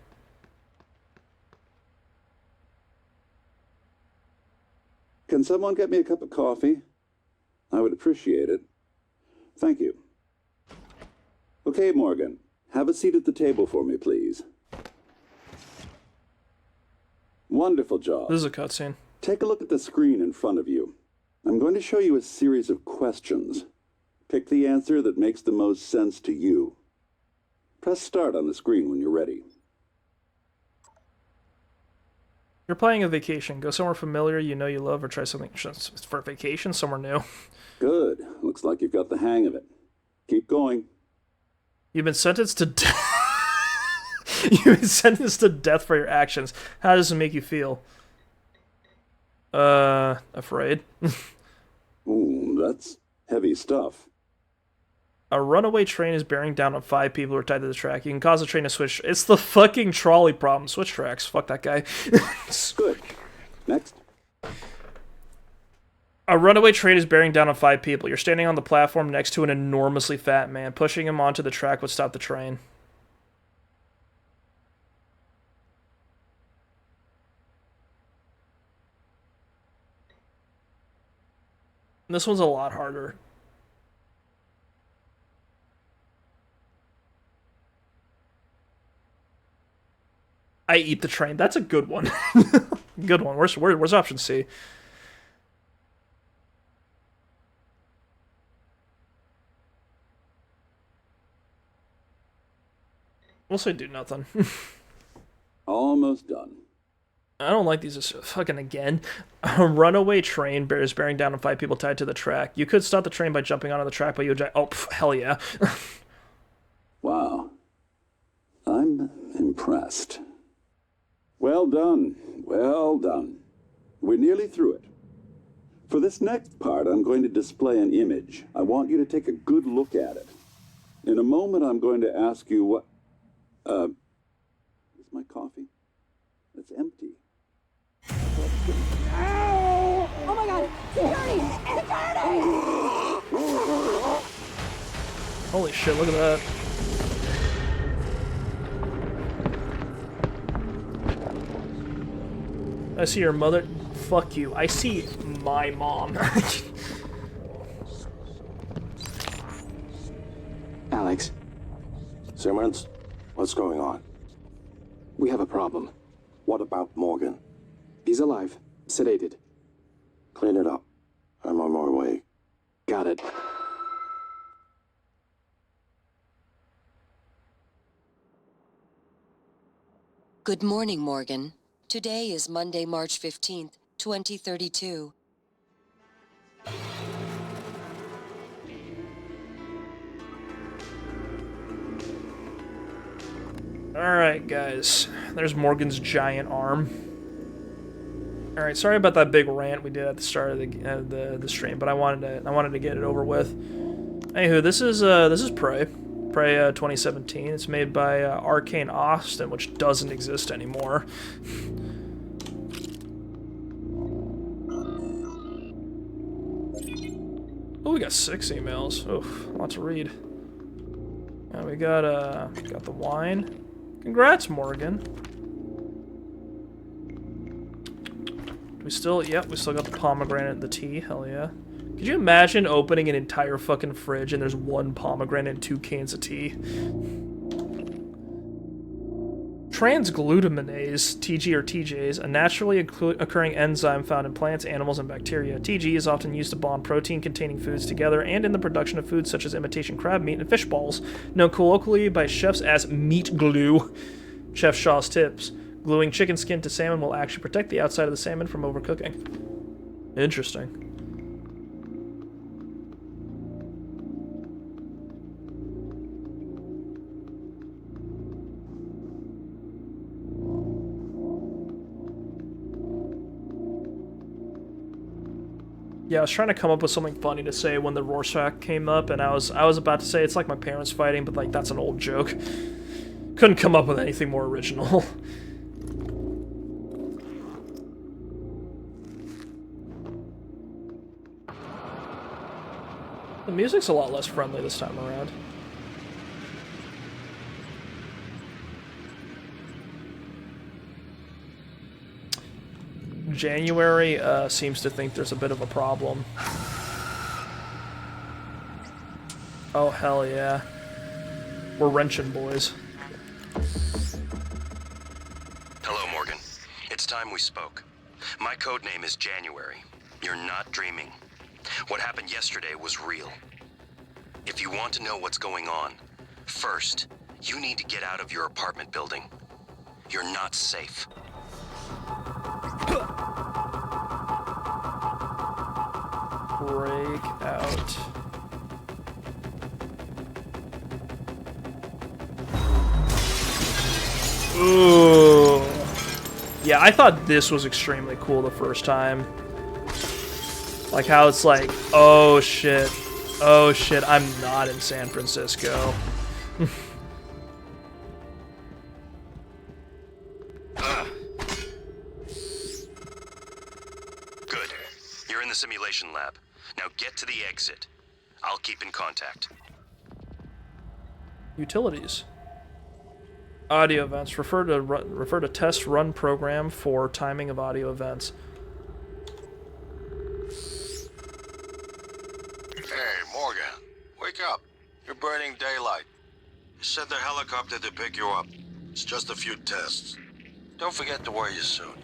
[SPEAKER 9] Can someone get me a cup of coffee? I would appreciate it. Thank you. Okay, Morgan. Have a seat at the table for me, please. Wonderful job.
[SPEAKER 1] This is a cutscene.
[SPEAKER 9] Take a look at the screen in front of you. I'm going to show you a series of questions. Pick the answer that makes the most sense to you. Press start on the screen when you're ready.
[SPEAKER 1] You're planning a vacation. Go somewhere familiar you know you love, or try something for a vacation somewhere new.
[SPEAKER 9] Good. Looks like you've got the hang of it. Keep going.
[SPEAKER 1] You've been sentenced to death. You've been sentenced to death for your actions. How does it make you feel? Afraid.
[SPEAKER 9] Ooh, that's heavy stuff.
[SPEAKER 1] A runaway train is bearing down on 5 people who are tied to the track. You can cause the train to switch. It's the fucking trolley problem. Switch tracks. Fuck that guy.
[SPEAKER 9] Good. Next.
[SPEAKER 1] A runaway train is bearing down on 5 people. You're standing on the platform next to an enormously fat man. Pushing him onto the track would stop the train. This one's a lot harder. I eat the train. That's a good one. Good one. Where's option C? We'll say do nothing.
[SPEAKER 9] Almost done.
[SPEAKER 1] I don't like these. Fucking again. A runaway train is bearing down on 5 people tied to the track. You could stop the train by jumping onto the track, but you would... Oh, hell yeah.
[SPEAKER 9] Wow. I'm impressed. Well done. Well done. We're nearly through it. For this next part, I'm going to display an image. I want you to take a good look at it. In a moment, I'm going to ask you what... is my coffee? It's empty.
[SPEAKER 4] Oh my god! Security! Security!
[SPEAKER 1] Holy shit, look at that. I see your mother. Fuck you. I see my mom.
[SPEAKER 10] Alex,
[SPEAKER 3] Simmons, what's going on?
[SPEAKER 10] we have a problem.
[SPEAKER 3] What about Morgan?
[SPEAKER 10] He's alive, sedated.
[SPEAKER 3] Clean it up. I'm on my way.
[SPEAKER 10] Got it.
[SPEAKER 2] Good morning, Morgan. Today is Monday, March 15th, 2032.
[SPEAKER 1] Alright, guys. There's Morgan's giant arm. Alright, sorry about that big rant we did at the start of the stream, but I wanted to get it over with. Anywho, this is Prey. Prey 2017. It's made by Arcane Austin, which doesn't exist anymore. Oh, we got 6 emails. Oof, a lot to read. We got the wine. Congrats, Morgan. We still, yep, we still got the pomegranate and the tea. Hell yeah. Could you imagine opening an entire fucking fridge and there's 1 pomegranate and 2 cans of tea? Transglutaminase, TG or TJs, a naturally occurring enzyme found in plants, animals, and bacteria. TG is often used to bond protein-containing foods together and in the production of foods such as imitation crab meat and fish balls, known colloquially by chefs as meat glue. Chef Shaw's tips. Gluing chicken skin to salmon will actually protect the outside of the salmon from overcooking. Interesting. Yeah, I was trying to come up with something funny to say when the Rorschach came up, and I was about to say it's like my parents fighting, but like that's an old joke. Couldn't come up with anything more original. The music's a lot less friendly this time around. January seems to think there's a bit of a problem. Oh, hell yeah. We're wrenching, boys.
[SPEAKER 11] Hello, Morgan. It's time we spoke. My code name is January. You're not dreaming. What happened yesterday was real. If you want to know what's going on, first, you need to get out of your apartment building. You're not safe.
[SPEAKER 1] Break out. Ooh. Yeah, I thought this was extremely cool the first time. Like how it's like, oh shit, I'm not in San Francisco.
[SPEAKER 11] Good. You're in the simulation lab. Now get to the exit. I'll keep in contact.
[SPEAKER 1] Utilities. Audio events. Refer to test run program for timing of audio events.
[SPEAKER 12] Hey, Morgan. Wake up. You're burning daylight. Send the helicopter to pick you up. It's just a few tests. Don't forget to wear your suit.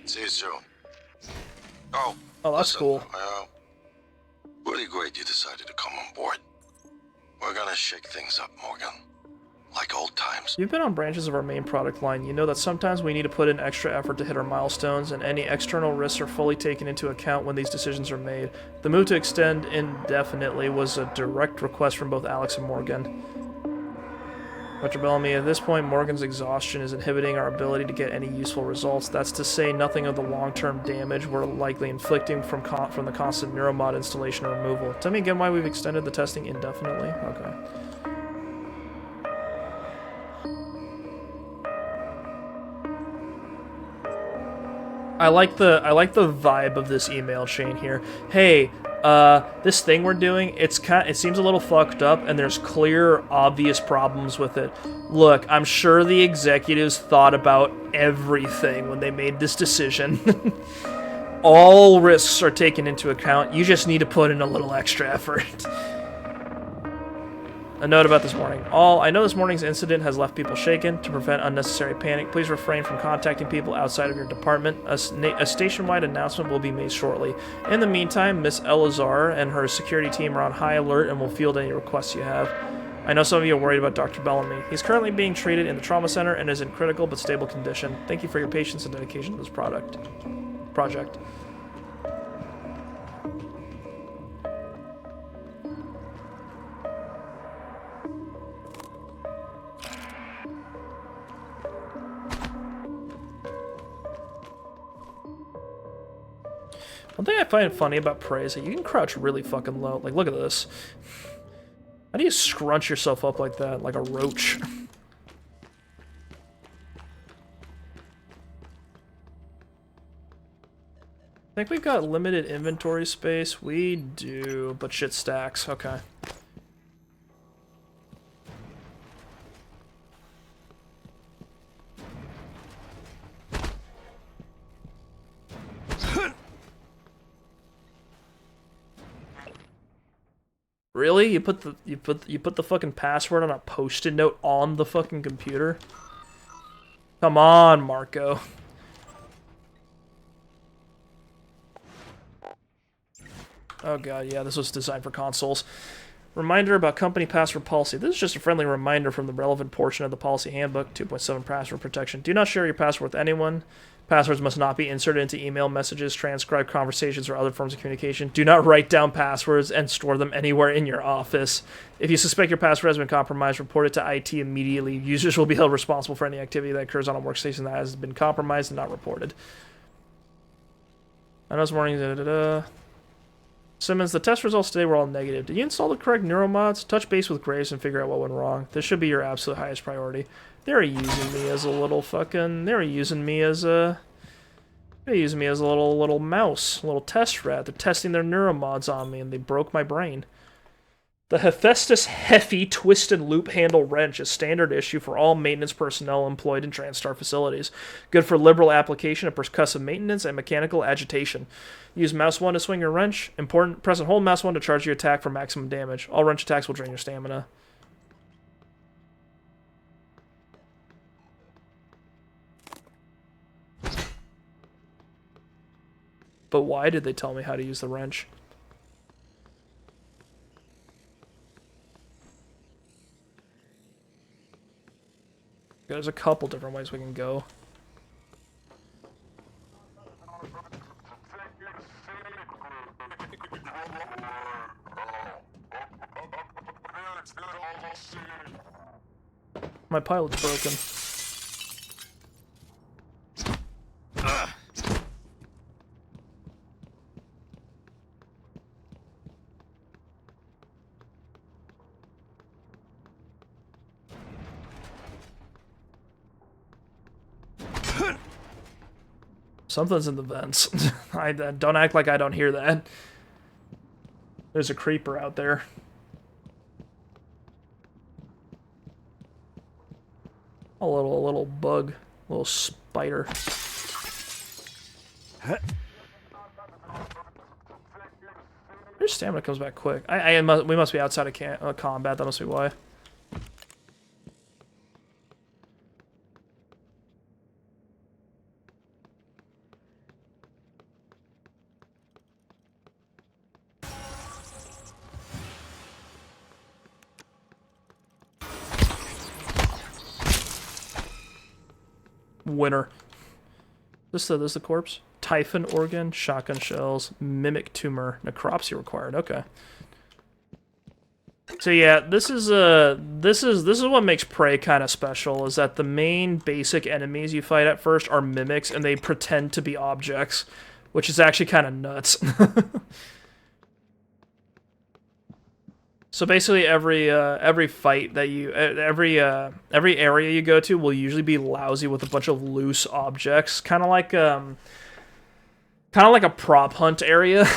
[SPEAKER 12] See you soon. Oh,
[SPEAKER 1] that's
[SPEAKER 12] listen,
[SPEAKER 1] cool.
[SPEAKER 12] Really great you decided to come on board. We're gonna shake things up, Morgan. Like old times.
[SPEAKER 1] You've been on branches of our main product line. You know that sometimes we need to put in extra effort to hit our milestones, and any external risks are fully taken into account when these decisions are made. The move to extend indefinitely was a direct request from both Alex and Morgan. Dr. Bellamy, at this point, Morgan's exhaustion is inhibiting our ability to get any useful results. That's to say nothing of the long-term damage we're likely inflicting from the constant Neuromod installation and removal. Tell me again why we've extended the testing indefinitely? Okay. I like the vibe of this email chain here. Hey, this thing we're doing, it seems a little fucked up, and there's clear, obvious problems with it. Look, I'm sure the executives thought about everything when they made this decision. All risks are taken into account. You just need to put in a little extra effort. A note about this morning. I know this morning's incident has left people shaken. To prevent unnecessary panic, please refrain from contacting people outside of your department. A station-wide announcement will be made shortly. In the meantime, Miss Elazar and her security team are on high alert and will field any requests you have. I know some of you are worried about Dr. Bellamy. He's currently being treated in the trauma center and is in critical but stable condition. Thank you for your patience and dedication to this project. One thing I find funny about Prey is that you can crouch really fucking low. Like, look at this. How do you scrunch yourself up like that? Like a roach. I think we've got limited inventory space. We do, but shit stacks. Okay. Really? You put the fucking password on a post-it note on the fucking computer? Come on, Marco. Oh god, yeah, this was designed for consoles. Reminder about company password policy. This is just a friendly reminder from the relevant portion of the policy handbook, 2.7 password protection. Do not share your password with anyone. Passwords must not be inserted into email messages, transcribed conversations, or other forms of communication. Do not write down passwords and store them anywhere in your office. If you suspect your password has been compromised, report it to IT immediately. Users will be held responsible for any activity that occurs on a workstation that has been compromised and not reported. I know this morning... Simmons, the test results today were all negative. Did you install the correct neuromods? Touch base with Graves and figure out what went wrong. This should be your absolute highest priority. They're using me as a little fucking... They're using me as a little mouse, a little test rat. They're testing their neuromods on me, and they broke my brain. The Hephaestus Heffy Twist and Loop Handle Wrench is standard issue for all maintenance personnel employed in TranStar facilities. Good for liberal application of percussive maintenance and mechanical agitation. Use mouse 1 to swing your wrench. Important, press and hold mouse 1 to charge your attack for maximum damage. All wrench attacks will drain your stamina. But why did they tell me how to use the wrench? There's a couple different ways we can go. My pilot's broken. Something's in the vents. I don't act like I don't hear that. There's a creeper out there. A little bug, a little spider. Your stamina comes back quick. We must be outside of combat. That must be why. Winner. This is the corpse. Typhon organ, shotgun shells, mimic tumor, necropsy required. Okay. So yeah, this is what makes Prey kind of special, is that the main basic enemies you fight at first are mimics, and they pretend to be objects, which is actually kind of nuts. So basically, every fight that you, every area you go to will usually be lousy with a bunch of loose objects, kind of like a prop hunt area,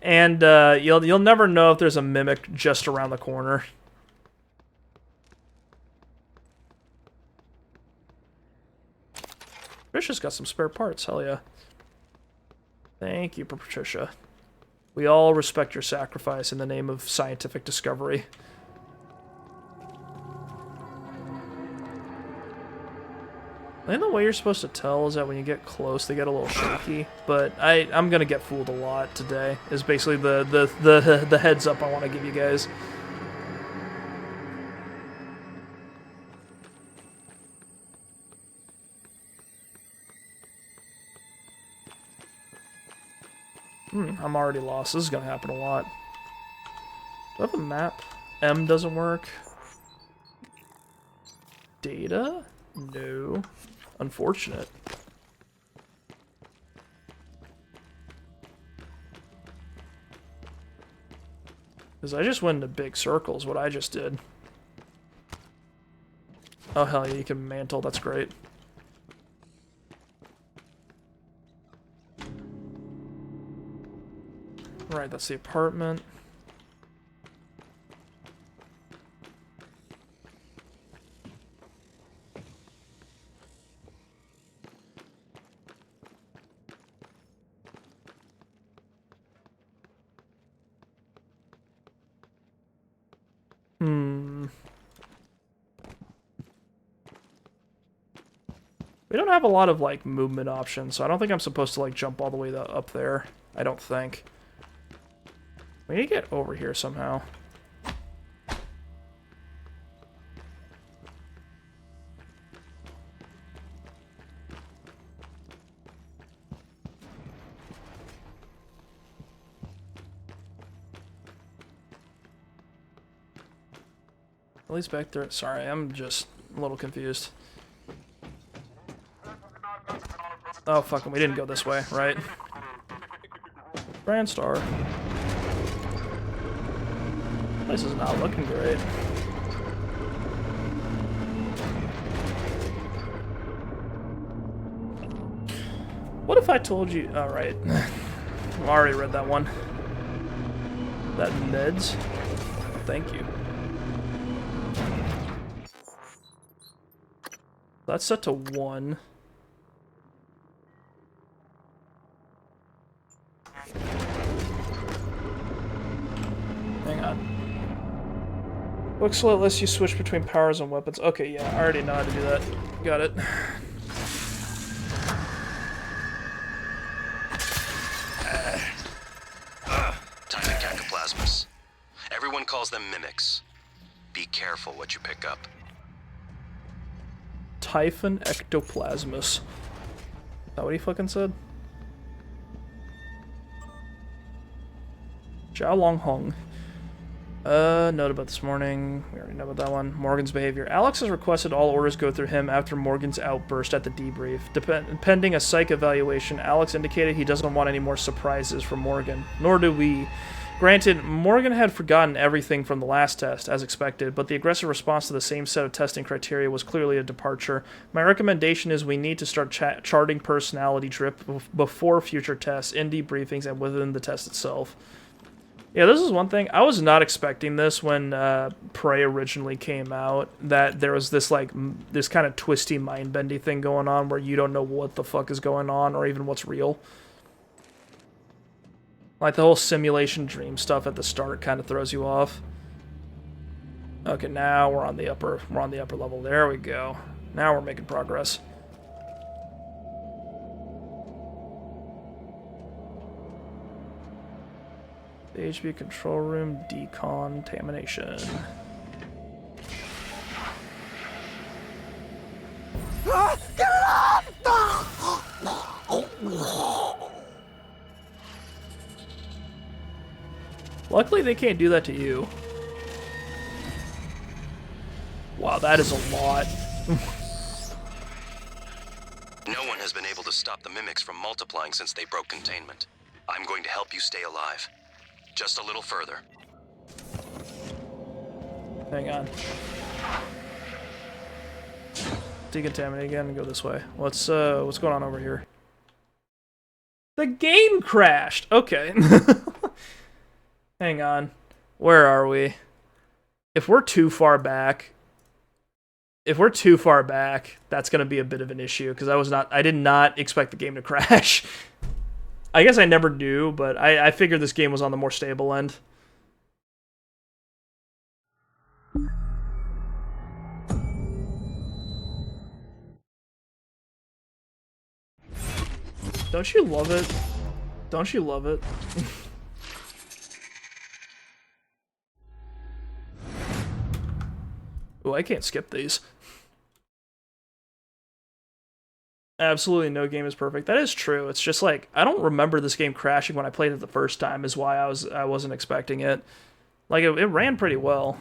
[SPEAKER 1] and you'll never know if there's a mimic just around the corner. Patricia's got some spare parts. Hell yeah! Thank you, Patricia. We all respect your sacrifice in the name of scientific discovery. I think the way you're supposed to tell is that when you get close, they get a little shaky. But I'm gonna get fooled a lot today. Is basically the heads up I want to give you guys. I'm already lost. This is gonna happen a lot. Do I have a map? M doesn't work. Data? No. Unfortunate. Because I just went into big circles, what I just did. Oh hell yeah, you can mantle, that's great. Right, that's the apartment. We don't have a lot of, like, movement options, so I don't think I'm supposed to, like, jump all the way up there. I don't think. We need to get over here somehow. At least back there. Sorry, I'm just a little confused. Oh, fucking, we didn't go this way, right? TranStar. This is not looking great. What if I told you... Oh, right. I already read that one. That meds. Thank you. That's set to 1. Hang on. Book slot lets you switch between powers and weapons. Okay, yeah, I already know how to do that. Got it.
[SPEAKER 11] Typhon cacoplasmus. Everyone calls them mimics. Be careful what you pick up.
[SPEAKER 1] Typhon ectoplasmus. Is that what he fucking said? Zhao Long Hong. Note about this morning. We already know about that one. Morgan's behavior. Alex has requested all orders go through him after Morgan's outburst at the debrief. Pending a psych evaluation, Alex indicated he doesn't want any more surprises from Morgan. Nor do we. Granted, Morgan had forgotten everything from the last test, as expected, but the aggressive response to the same set of testing criteria was clearly a departure. My recommendation is we need to start charting personality drift before future tests, in debriefings, and within the test itself. Yeah, this is one thing. I was not expecting this when Prey originally came out, that there was this, like, this kind of twisty, mind-bendy thing going on where you don't know what the fuck is going on or even what's real. Like, the whole simulation dream stuff at the start kind of throws you off. Okay, now we're on the upper level. There we go. Now we're making progress. The HB control room decontamination. Luckily, they can't do that to you. Wow, that is a lot.
[SPEAKER 11] No one has been able to stop the mimics from multiplying since they broke containment. I'm going to help you stay alive. Just a little further.
[SPEAKER 1] Hang on. Decontaminate again and go this way. What's going on over here? The game crashed! Okay. Hang on. Where are we? If we're too far back, that's gonna be a bit of an issue, because I did not expect the game to crash. I guess I never knew, but I figured this game was on the more stable end. Don't you love it? Don't you love it? Oh, I can't skip these. Absolutely no game is perfect. That is true. It's just like, I don't remember this game crashing when I played it the first time, is why I wasn't expecting it. Like, it ran pretty well.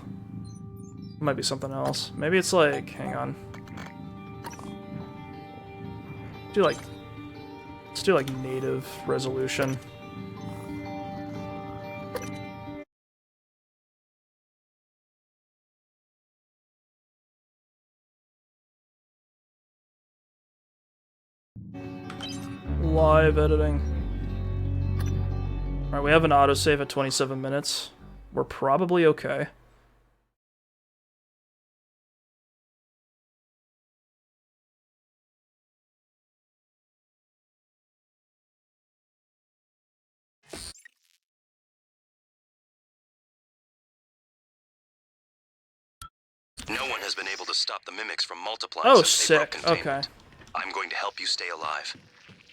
[SPEAKER 1] It might be something else. Maybe it's like, hang on. Let's do like native resolution. Live editing. Alright, we have an autosave at 27 minutes. We're probably okay.
[SPEAKER 11] No one has been able to stop the mimics from multiplying since they broke containment.
[SPEAKER 1] Okay.
[SPEAKER 11] I'm going to help you stay alive.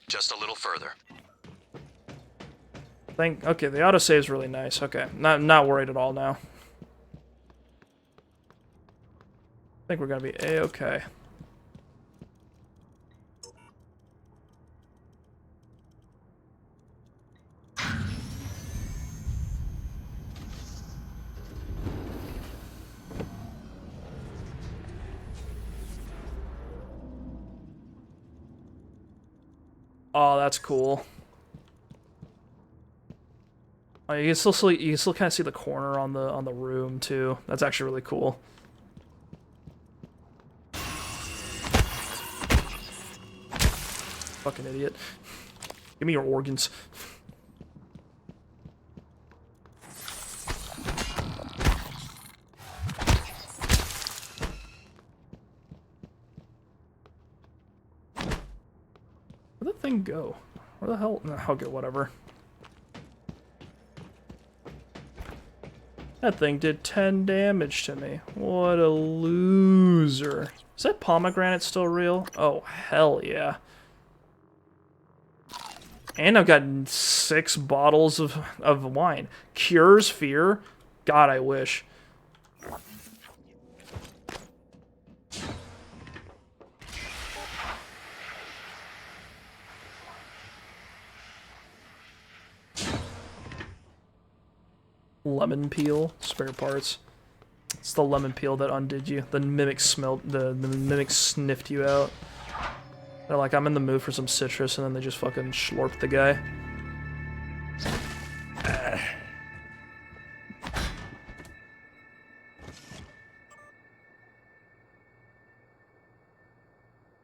[SPEAKER 11] Just a little further.
[SPEAKER 1] Okay, the autosave's really nice. Okay, not worried at all now. I think we're gonna be A-okay. Oh, that's cool. Oh, you can still kind of see the corner on the room too. That's actually really cool. Fucking idiot. Give me your organs. Where'd that thing go? Where the hell? No, okay, whatever. That thing did 10 damage to me. What a loser. Is that pomegranate still real? Oh, hell yeah. And I've got 6 bottles of wine. Cures fear? God, I wish. Lemon peel, spare parts. It's the lemon peel that undid you. The mimic smelled, the mimic sniffed you out. They're like, I'm in the mood for some citrus, and then they just fucking schlorped the guy.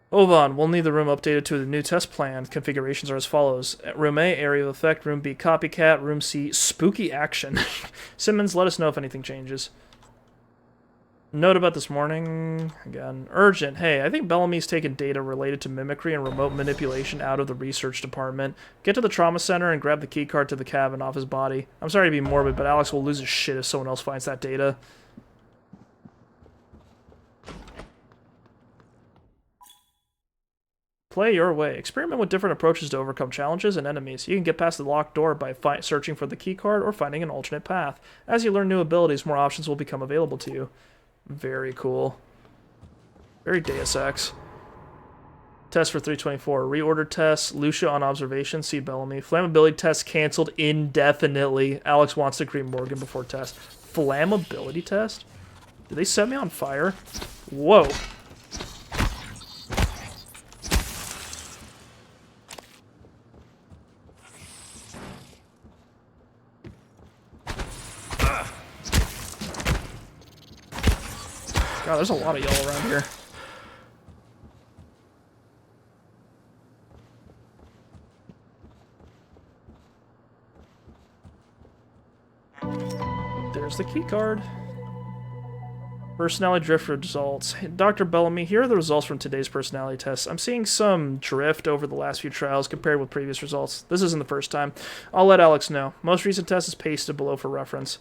[SPEAKER 1] Ovan, we'll need the room updated to the new test plan. Configurations are as follows. Room A, area of effect. Room B, copycat. Room C, spooky action. Simmons, let us know if anything changes. Note about this morning. Again, urgent. Hey, I think Bellamy's taken data related to mimicry and remote manipulation out of the research department. Get to the trauma center and grab the keycard to the cabin off his body. I'm sorry to be morbid, but Alex will lose his shit if someone else finds that data. Play your way. Experiment with different approaches to overcome challenges and enemies. You can get past the locked door by searching for the keycard or finding an alternate path. As you learn new abilities, more options will become available to you. Very cool. Very Deus Ex. Test for 324. Reorder tests. Lucia on observation. See Bellamy. Flammability test canceled indefinitely. Alex wants to greet Morgan before test. Flammability test? Did they set me on fire? Whoa. God, there's a lot of y'all around here. There's the key card. Personality drift results. Hey, Dr. Bellamy, here are the results from today's personality tests. I'm seeing some drift over the last few trials compared with previous results. This isn't the first time. I'll let Alex know. Most recent test is pasted below for reference.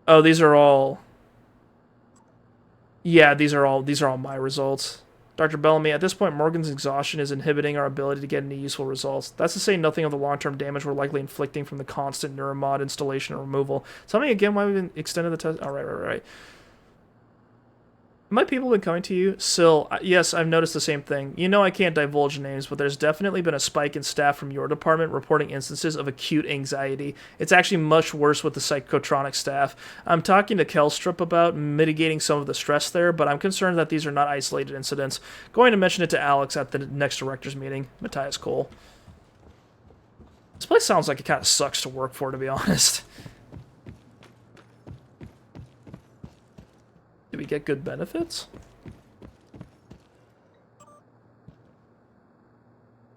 [SPEAKER 1] Oh, these are all... Yeah, these are all my results. Dr. Bellamy, at this point, Morgan's exhaustion is inhibiting our ability to get any useful results. That's to say nothing of the long-term damage we're likely inflicting from the constant Neuromod installation and removal. Tell me again why we've extended the test. Oh, right. My people been coming to you? Syl, yes, I've noticed the same thing. You know I can't divulge names, but there's definitely been a spike in staff from your department reporting instances of acute anxiety. It's actually much worse with the psychotronic staff. I'm talking to Kelstrup about mitigating some of the stress there, but I'm concerned that these are not isolated incidents. Going to mention it to Alex at the next director's meeting. Matthias Cole. This place sounds like it kind of sucks to work for, to be honest. Do we get good benefits?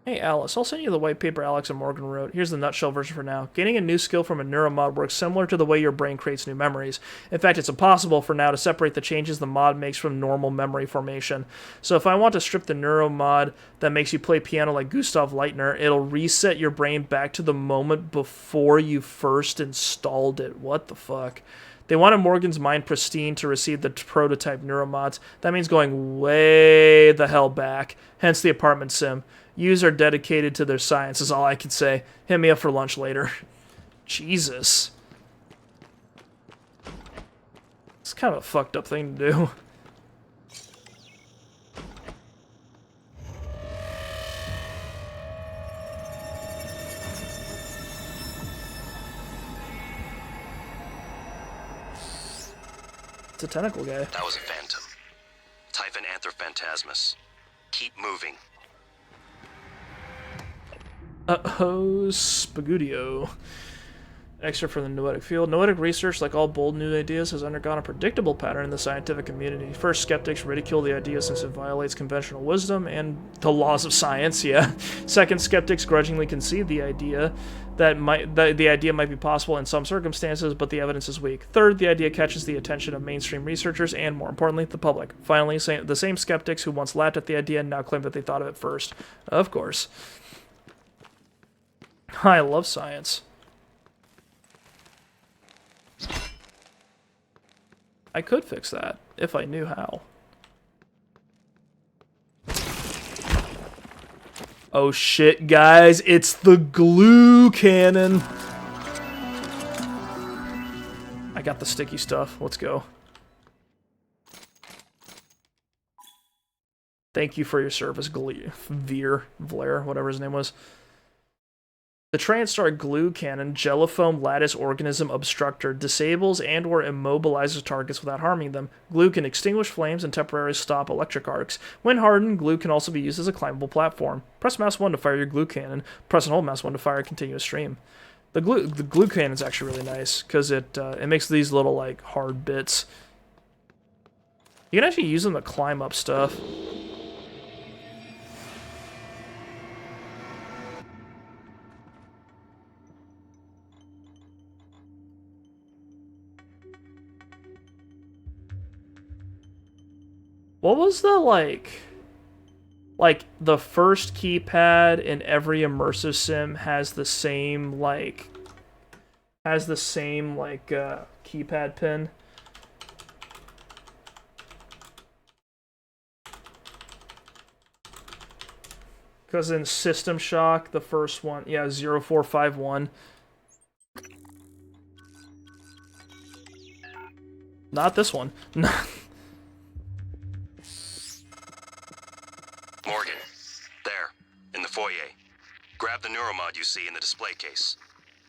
[SPEAKER 1] Hey Alice, I'll send you the white paper Alex and Morgan wrote. Here's the nutshell version for now. Gaining a new skill from a neuromod works similar to the way your brain creates new memories. In fact, it's impossible for now to separate the changes the mod makes from normal memory formation. So if I want to strip the neuromod that makes you play piano like Gustav Leitner, it'll reset your brain back to the moment before you first installed it. What the fuck? They wanted Morgan's mind pristine to receive the prototype neuromods. That means going way the hell back. Hence the apartment sim. Yous are dedicated to their science is all I can say. Hit me up for lunch later. Jesus. It's kind of a fucked up thing to do. It's a tentacle guy.
[SPEAKER 11] That was a phantom. Typhon Anther-Phantasmus. Keep moving.
[SPEAKER 1] Uh-oh, Spagudio. Extra for the noetic field. Noetic research, like all bold new ideas, has undergone a predictable pattern in the scientific community. First, skeptics ridicule the idea since it violates conventional wisdom and the laws of science, yeah. Second, skeptics grudgingly concede the idea the idea might be possible in some circumstances, but the evidence is weak. Third, the idea catches the attention of mainstream researchers and, more importantly, the public. Finally, the same skeptics who once laughed at the idea now claim that they thought of it first. Of course. I love science. I could fix that, if I knew how. Oh shit, guys, it's the glue cannon! I got the sticky stuff, let's go. Thank you for your service, Vlaire, whatever his name was. The TranStar glue cannon, jellifoam lattice organism obstructor, disables and or immobilizes targets without harming them. Glue can extinguish flames and temporarily stop electric arcs. When hardened, glue can also be used as a climbable platform. Press mouse 1 to fire your glue cannon. Press and hold mouse 1 to fire a continuous stream. The glue cannon is actually really nice because it makes these little like hard bits. You can actually use them to climb up stuff. What was the, like, the first keypad in every immersive sim has the same, keypad pin? Because in System Shock, the first one, yeah, 0451. Not this one.
[SPEAKER 11] Morgan, there, in the foyer. Grab the Neuromod you see in the display case.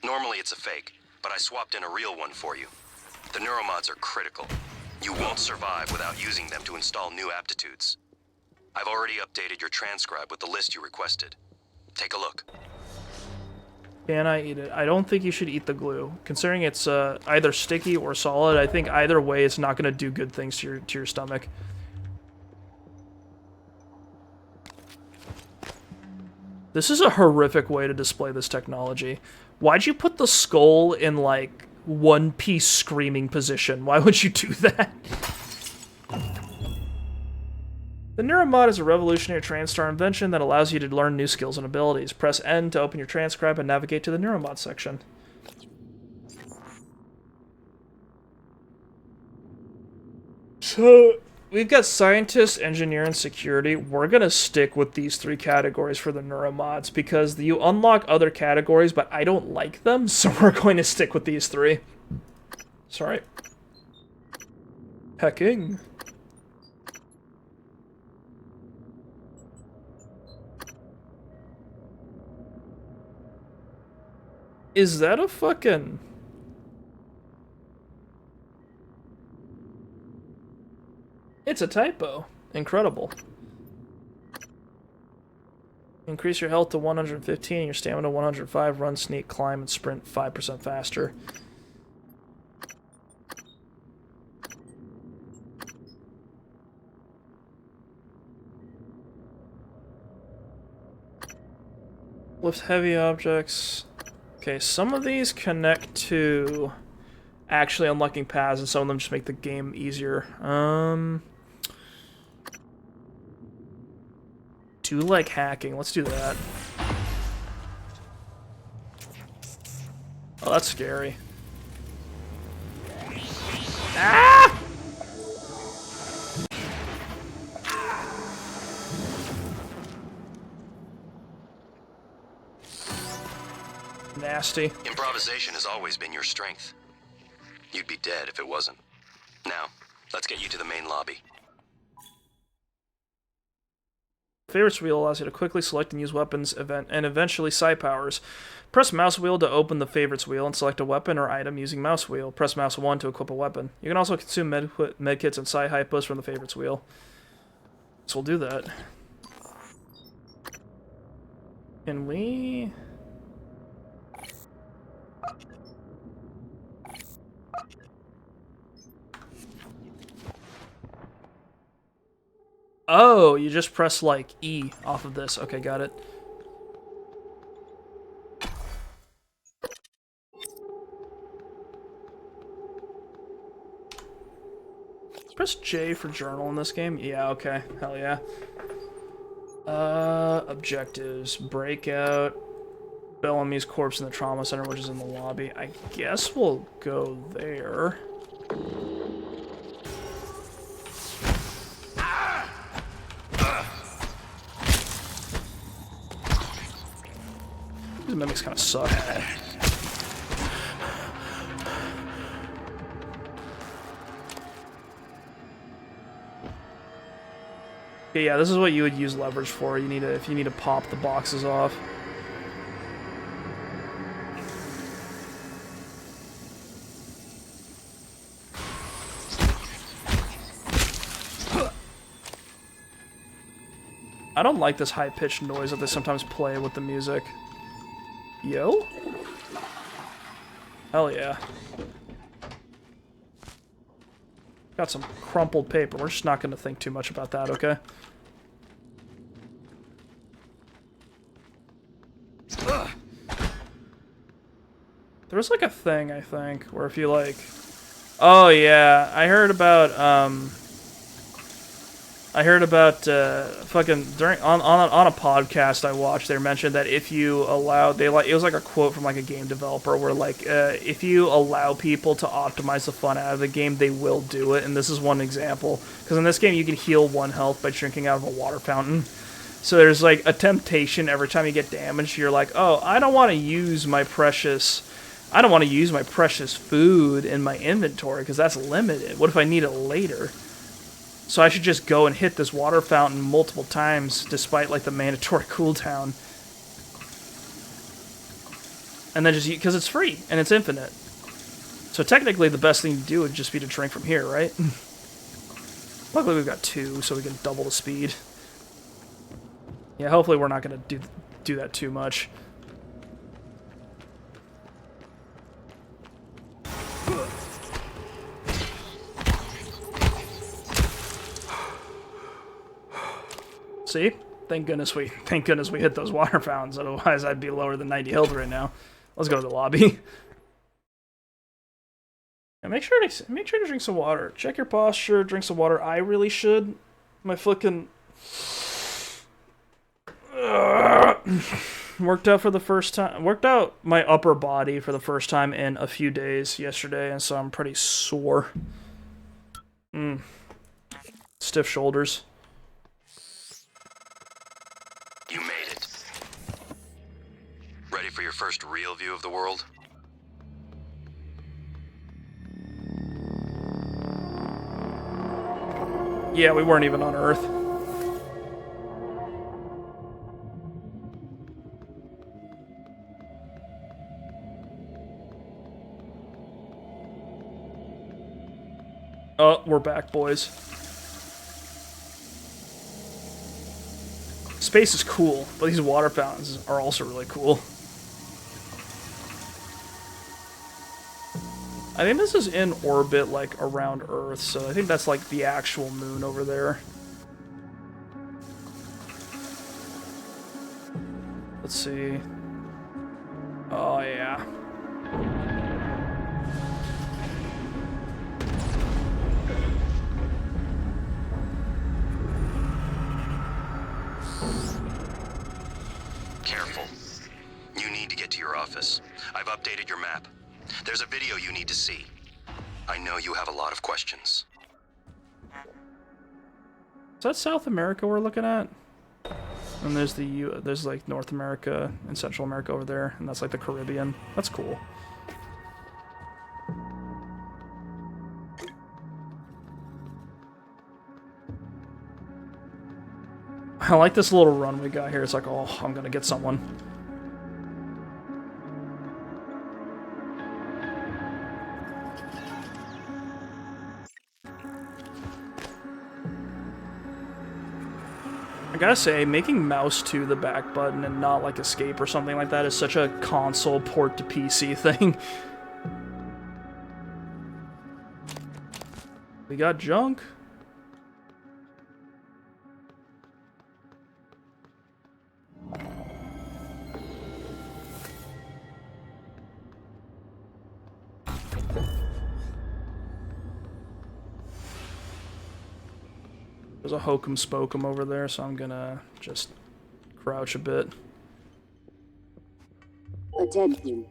[SPEAKER 11] Normally it's a fake, but I swapped in a real one for you. The Neuromods are critical. You won't survive without using them to install new aptitudes. I've already updated your transcribe with the list you requested. Take a look.
[SPEAKER 1] Can I eat it? I don't think you should eat the glue. Considering it's either sticky or solid, I think either way it's not going to do good things to your stomach. This is a horrific way to display this technology. Why'd you put the skull in, like, one-piece screaming position? Why would you do that? The Neuromod is a revolutionary TranStar invention that allows you to learn new skills and abilities. Press N to open your transcribe and navigate to the Neuromod section. So, we've got scientist, engineer, and security. We're gonna stick with these three categories for the Neuromods because you unlock other categories, but I don't like them, so we're going to stick with these three. Sorry. Hacking. Is that a fucking... It's a typo. Incredible. Increase your health to 115, your stamina to 105, run, sneak, climb, and sprint 5% faster. Lift heavy objects. Okay, some of these connect to actually unlocking paths, and some of them just make the game easier. Do like hacking. Let's do that. Oh, that's scary. Ah! Nasty.
[SPEAKER 11] Improvisation has always been your strength. You'd be dead if it wasn't. Now, let's get you to the main lobby.
[SPEAKER 1] Favorites wheel allows you to quickly select and use weapons and eventually psi powers. Press mouse wheel to open the favorites wheel and select a weapon or item using mouse wheel. Press mouse 1 to equip a weapon. You can also consume medkits and psi hypos from the favorites wheel. So we'll do that. Can we... Oh, you just press, like, E off of this. Okay, got it. Press J for journal in this game? Yeah, okay. Hell yeah. Objectives. Breakout. Bellamy's corpse in the trauma center, which is in the lobby. I guess we'll go there. These mimics kind of suck. Okay, yeah, this is what you would use leverage for. You need to, if you need to pop the boxes off. I don't like this high-pitched noise that they sometimes play with the music. Yo? Hell yeah. Got some crumpled paper. We're just not going to think too much about that, okay? Ugh. There's like a thing, I think, where if you like... Oh yeah, I heard about fucking during on a podcast I watched. They mentioned that if you allow, it was like a quote from like a game developer where like if you allow people to optimize the fun out of the game, they will do it. And this is one example, because in this game you can heal 1 health by drinking out of a water fountain. So there's like a temptation every time you get damaged. You're like, oh, I don't want to use my precious food in my inventory because that's limited. What if I need it later? So I should just go and hit this water fountain multiple times, despite like the mandatory cooldown. And then just, because it's free, and it's infinite. So technically the best thing to do would just be to drink from here, right? Luckily we've got 2, so we can double the speed. Yeah, hopefully we're not going to do that too much. See? Thank goodness we hit those water fountains, otherwise I'd be lower than 90 health right now. Let's go to the lobby. And make sure to drink some water. Check your posture, drink some water. I really should. My fucking worked out my upper body for the first time in a few days yesterday, and so I'm pretty sore. Stiff shoulders.
[SPEAKER 11] You made it. Ready for your first real view of the world?
[SPEAKER 1] Yeah, we weren't even on Earth. Oh, we're back, boys. Space is cool, but these water fountains are also really cool. I think this is in orbit, like, around Earth, so I think that's, like, the actual moon over there. Let's see. Oh, yeah.
[SPEAKER 11] Careful. You need to get to your office. I've updated your map. There's a video you need to see. I know you have a lot of questions.
[SPEAKER 1] Is that South America we're looking at? And there's there's like North America and Central America over there, and that's like the Caribbean. That's cool. I like this little run we got here. It's like, oh, I'm gonna get someone. I gotta say, making mouse 2 the back button and not like escape or something like that is such a console port to PC thing. We got junk. There's a hokum spokum over there, so I'm gonna just crouch a bit.
[SPEAKER 7] Attention.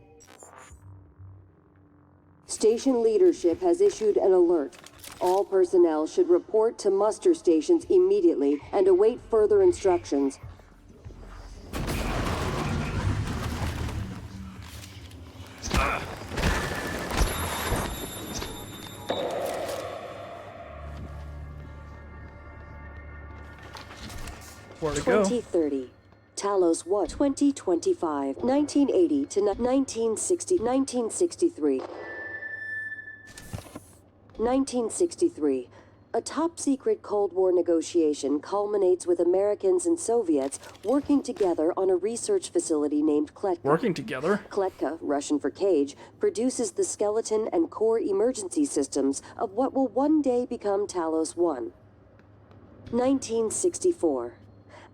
[SPEAKER 7] Station leadership has issued an alert. All personnel should report to muster stations immediately and await further instructions.
[SPEAKER 1] Where to go?
[SPEAKER 7] 2030. Talos 1. 2025. 1980 to 1960. 1963. 1963. A top-secret Cold War negotiation culminates with Americans and Soviets working together on a research facility named Kletka.
[SPEAKER 1] Working together?
[SPEAKER 7] Kletka, Russian for cage, produces the skeleton and core emergency systems of what will one day become Talos 1. 1964.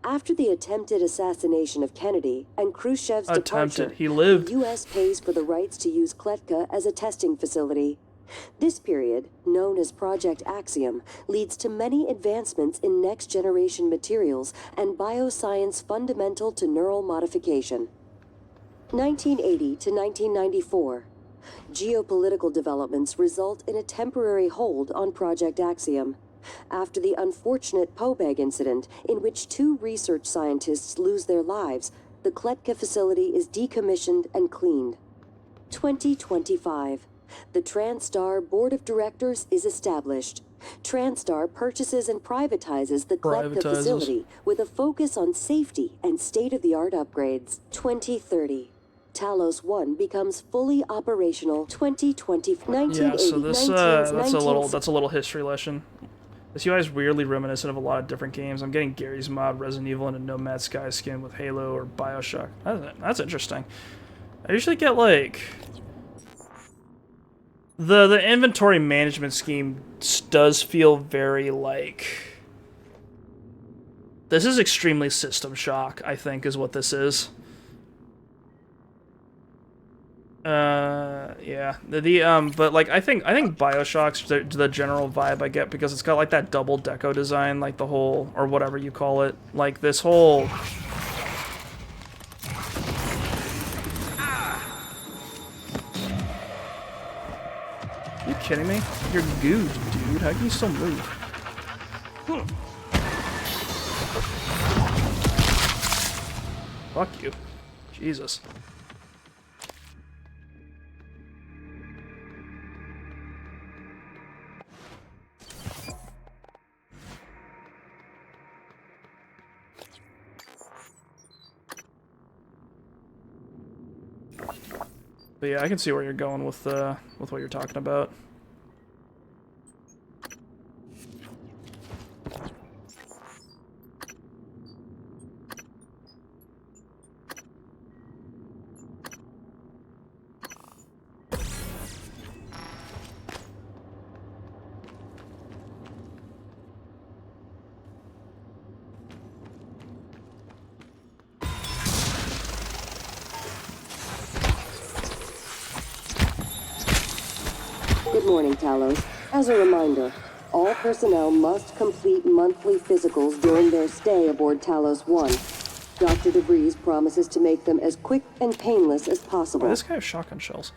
[SPEAKER 7] After the attempted assassination of Kennedy and Khrushchev's departure,
[SPEAKER 1] he lived.
[SPEAKER 7] the U.S. pays for the rights to use Kletka as a testing facility. This period, known as Project Axiom, leads to many advancements in next-generation materials and bioscience fundamental to neural modification. 1980 to 1994. Geopolitical developments result in a temporary hold on Project Axiom. After the unfortunate Pobeg incident, in which 2 research scientists lose their lives, the Kletka facility is decommissioned and cleaned. 2025. The TranStar Board of Directors is established. TranStar purchases and privatizes the Kletka facility with a focus on safety and state-of-the-art upgrades. 2030. Talos 1 becomes fully operational. 2020. 1980.
[SPEAKER 1] Yeah, so this that's a little history lesson. This UI is weirdly reminiscent of a lot of different games. I'm getting Gary's Mod, Resident Evil, and a Nomad Sky skin with Halo or Bioshock. That's interesting. I usually get, like... The inventory management scheme does feel very, like... This is extremely System Shock, I think, is what this is. Yeah, but like I think BioShock's the general vibe I get because it's got like that double deco design, like the whole, or whatever you call it, like this whole. You kidding me? You're good, dude. How can you still move? Fuck you, Jesus. But yeah, I can see where you're going with what you're talking about.
[SPEAKER 7] Good morning, Talos. As a reminder, all personnel must complete monthly physicals during their stay aboard Talos 1. Dr. DeVries promises to make them as quick and painless as possible.
[SPEAKER 1] Why does this guy have shotgun shells?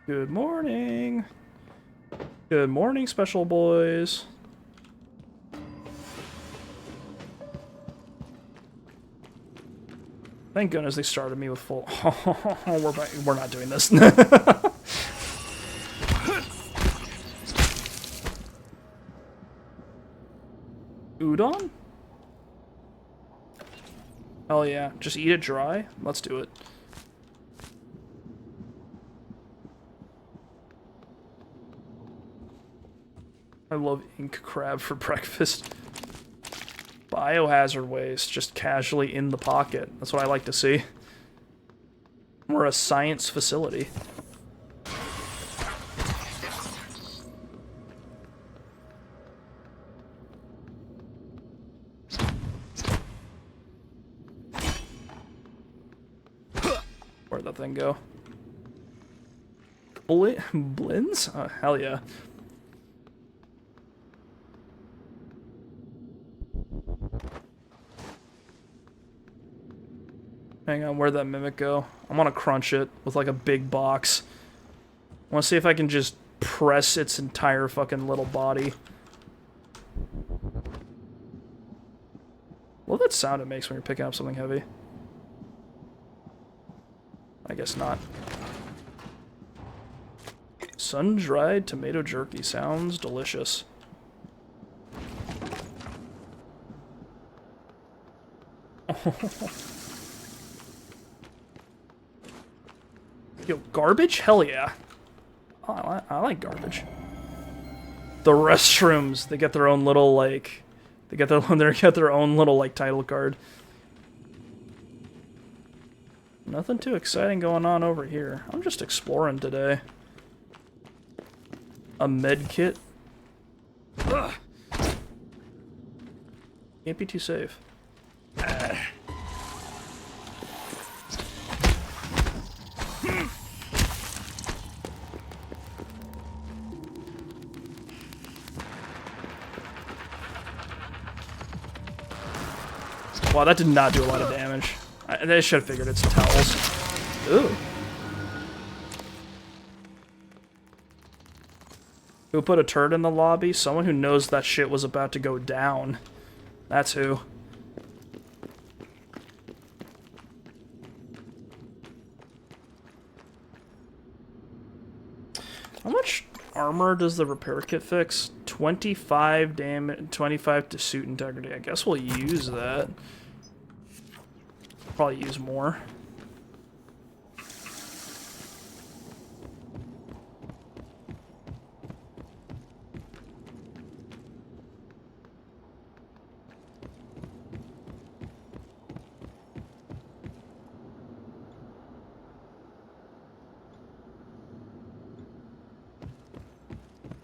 [SPEAKER 1] Good morning. Good morning, special boys. Thank goodness they started me with full. We're not doing this. Udon? Hell yeah. Just eat it dry? Let's do it. I love ink crab for breakfast. Biohazard waste, just casually in the pocket. That's what I like to see. We're a science facility. Where'd that thing go? Blins? Oh, hell yeah. Hang on, where'd that mimic go? I want to crunch it with like a big box. I want to see if I can just press its entire fucking little body. Love that sound it makes when you're picking up something heavy. I guess not. Sun-dried tomato jerky sounds delicious. Yo, garbage? Hell yeah. Oh, I like garbage. The restrooms, they get their own little, like... They get their own little, like, title card. Nothing too exciting going on over here. I'm just exploring today. A med kit. Ugh. Can't be too safe. Wow, that did not do a lot of damage. I should have figured it's Talos. Ooh. Who put a turd in the lobby? Someone who knows that shit was about to go down. That's who. How much armor does the repair kit fix? 25 damage, 25 to suit integrity. I guess we'll use that. Probably use more.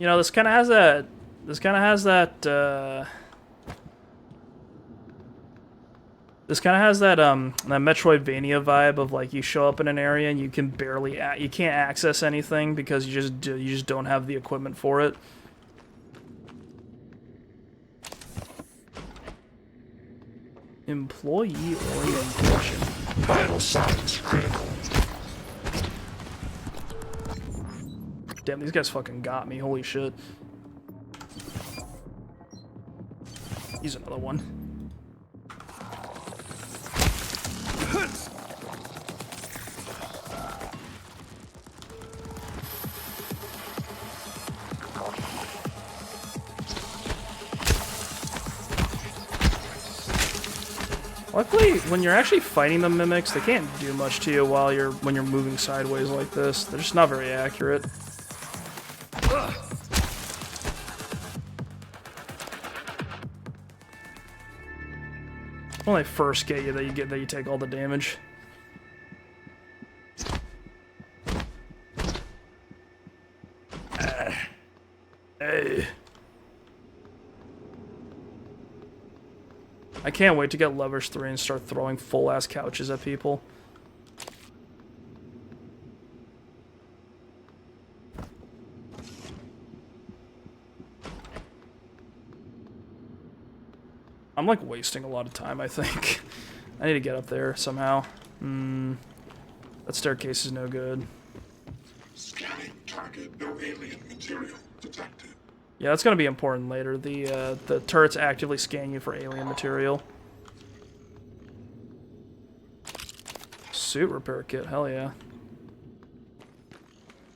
[SPEAKER 1] You know, this kind of has that. This kind of has that. This kind of has that that Metroidvania vibe of like you show up in an area and you can barely you can't access anything because you just don't have the equipment for it. Employee orientation. Vital signs critical. Damn, these guys fucking got me. Holy shit. He's another one. Luckily, when you're actually fighting the mimics, they can't do much to you when you're moving sideways like this. They're just not very accurate. When they first get you, that you take all the damage. Hey. I can't wait to get Levers 3 and start throwing full-ass couches at people. I'm like wasting a lot of time, I think. I need to get up there somehow. That staircase is no good.
[SPEAKER 13] Scanning target, no alien material detected.
[SPEAKER 1] Yeah, that's gonna be important later. The turrets actively scan you for alien material. Suit repair kit, hell yeah.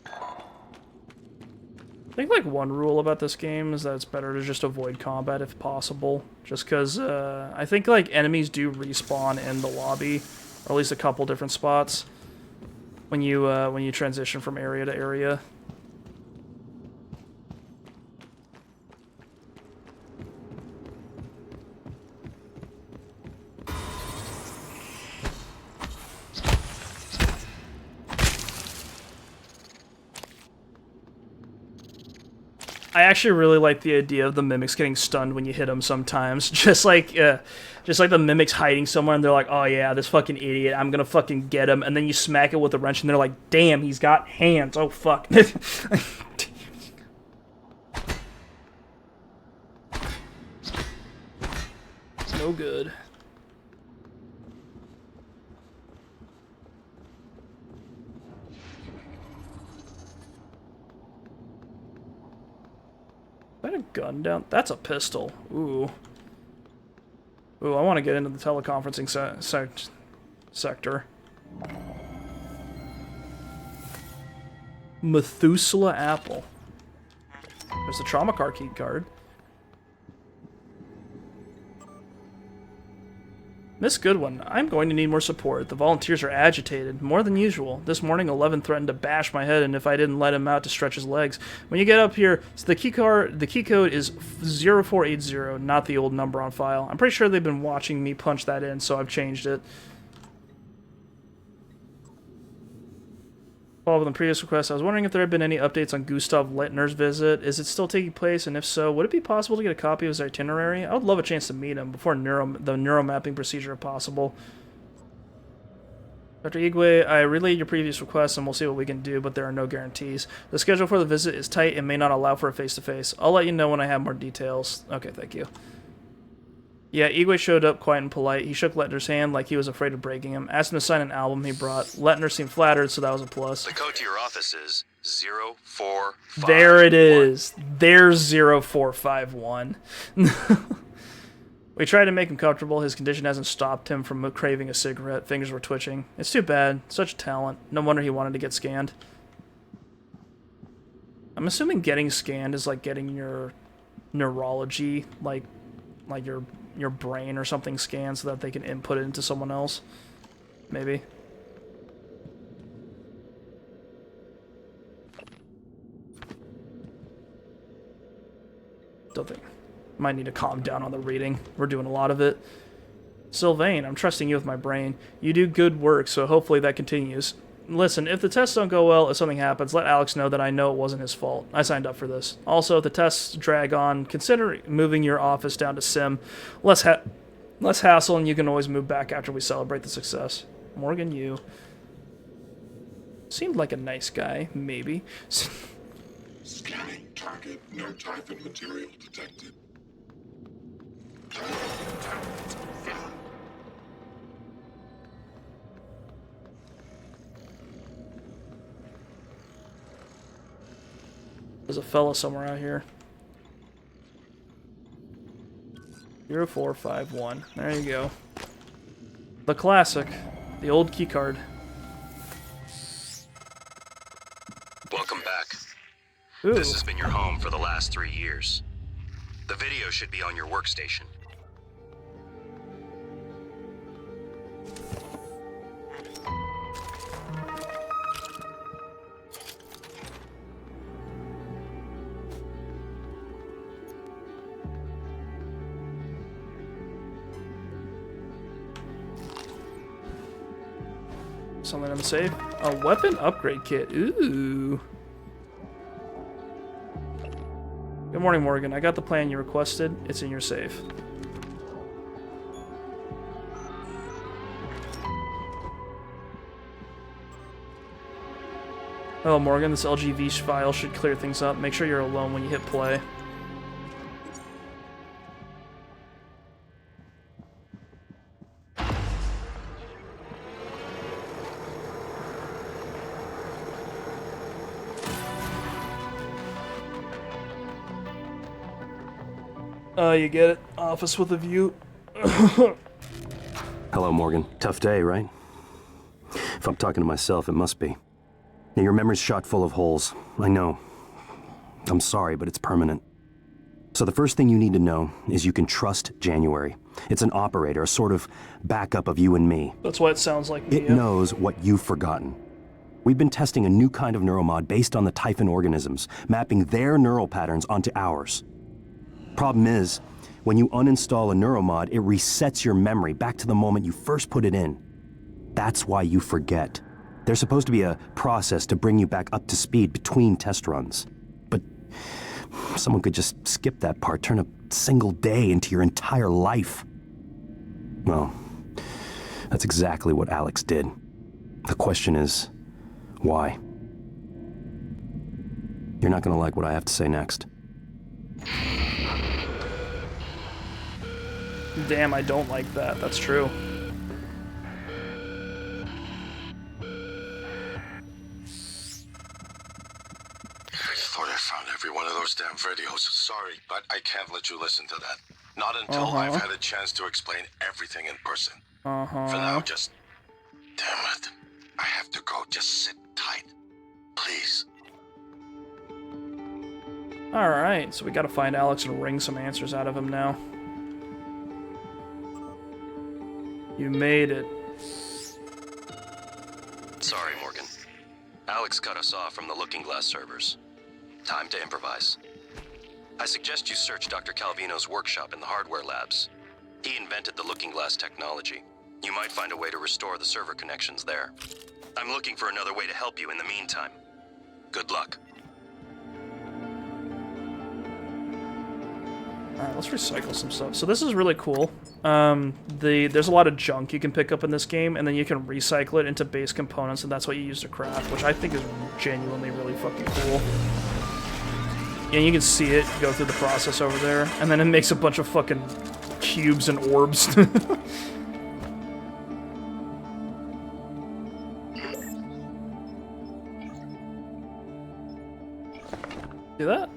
[SPEAKER 1] I think like one rule about this game is that it's better to just avoid combat if possible. Just because I think like enemies do respawn in the lobby, or at least a couple different spots when you transition from area to area. I actually really like the idea of the mimics getting stunned when you hit them sometimes. Just like the mimics hiding somewhere and they're like, oh yeah, this fucking idiot, I'm gonna fucking get him. And then you smack it with a wrench and they're like, damn, he's got hands. Oh fuck. No good. that a gun down? That's a pistol. Ooh. Ooh, I want to get into the teleconferencing sector. Methuselah Apple. There's the trauma car key card. Miss Goodwin, I'm going to need more support. The volunteers are agitated, more than usual. This morning, 11 threatened to bash my head, and if I didn't let him out to stretch his legs. When you get up here, so the key code is 0480, not the old number on file. I'm pretty sure they've been watching me punch that in, so I've changed it. Follow up on the previous request, I was wondering if there had been any updates on Gustav Lettner's visit. Is it still taking place? And if so, would it be possible to get a copy of his itinerary? I would love a chance to meet him before the neuromapping procedure if possible. Dr. Igwe, I relayed your previous request and we'll see what we can do, but there are no guarantees. The schedule for the visit is tight and may not allow for a face-to-face. I'll let you know when I have more details. Okay, thank you. Yeah, Igwe showed up quiet and polite. He shook Lettner's hand like he was afraid of breaking him, asked him to sign an album he brought. Lettner seemed flattered, so that was a plus.
[SPEAKER 11] The code to your office is 0451.
[SPEAKER 1] There it is. There's 0451. We tried to make him comfortable. His condition hasn't stopped him from craving a cigarette. Fingers were twitching. It's too bad. Such a talent. No wonder he wanted to get scanned. I'm assuming getting scanned is like getting your neurology, like your brain or something scanned so that they can input it into someone else. Maybe. Don't think. Might need to calm down on the reading. We're doing a lot of it. Sylvain, I'm trusting you with my brain. You do good work, so hopefully that continues. Listen, if the tests don't go well, if something happens, let Alex know that I know it wasn't his fault. I signed up for this. Also, if the tests drag on, consider moving your office down to Sim. Less hassle, and you can always move back after we celebrate the success. Morgan, you seemed like a nice guy, maybe.
[SPEAKER 13] Scanning target, no Typhon material detected.
[SPEAKER 1] There's a fella somewhere out here. 0451. There you go. The classic. The old keycard.
[SPEAKER 11] Welcome back.
[SPEAKER 1] Ooh.
[SPEAKER 11] This has been your home for the last 3 years. The video should be on your workstation.
[SPEAKER 1] Something in the safe. A weapon upgrade kit. Ooh. Good morning, Morgan. I got the plan you requested. It's in your safe. Hello, Morgan. This LGV file should clear things up. Make sure you're alone when you hit play. You get it. Office with a view.
[SPEAKER 11] Hello, Morgan. Tough day, right? If I'm talking to myself, it must be. Now, your memory's shot full of holes. I know. I'm sorry, but it's permanent. So the first thing you need to know is you can trust January. It's an operator, a sort of backup of you and me.
[SPEAKER 1] That's why it sounds like me.
[SPEAKER 11] It knows what you've forgotten. We've been testing a new kind of neuromod based on the Typhon organisms, mapping their neural patterns onto ours. Problem is, when you uninstall a neuromod, it resets your memory back to the moment you first put it in. That's why you forget. There's supposed to be a process to bring you back up to speed between test runs. But someone could just skip that part, turn a single day into your entire life. Well, that's exactly what Alex did. The question is, why? You're not gonna like what I have to say next.
[SPEAKER 1] Damn, I don't like that. That's true.
[SPEAKER 12] I thought I found every one of those damn videos. Sorry, but I can't let you listen to that. Not until I've had a chance to explain everything in person. For now, just... Damn it. I have to go. Just sit tight. Please.
[SPEAKER 1] Alright, so we gotta find Alex and wring some answers out of him now. You made it.
[SPEAKER 11] Sorry, Morgan. Alex cut us off from the Looking Glass servers. Time to improvise. I suggest you search Dr. Calvino's workshop in the hardware labs. He invented the Looking Glass technology. You might find a way to restore the server connections there. I'm looking for another way to help you in the meantime. Good luck.
[SPEAKER 1] Alright, let's recycle some stuff. So this is really cool. There's a lot of junk you can pick up in this game, and then you can recycle it into base components, and that's what you use to craft, which I think is genuinely really fucking cool. And you can see it go through the process over there, and then it makes a bunch of fucking cubes and orbs. See that?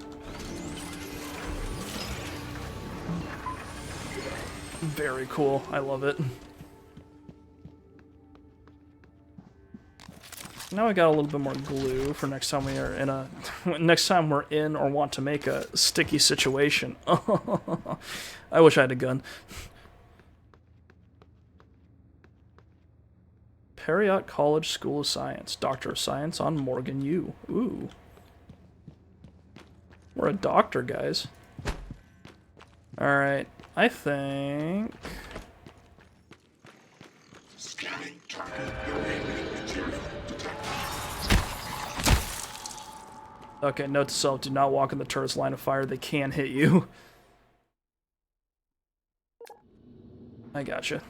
[SPEAKER 1] Very cool. I love it. Now we got a little bit more glue for next time we are in a... next time we're in or want to make a sticky situation. I wish I had a gun. Perriott College School of Science. Doctor of Science on Morgan U. Ooh. We're a doctor, guys. Alright. I think...
[SPEAKER 13] Scanning target uranium material detected.
[SPEAKER 1] Okay, note to self, do not walk in the turret's line of fire. They can hit you. I gotcha.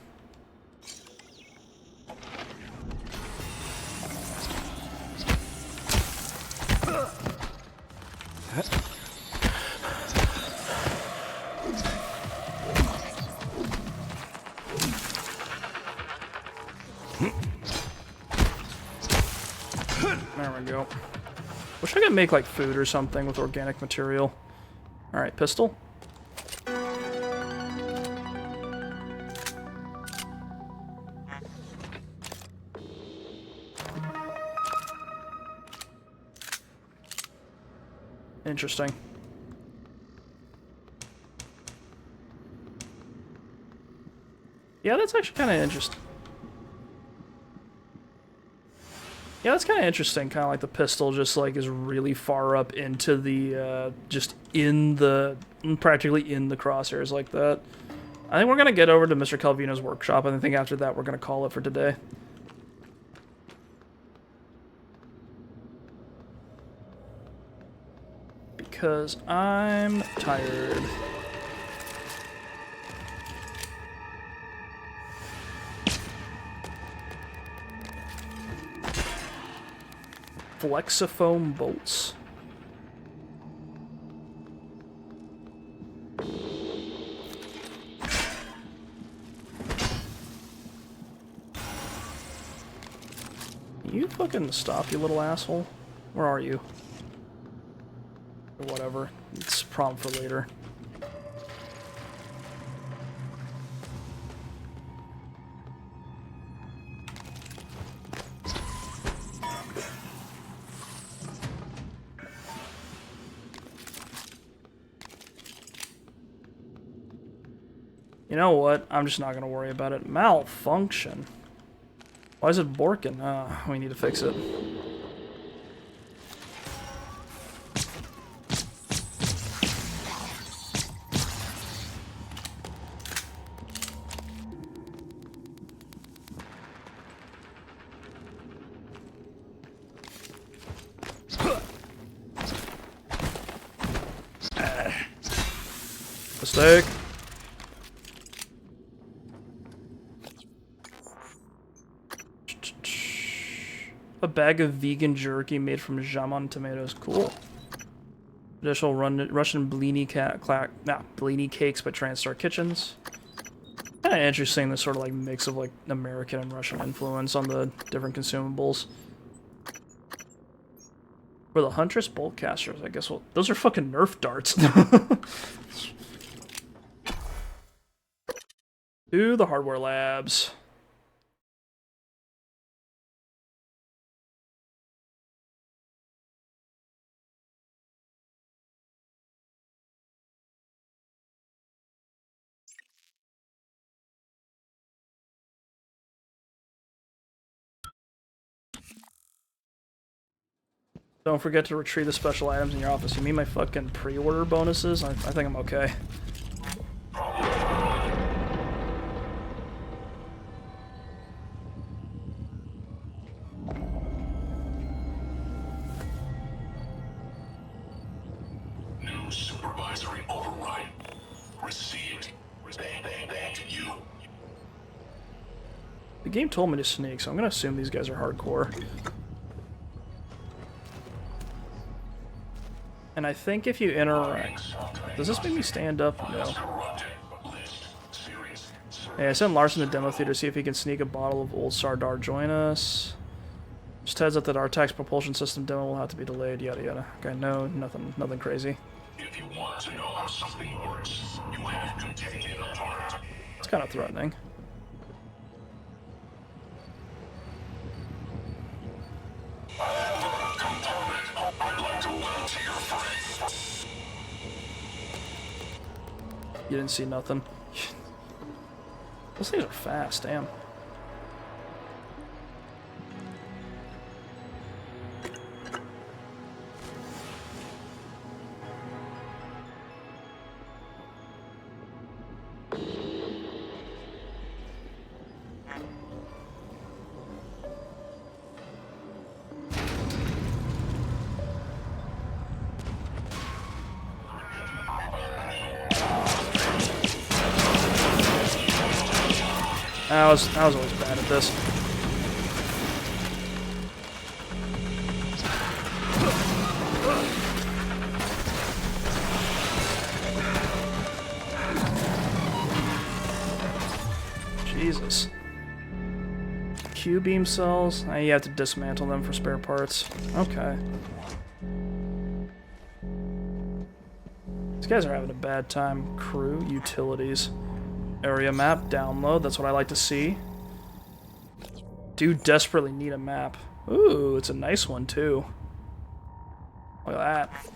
[SPEAKER 1] There we go. Wish I could make like food or something with organic material. Alright, pistol. Interesting. Yeah, that's actually kind of interesting. Yeah, that's kind of interesting. Kind of like the pistol just like is really far up into the, just in the, practically in the crosshairs like that. I think we're going to get over to Mr. Calvino's workshop, and I think after that we're going to call it for today. Because I'm tired. Flexifoam bolts. You fucking stop, you little asshole. Where are you? Or whatever. It's a problem for later. You know what? I'm just not gonna worry about it. Malfunction. Why is it borking? We need to fix it. Mistake. A bag of vegan jerky made from jamon tomatoes. Cool. Additional Russian blini cakes by TranStar Kitchens. Kind of interesting, this sort of like mix of like American and Russian influence on the different consumables. Or the Huntress bolt casters, I guess. Well, those are fucking Nerf darts. To the hardware labs. Don't forget to retrieve the special items in your office. You mean my fucking pre-order bonuses? I think I'm okay.
[SPEAKER 13] New supervisory override. Received. Back to you.
[SPEAKER 1] The game told me to sneak, so I'm gonna assume these guys are hardcore. And I think if you interact... Does this make me stand up? No. Hey, I sent Larson to demo theater to see if he can sneak a bottle of Old Sardar join us. Just heads up that our tax propulsion system demo will have to be delayed, yada yada. Okay, no, nothing crazy.
[SPEAKER 13] If you want to know how something works, you have to take it apart.
[SPEAKER 1] It's kind of threatening. You didn't see nothing. Those things are fast, damn. I was always bad at this. Jesus. Q-beam cells? You have to dismantle them for spare parts. Okay. These guys are having a bad time. Crew, utilities. Area map, download, that's what I like to see. Do desperately need a map. Ooh, it's a nice one too. Look at that.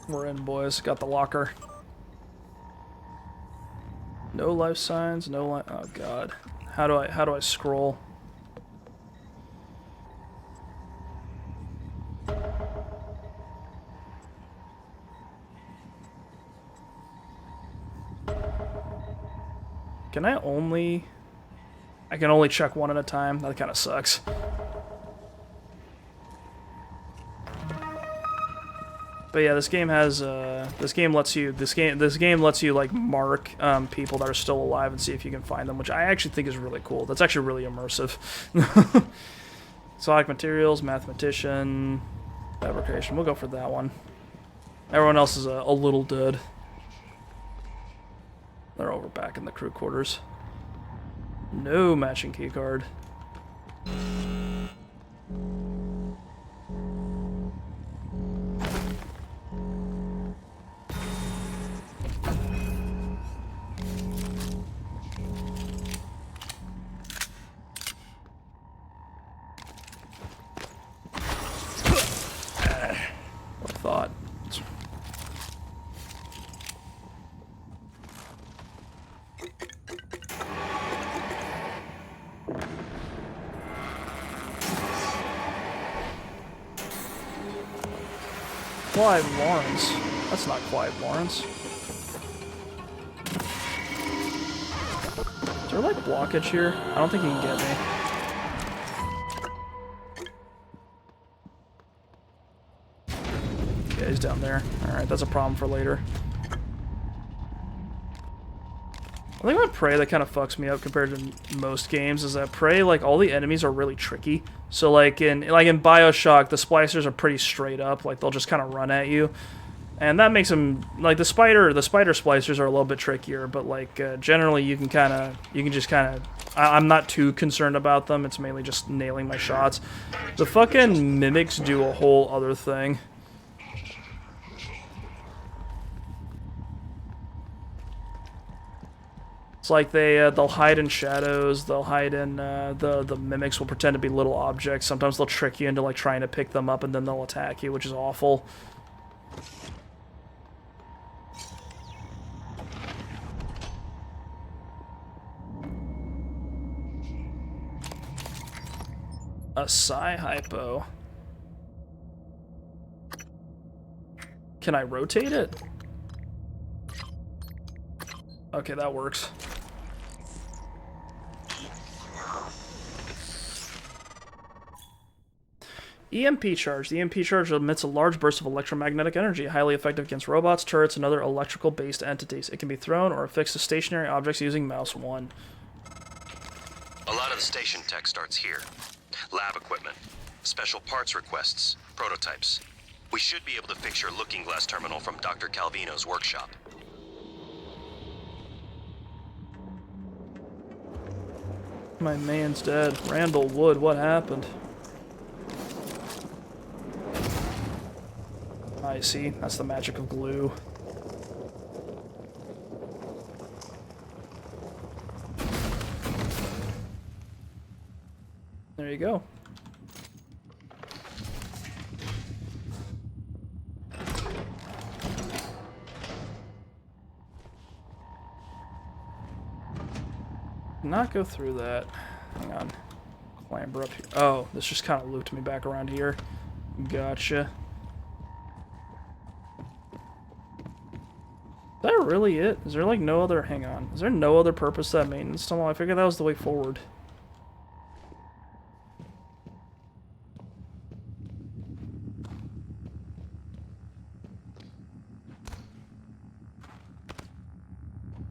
[SPEAKER 1] We're in, boys. Got the locker. No life signs, no life. Oh god. How do I scroll? Can I only... I can only check one at a time? That kind of sucks. But yeah, this game has, this game lets you like mark, people that are still alive and see if you can find them, which I actually think is really cool. That's actually really immersive. Exotic materials, mathematician, fabrication. We'll go for that one. Everyone else is a little dead. They're over back in the crew quarters. No matching keycard. What a thought. Clive Lawrence. That's not Clive Lawrence. Is there like blockage here? I don't think he can get me. Yeah, he's down there. Alright, that's a problem for later. I think about Prey that kind of fucks me up compared to most games is that Prey, like, all the enemies are really tricky. So, like in BioShock, the splicers are pretty straight up. Like, they'll just kind of run at you. And that makes them, like, the spider splicers are a little bit trickier, but, like, generally you can just kind of, I'm not too concerned about them. It's mainly just nailing my shots. The fucking mimics do a whole other thing. It's like they'll hide in shadows, they'll hide in, the mimics will pretend to be little objects. Sometimes they'll trick you into, like, trying to pick them up and then they'll attack you, which is awful. A psi hypo. Can I rotate it? Okay, that works. EMP charge. The EMP charge emits a large burst of electromagnetic energy, highly effective against robots, turrets, and other electrical-based entities. It can be thrown or affixed to stationary objects using mouse 1.
[SPEAKER 11] A lot of the station tech starts here. Lab equipment, special parts requests, prototypes. We should be able to fix your looking glass terminal from Dr. Calvino's workshop.
[SPEAKER 1] My man's dead. Randall Wood, what happened? I see. That's the magic of glue. There you go. Not go through that. Hang on. Clamber up here. Oh, this just kind of looped me back around here. Gotcha. Is that really it? Is there like no other... Hang on. Is there no other purpose to that maintenance tunnel? I figured that was the way forward.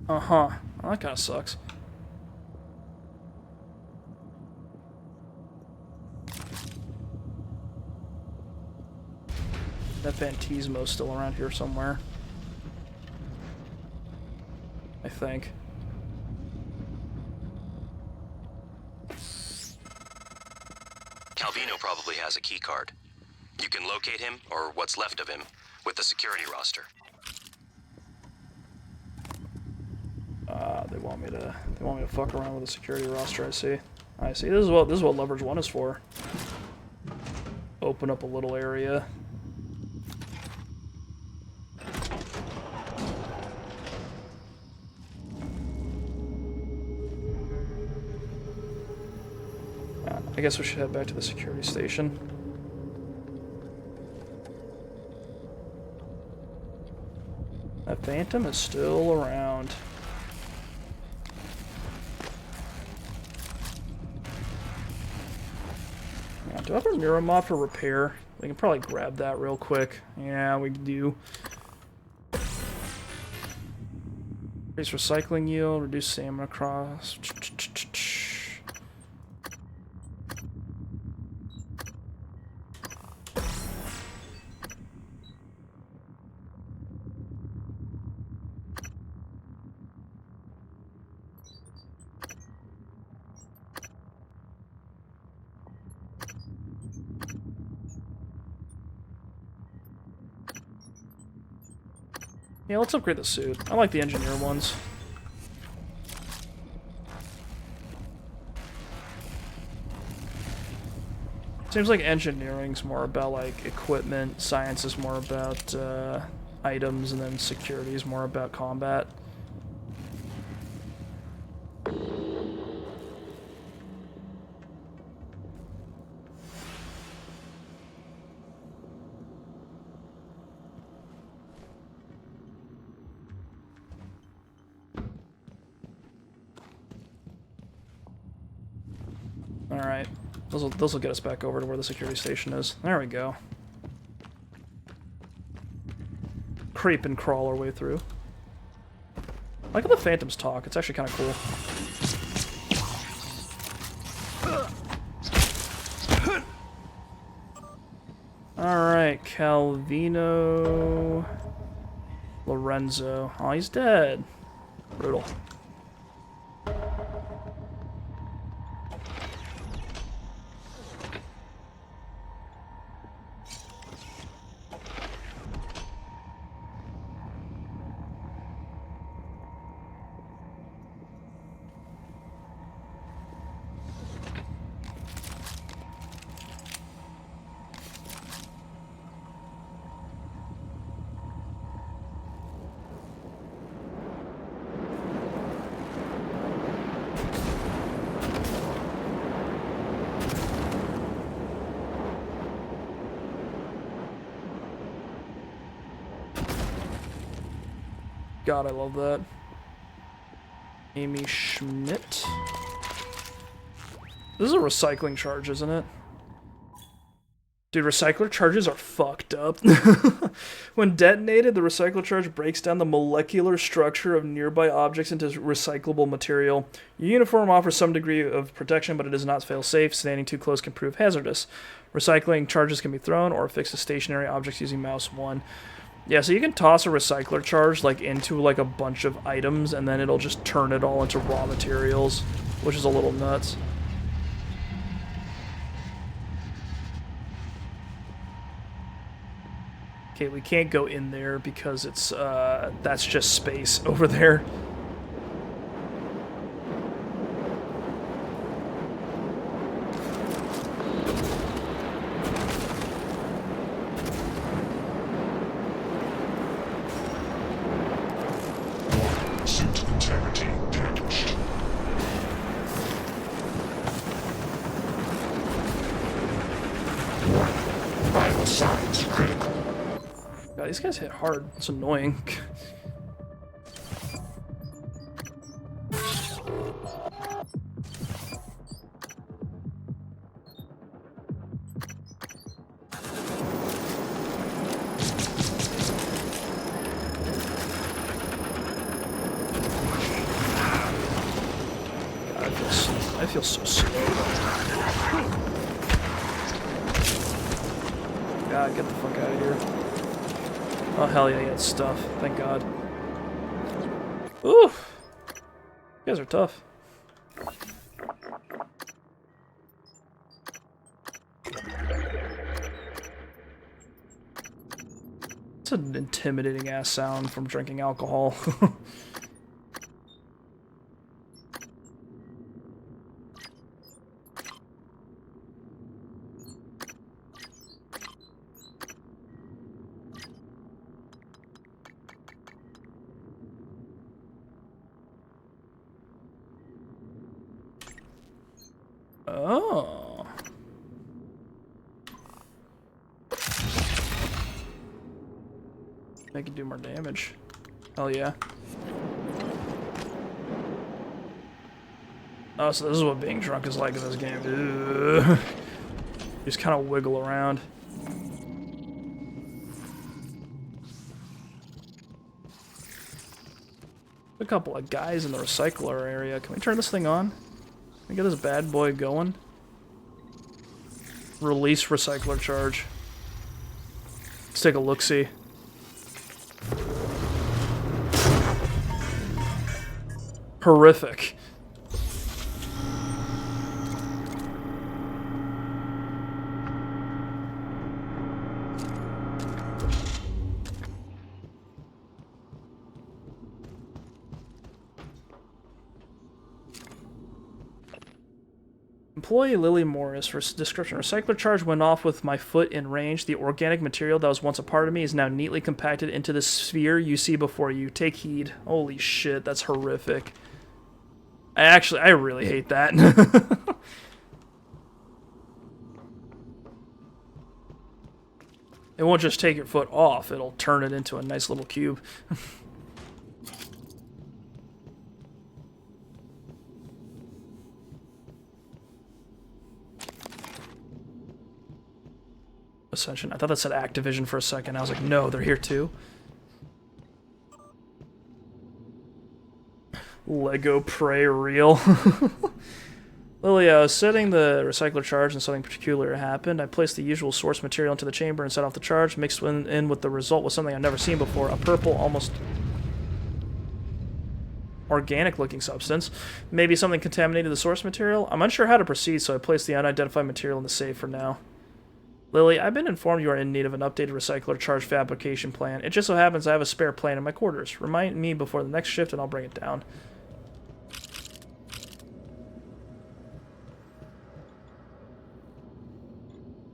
[SPEAKER 1] Uh-huh. Well, that kind of sucks. That Phantasmo's still around here somewhere. I think.
[SPEAKER 11] Calvino probably has a key card. You can locate him, or what's left of him, with the security roster.
[SPEAKER 1] They want me to fuck around with the security roster, I see. I see. This is what leverage 1 is for. Open up a little area. I guess we should head back to the security station. That Phantom is still around. Yeah, do I have a Neuromod for repair? We can probably grab that real quick. Yeah, we do. Increase recycling yield, reduce stamina cost. Yeah, let's upgrade the suit. I like the engineer ones. Seems like engineering's more about like equipment, science is more about items, and then security is more about combat. Alright. This'll get us back over to where the security station is. There we go. Creep and crawl our way through. I like how the Phantoms talk. It's actually kind of cool. Alright, Calvino... Lorenzo. Oh, he's dead. Brutal. God, I love that. Amy Schmidt. This is a recycling charge, isn't it? Dude, recycler charges are fucked up. When detonated, the recycler charge breaks down the molecular structure of nearby objects into recyclable material. Your uniform offers some degree of protection, but it is not fail-safe. Standing too close can prove hazardous. Recycling charges can be thrown or affixed to stationary objects using mouse 1. Yeah, so you can toss a recycler charge like into like a bunch of items, and then it'll just turn it all into raw materials, which is a little nuts. Okay, we can't go in there because it's that's just space over there. God, these guys hit hard. It's annoying. God, I feel so slow. God, get the fuck out of here. Oh, hell yeah, he had stuff. Thank God. Ooh! You guys are tough. It's an intimidating ass sound from drinking alcohol. Oh. Make it do more damage. Hell yeah. Oh, so this is what being drunk is like in this game. Ugh. Just kind of wiggle around. A couple of guys in the recycler area. Can we turn this thing on? Can we get this bad boy going? Release recycler charge. Let's take a look-see. Horrific. Employee Lily Morris for description. Recycler charge went off with my foot in range. The organic material that was once a part of me is now neatly compacted into the sphere you see before you. Take heed. Holy shit, that's horrific. I really hate that. It won't just take your foot off, it'll turn it into a nice little cube. Ascension. I thought that said Activision for a second. I was like, no, they're here too. Lego Prey Real. Lily, I was setting the recycler charge and something peculiar happened. I placed the usual source material into the chamber and set off the charge. Mixed in with the result was something I've never seen before. A purple, almost organic-looking substance. Maybe something contaminated the source material? I'm unsure how to proceed, so I placed the unidentified material in the safe for now. Lily, I've been informed you are in need of an updated recycler charge fabrication plan. It just so happens I have a spare plan in my quarters. Remind me before the next shift and I'll bring it down.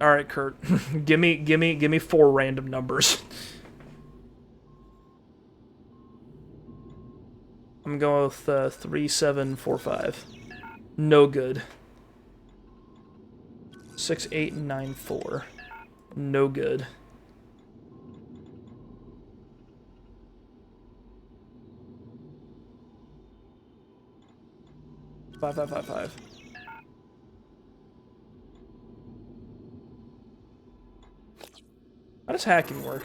[SPEAKER 1] Alright, Kurt. give me 4 random numbers. I'm going with 3745. No good. 6894. No good. Five, 555. How does hacking work?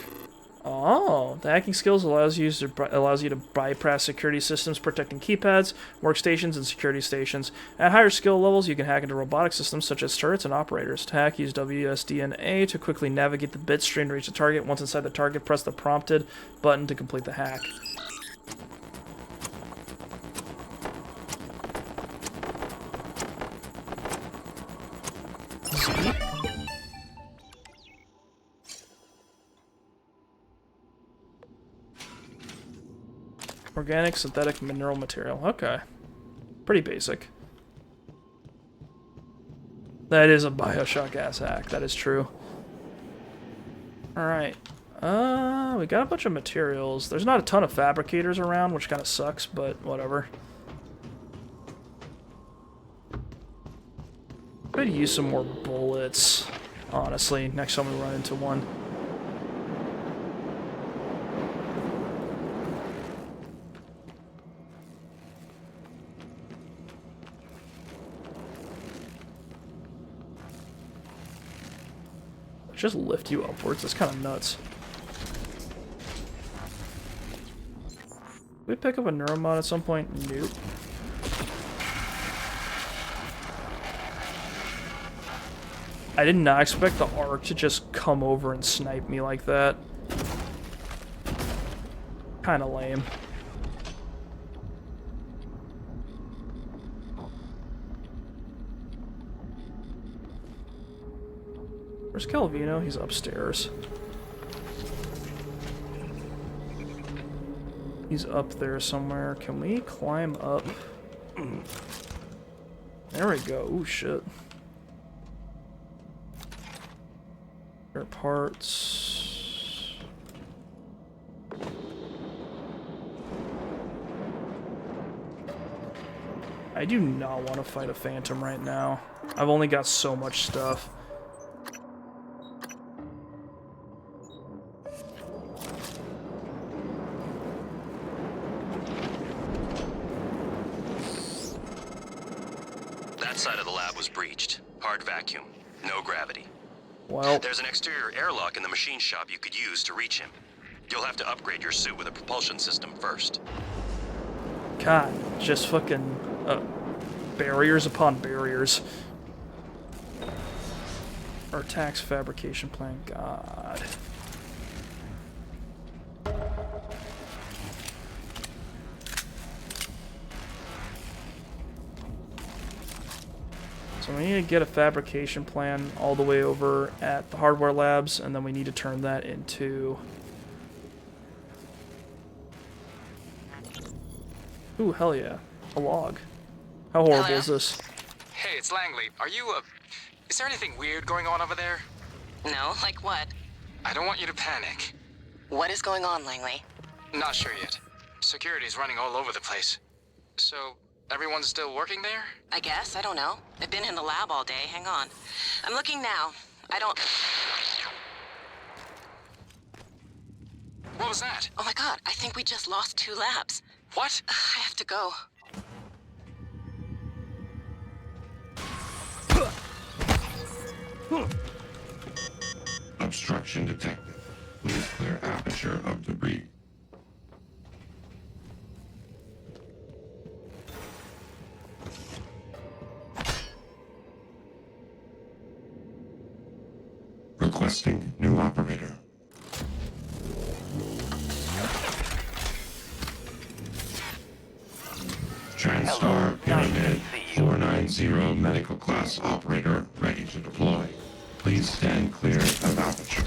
[SPEAKER 1] Oh, the hacking skills allows you to bypass security systems protecting keypads, workstations, and security stations. At higher skill levels, you can hack into robotic systems such as turrets and operators. To hack, use WSD and A to quickly navigate the bit stream to reach the target. Once inside the target, press the prompted button to complete the hack. Organic, synthetic, mineral material. Okay. Pretty basic. That is a Bioshock-ass hack. That is true. Alright. We got a bunch of materials. There's not a ton of fabricators around, which kind of sucks, but whatever. Could use some more bullets, honestly, next time we run into one. Just lift you upwards. That's kind of nuts. Did we pick up a Neuromod at some point? Nope. I did not expect the Ark to just come over and snipe me like that. Kind of lame. Where's Calvino? He's upstairs. He's up there somewhere. Can we climb up? There we go. Ooh, shit. Spare parts. I do not want to fight a Phantom right now. I've only got so much stuff.
[SPEAKER 11] Side of the lab was breached. Hard vacuum. No gravity.
[SPEAKER 1] Well,
[SPEAKER 11] there's an exterior airlock in the machine shop you could use to reach him. You'll have to upgrade your suit with a propulsion system first.
[SPEAKER 1] God, just fucking barriers upon barriers. Our tax fabrication plan. God. So we need to get a fabrication plan all the way over at the hardware labs, and then we need to turn that into... Ooh, hell yeah. A log. How horrible is this?
[SPEAKER 14] Hey, it's Langley. Are you, is there anything weird going on over there?
[SPEAKER 15] No, like what?
[SPEAKER 14] I don't want you to panic.
[SPEAKER 15] What is going on, Langley?
[SPEAKER 14] Not sure yet. Security's running all over the place. So... everyone's still working there?
[SPEAKER 15] I guess. I don't know. I've been in the lab all day. Hang on. I'm looking now. I don't...
[SPEAKER 14] What was that?
[SPEAKER 15] Oh my god, I think we just lost 2 labs.
[SPEAKER 14] What?
[SPEAKER 15] I have to go.
[SPEAKER 13] Obstruction detected. Please clear aperture of debris. operator. TranStar Pyramid 490 medical class operator ready to deploy. Please stand clear of aperture.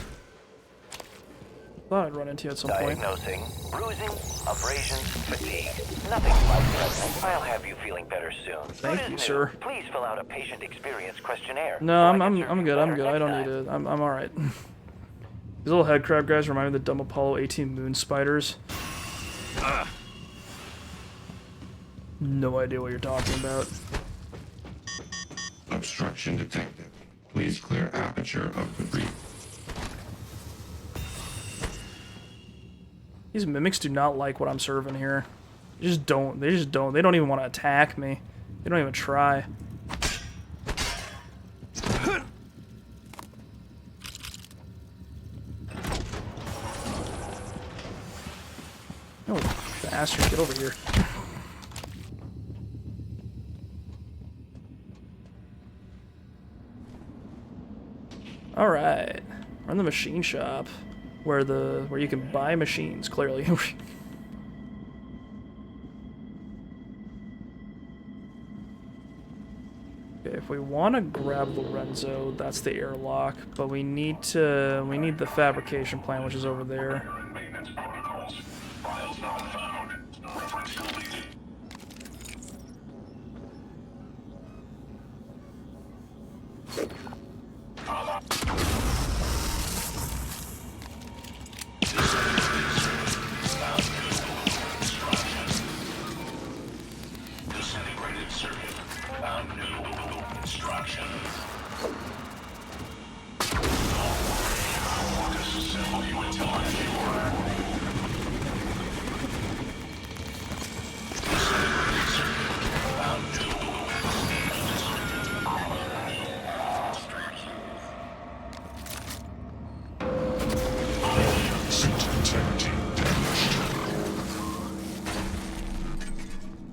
[SPEAKER 1] Thought I'd run into you at some point.
[SPEAKER 16] Diagnosing bruising, abrasions, fatigue. Nothing life-threatening. I'll have you feeling better soon.
[SPEAKER 1] Thank you, sir.
[SPEAKER 16] Please fill out a patient experience questionnaire.
[SPEAKER 1] No, I'm good. I'm good. I don't need it. I'm all right. These little head crab guys remind me of the dumb Apollo 18 moon spiders. No idea what you're talking about.
[SPEAKER 13] Obstruction detected. Please clear aperture of debris.
[SPEAKER 1] These mimics do not like what I'm serving here. They just don't. They just don't. They don't even want to attack me. They don't even try. Oh, bastard, get over here. Alright. We're in the machine shop. Where you can buy machines, clearly. Okay, if we want to grab Lorenzo, that's the airlock, but we need the fabrication plant, which is over there.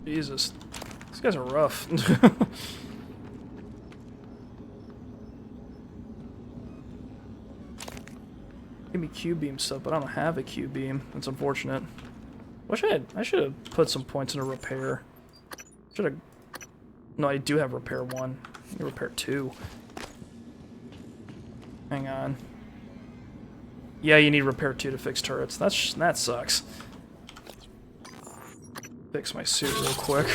[SPEAKER 1] Jesus. These guys are rough. Give me Q-beam stuff, but I don't have a Q-beam. That's unfortunate. I should have put some points into repair. Should have... No, I do have repair 1. I need repair 2. Hang on. Yeah, you need repair 2 to fix turrets. That sucks. Fix my suit real quick.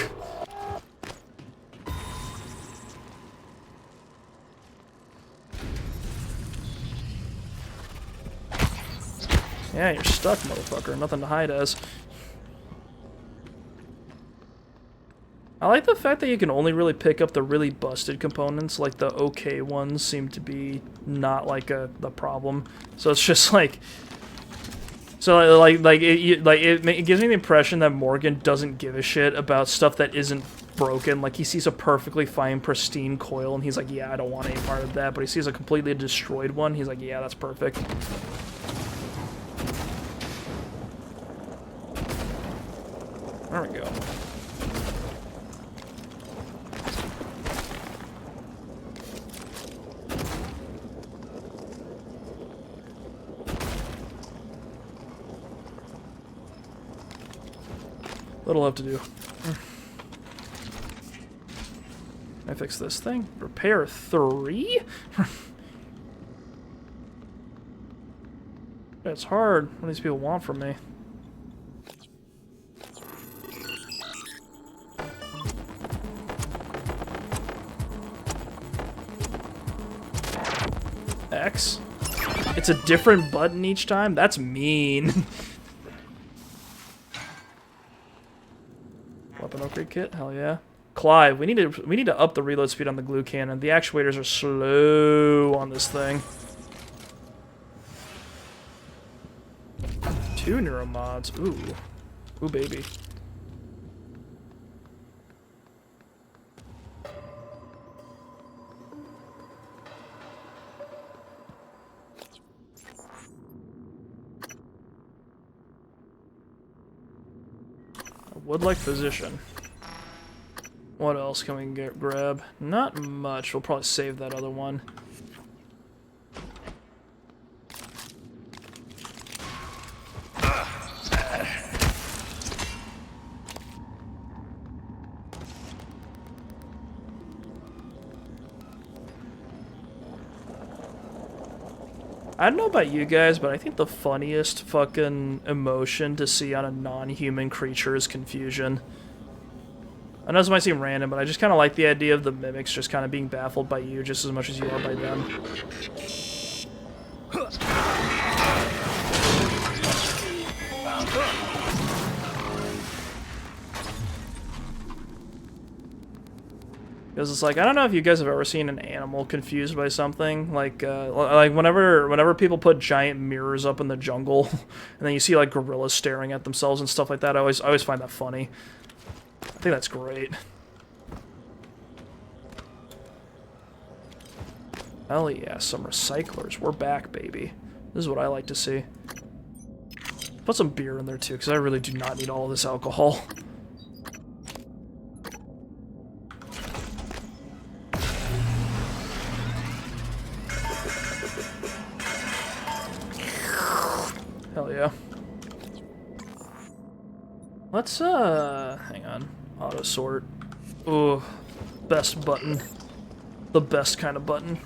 [SPEAKER 1] Yeah, you're stuck, motherfucker. Nothing to hide as. I like the fact that you can only really pick up the really busted components, like the okay ones seem to be not like the problem. So it's just like... So it gives me the impression that Morgan doesn't give a shit about stuff that isn't broken. Like, he sees a perfectly fine, pristine coil, and he's like, yeah, I don't want any part of that. But he sees a completely destroyed one, he's like, yeah, that's perfect. There we go. Little left to do. I fix this thing. Repair 3? It's hard. What do these people want from me? X? It's a different button each time? That's mean. Weapon upgrade kit? Hell yeah. Clive, we need to up the reload speed on the glue cannon. The actuators are slow on this thing. 2 neuromods. Ooh. Ooh, baby. Would like physician. What else can we grab? Not much. We'll probably save that other one. I don't know about you guys, but I think the funniest fucking emotion to see on a non-human creature is confusion. I know this might seem random, but I just kind of like the idea of the mimics just kind of being baffled by you just as much as you are by them. Because it's like, I don't know if you guys have ever seen an animal confused by something. Like whenever people put giant mirrors up in the jungle, and then you see like gorillas staring at themselves and stuff like that, I always find that funny. I think that's great. Hell yeah, some recyclers. We're back, baby. This is what I like to see. Put some beer in there too, because I really do not need all of this alcohol. Hell yeah. Let's, hang on. Auto sort. Ooh, best button. The best kind of button.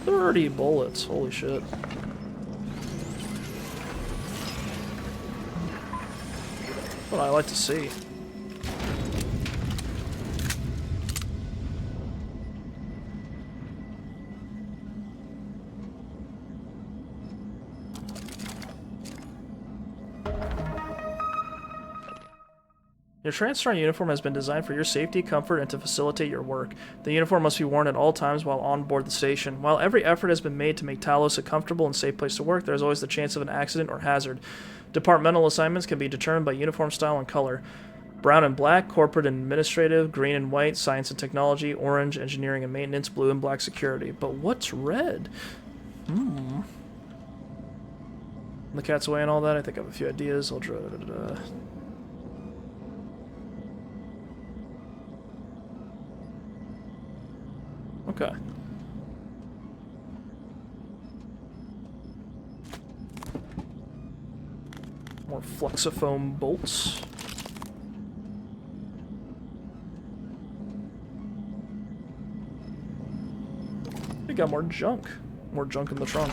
[SPEAKER 1] 30 bullets, holy shit. What I like to see. Your Transstar uniform has been designed for your safety, comfort, and to facilitate your work. The uniform must be worn at all times while on board the station. While every effort has been made to make Talos a comfortable and safe place to work, there is always the chance of an accident or hazard. Departmental assignments can be determined by uniform style and color. Brown and black, corporate and administrative, green and white, science and technology, orange, engineering and maintenance, blue and black, security. But what's red? The cat's away and all that, I think I have a few ideas. I'll draw... Okay. More flexifoam bolts. We got more junk. More junk in the trunk.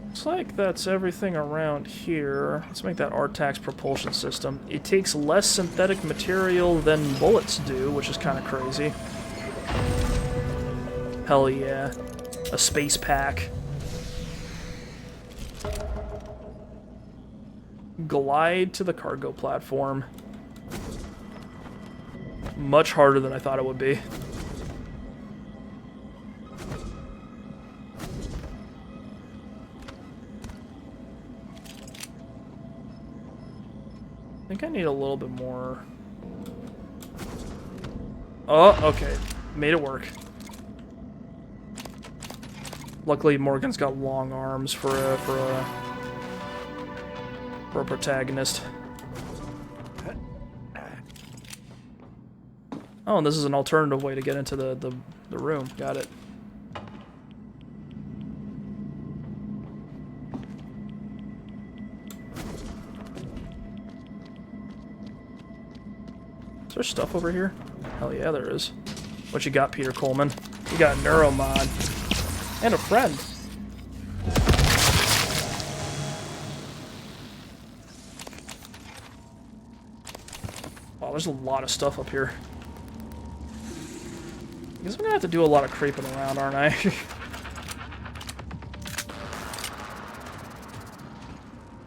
[SPEAKER 1] Looks like that's everything around here. Let's make that RTAX propulsion system. It takes less synthetic material than bullets do, which is kind of crazy. Hell yeah. A space pack. Glide to the cargo platform. Much harder than I thought it would be. I think I need a little bit more. Oh, okay. Made it work. Luckily, Morgan's got long arms for a protagonist. Oh, and this is an alternative way to get into the room. Got it. Is there stuff over here? Hell yeah, there is. What you got, Peter Coleman? You got a Neuromod. And a friend. Wow, there's a lot of stuff up here. I guess I'm gonna have to do a lot of creeping around, aren't I? This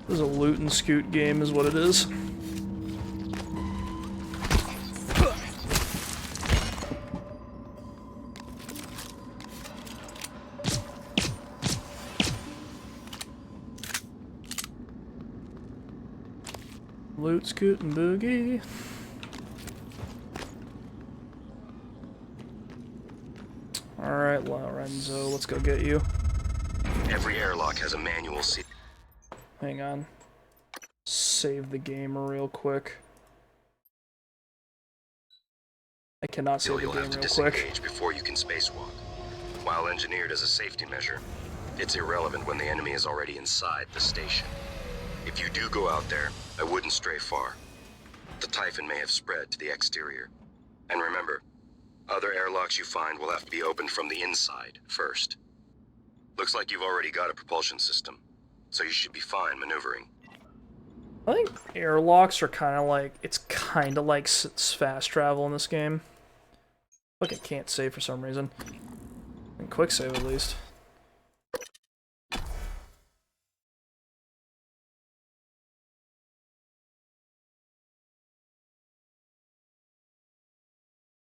[SPEAKER 1] is a loot and scoot game, is what it is. Loot, scoot, and boogie. Alright, Lorenzo, let's go get you.
[SPEAKER 11] Every airlock has a manual seat.
[SPEAKER 1] Hang on. Save the game real quick. I cannot save the
[SPEAKER 11] You'll
[SPEAKER 1] game
[SPEAKER 11] have to
[SPEAKER 1] real quick.
[SPEAKER 11] disengage before you can spacewalk. While engineered as a safety measure, It's irrelevant when the enemy is already inside the station. If you do go out there, I wouldn't stray far. The Typhon may have spread to the exterior. And remember, other airlocks you find will have to be opened from the inside first. Looks like you've already got a propulsion system, so you should be fine maneuvering.
[SPEAKER 1] I think airlocks are kind of like, it's kind of like fast travel in this game. Look, I can't save for some reason. And quick save at least.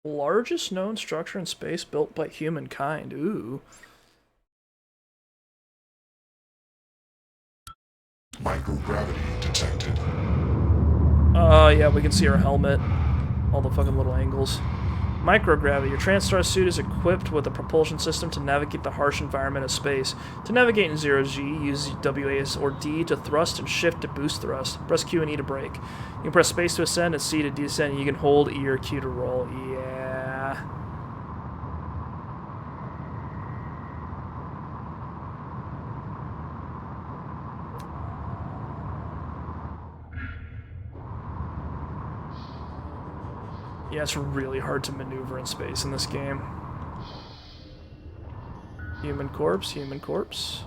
[SPEAKER 1] Largest known structure in space built by humankind. Ooh.
[SPEAKER 13] Microgravity detected.
[SPEAKER 1] Oh, yeah, we can see our helmet. All the fucking little angles. Microgravity. Your TranStar suit is equipped with a propulsion system to navigate the harsh environment of space. To navigate in 0G, use WA or D to thrust and shift to boost thrust. Press Q and E to brake. You can press space to ascend and C to descend. You can hold E or Q to roll. Yeah. Yeah, it's really hard to maneuver in space in this game. Human corpse, human corpse.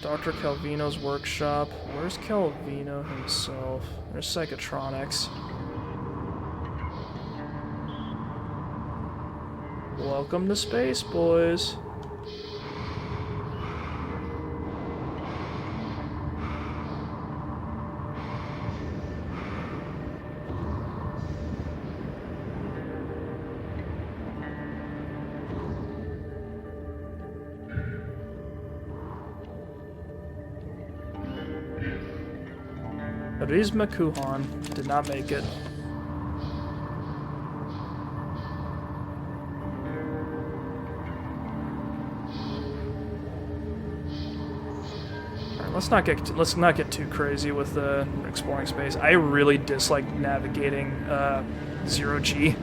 [SPEAKER 1] Dr. Calvino's workshop. Where's Calvino himself? There's Psychotronics. Welcome to space, boys. Rizma Kuhan did not make it. Alright, let's not get too crazy with exploring space. I really dislike navigating 0G.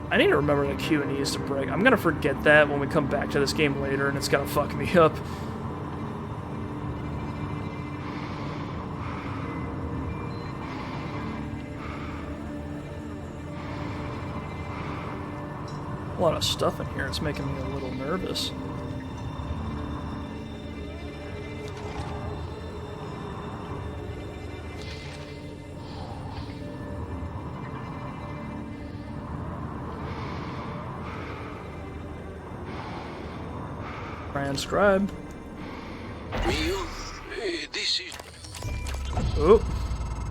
[SPEAKER 1] I need to remember the Q and E's to brake. I'm gonna forget that when we come back to this game later, and it's gonna fuck me up. A lot of stuff in here, it's making me a little nervous. Transcribe.
[SPEAKER 12] This is...
[SPEAKER 1] Oh.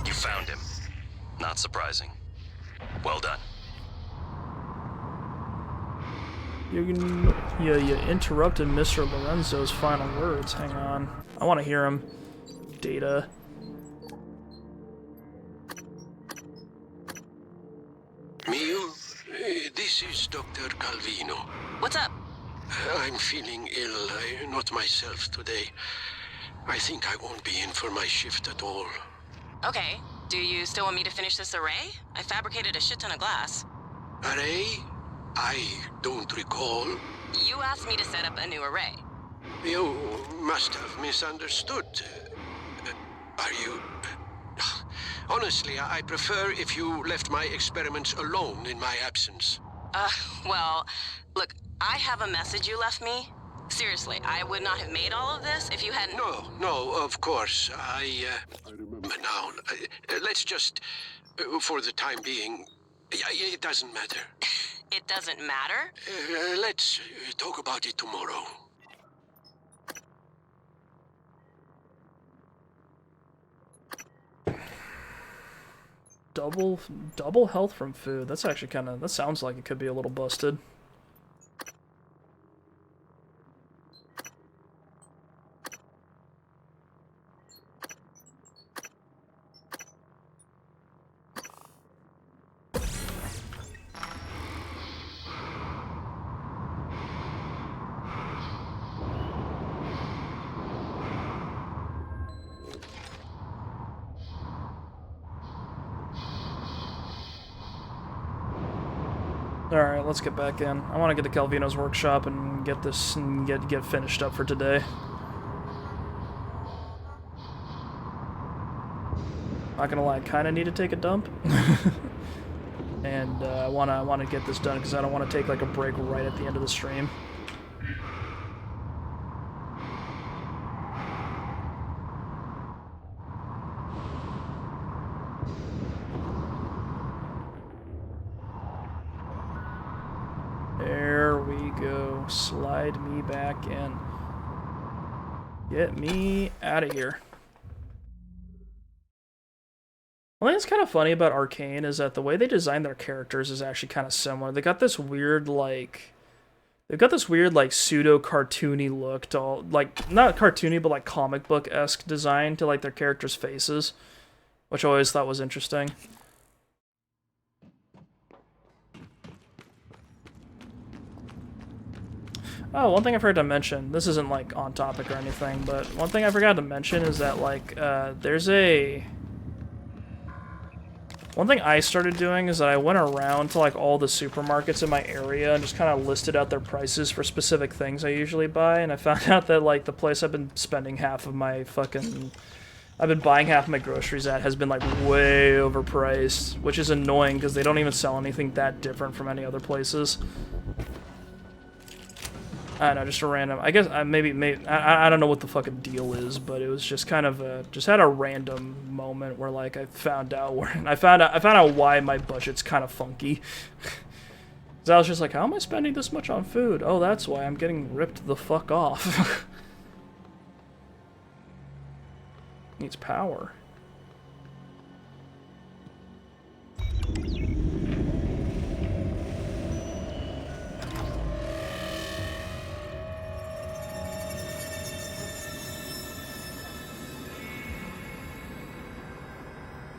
[SPEAKER 11] You found him. Not surprising. Well done.
[SPEAKER 1] You interrupted Mr. Lorenzo's final words. Hang on. I want to hear him. Data.
[SPEAKER 12] Mio, this is Dr. Calvino.
[SPEAKER 15] What's up?
[SPEAKER 12] I'm feeling ill. I'm not myself today. I think I won't be in for my shift at all.
[SPEAKER 15] Okay. Do you still want me to finish this array? I fabricated a shit ton of glass.
[SPEAKER 12] Array? I don't recall.
[SPEAKER 15] You asked me to set up a new array.
[SPEAKER 12] You must have misunderstood. Are you... Honestly, I prefer if you left my experiments alone in my absence.
[SPEAKER 15] Well, look, I have a message you left me. Seriously, I would not have made all of this if you hadn't...
[SPEAKER 12] No, of course. I remember now. Let's just, for the time being, it doesn't matter.
[SPEAKER 15] It doesn't matter?
[SPEAKER 12] Let's talk about it tomorrow.
[SPEAKER 1] Double health from food. That's actually kind of... That sounds like it could be a little busted. Alright, let's get back in. I want to get to Calvino's workshop and get this and get finished up for today. Not gonna lie, I kind of need to take a dump. And I wanna get this done because I don't want to take like a break right at the end of the stream. There we go. Slide me back in. Get me out of here. One thing that's kind of funny about Arcane is that the way they design their characters is actually kind of similar. They got this weird, like... They've got this weird, like, pseudo-cartoony look to all... Like, not cartoony, but, like, comic book-esque design to, like, their characters' faces. Which I always thought was interesting. Oh, one thing I forgot to mention. This isn't, like, on topic or anything, but one thing I forgot to mention is that, like, there's a... One thing I started doing is that I went around to like all the supermarkets in my area and just kind of listed out their prices for specific things I usually buy, and I found out that like the place I've been spending half of my fucking... I've been buying half of my groceries at has been like way overpriced, which is annoying because they don't even sell anything that different from any other places. I don't know, just a random... I guess maybe I don't know what the fucking deal is, but it was just kind of a... Just had a random moment where, like, I found out why my budget's kind of funky. Because I was just like, how am I spending this much on food? Oh, that's why I'm getting ripped the fuck off. Needs power.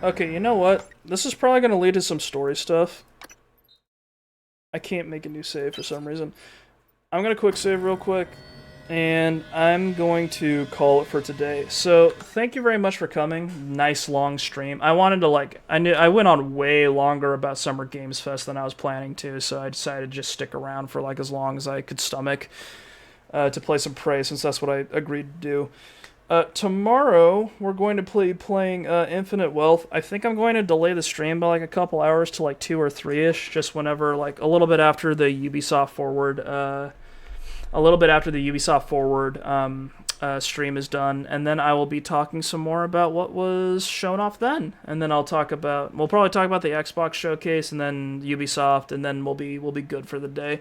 [SPEAKER 1] Okay, you know what? This is probably going to lead to some story stuff. I can't make a new save for some reason. I'm going to quick save real quick, and I'm going to call it for today. So, thank you very much for coming. Nice long stream. I wanted to, like, I went on way longer about Summer Games Fest than I was planning to, so I decided to just stick around for, like, as long as I could stomach to play some Prey, since that's what I agreed to do. Tomorrow, we're going to be playing Infinite Wealth. I think I'm going to delay the stream by like a couple hours to like 2 or 3-ish, just whenever, like, a little bit after the Ubisoft Forward, stream is done, and then I will be talking some more about what was shown off then, and then we'll probably talk about the Xbox showcase, and then Ubisoft, and then we'll be good for the day,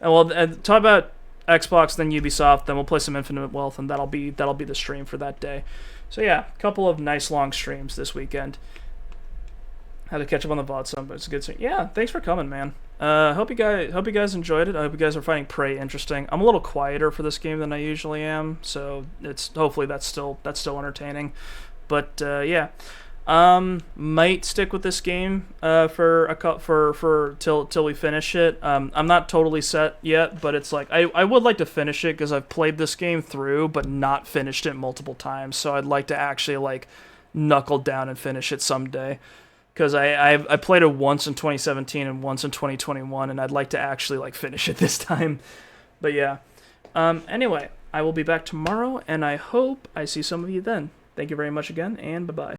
[SPEAKER 1] and we'll talk about Xbox, then Ubisoft, then we'll play some Infinite Wealth, and that'll be the stream for that day. So yeah, a couple of nice long streams this weekend. Had to catch up on the VOD some, but it's a good stream. Yeah, thanks for coming, man. Hope you guys enjoyed it. I hope you guys are finding Prey interesting. I'm a little quieter for this game than I usually am, so hopefully that's still entertaining. But yeah. Might stick with this game till we finish it. I'm not totally set yet, but it's like I would like to finish it because I've played this game through but not finished it multiple times, so I'd like to actually like knuckle down and finish it someday, because I played it once in 2017 and once in 2021, and I'd like to actually like finish it this time. But yeah, anyway, I will be back tomorrow, and I hope I see some of you then. Thank you very much again, and bye-bye.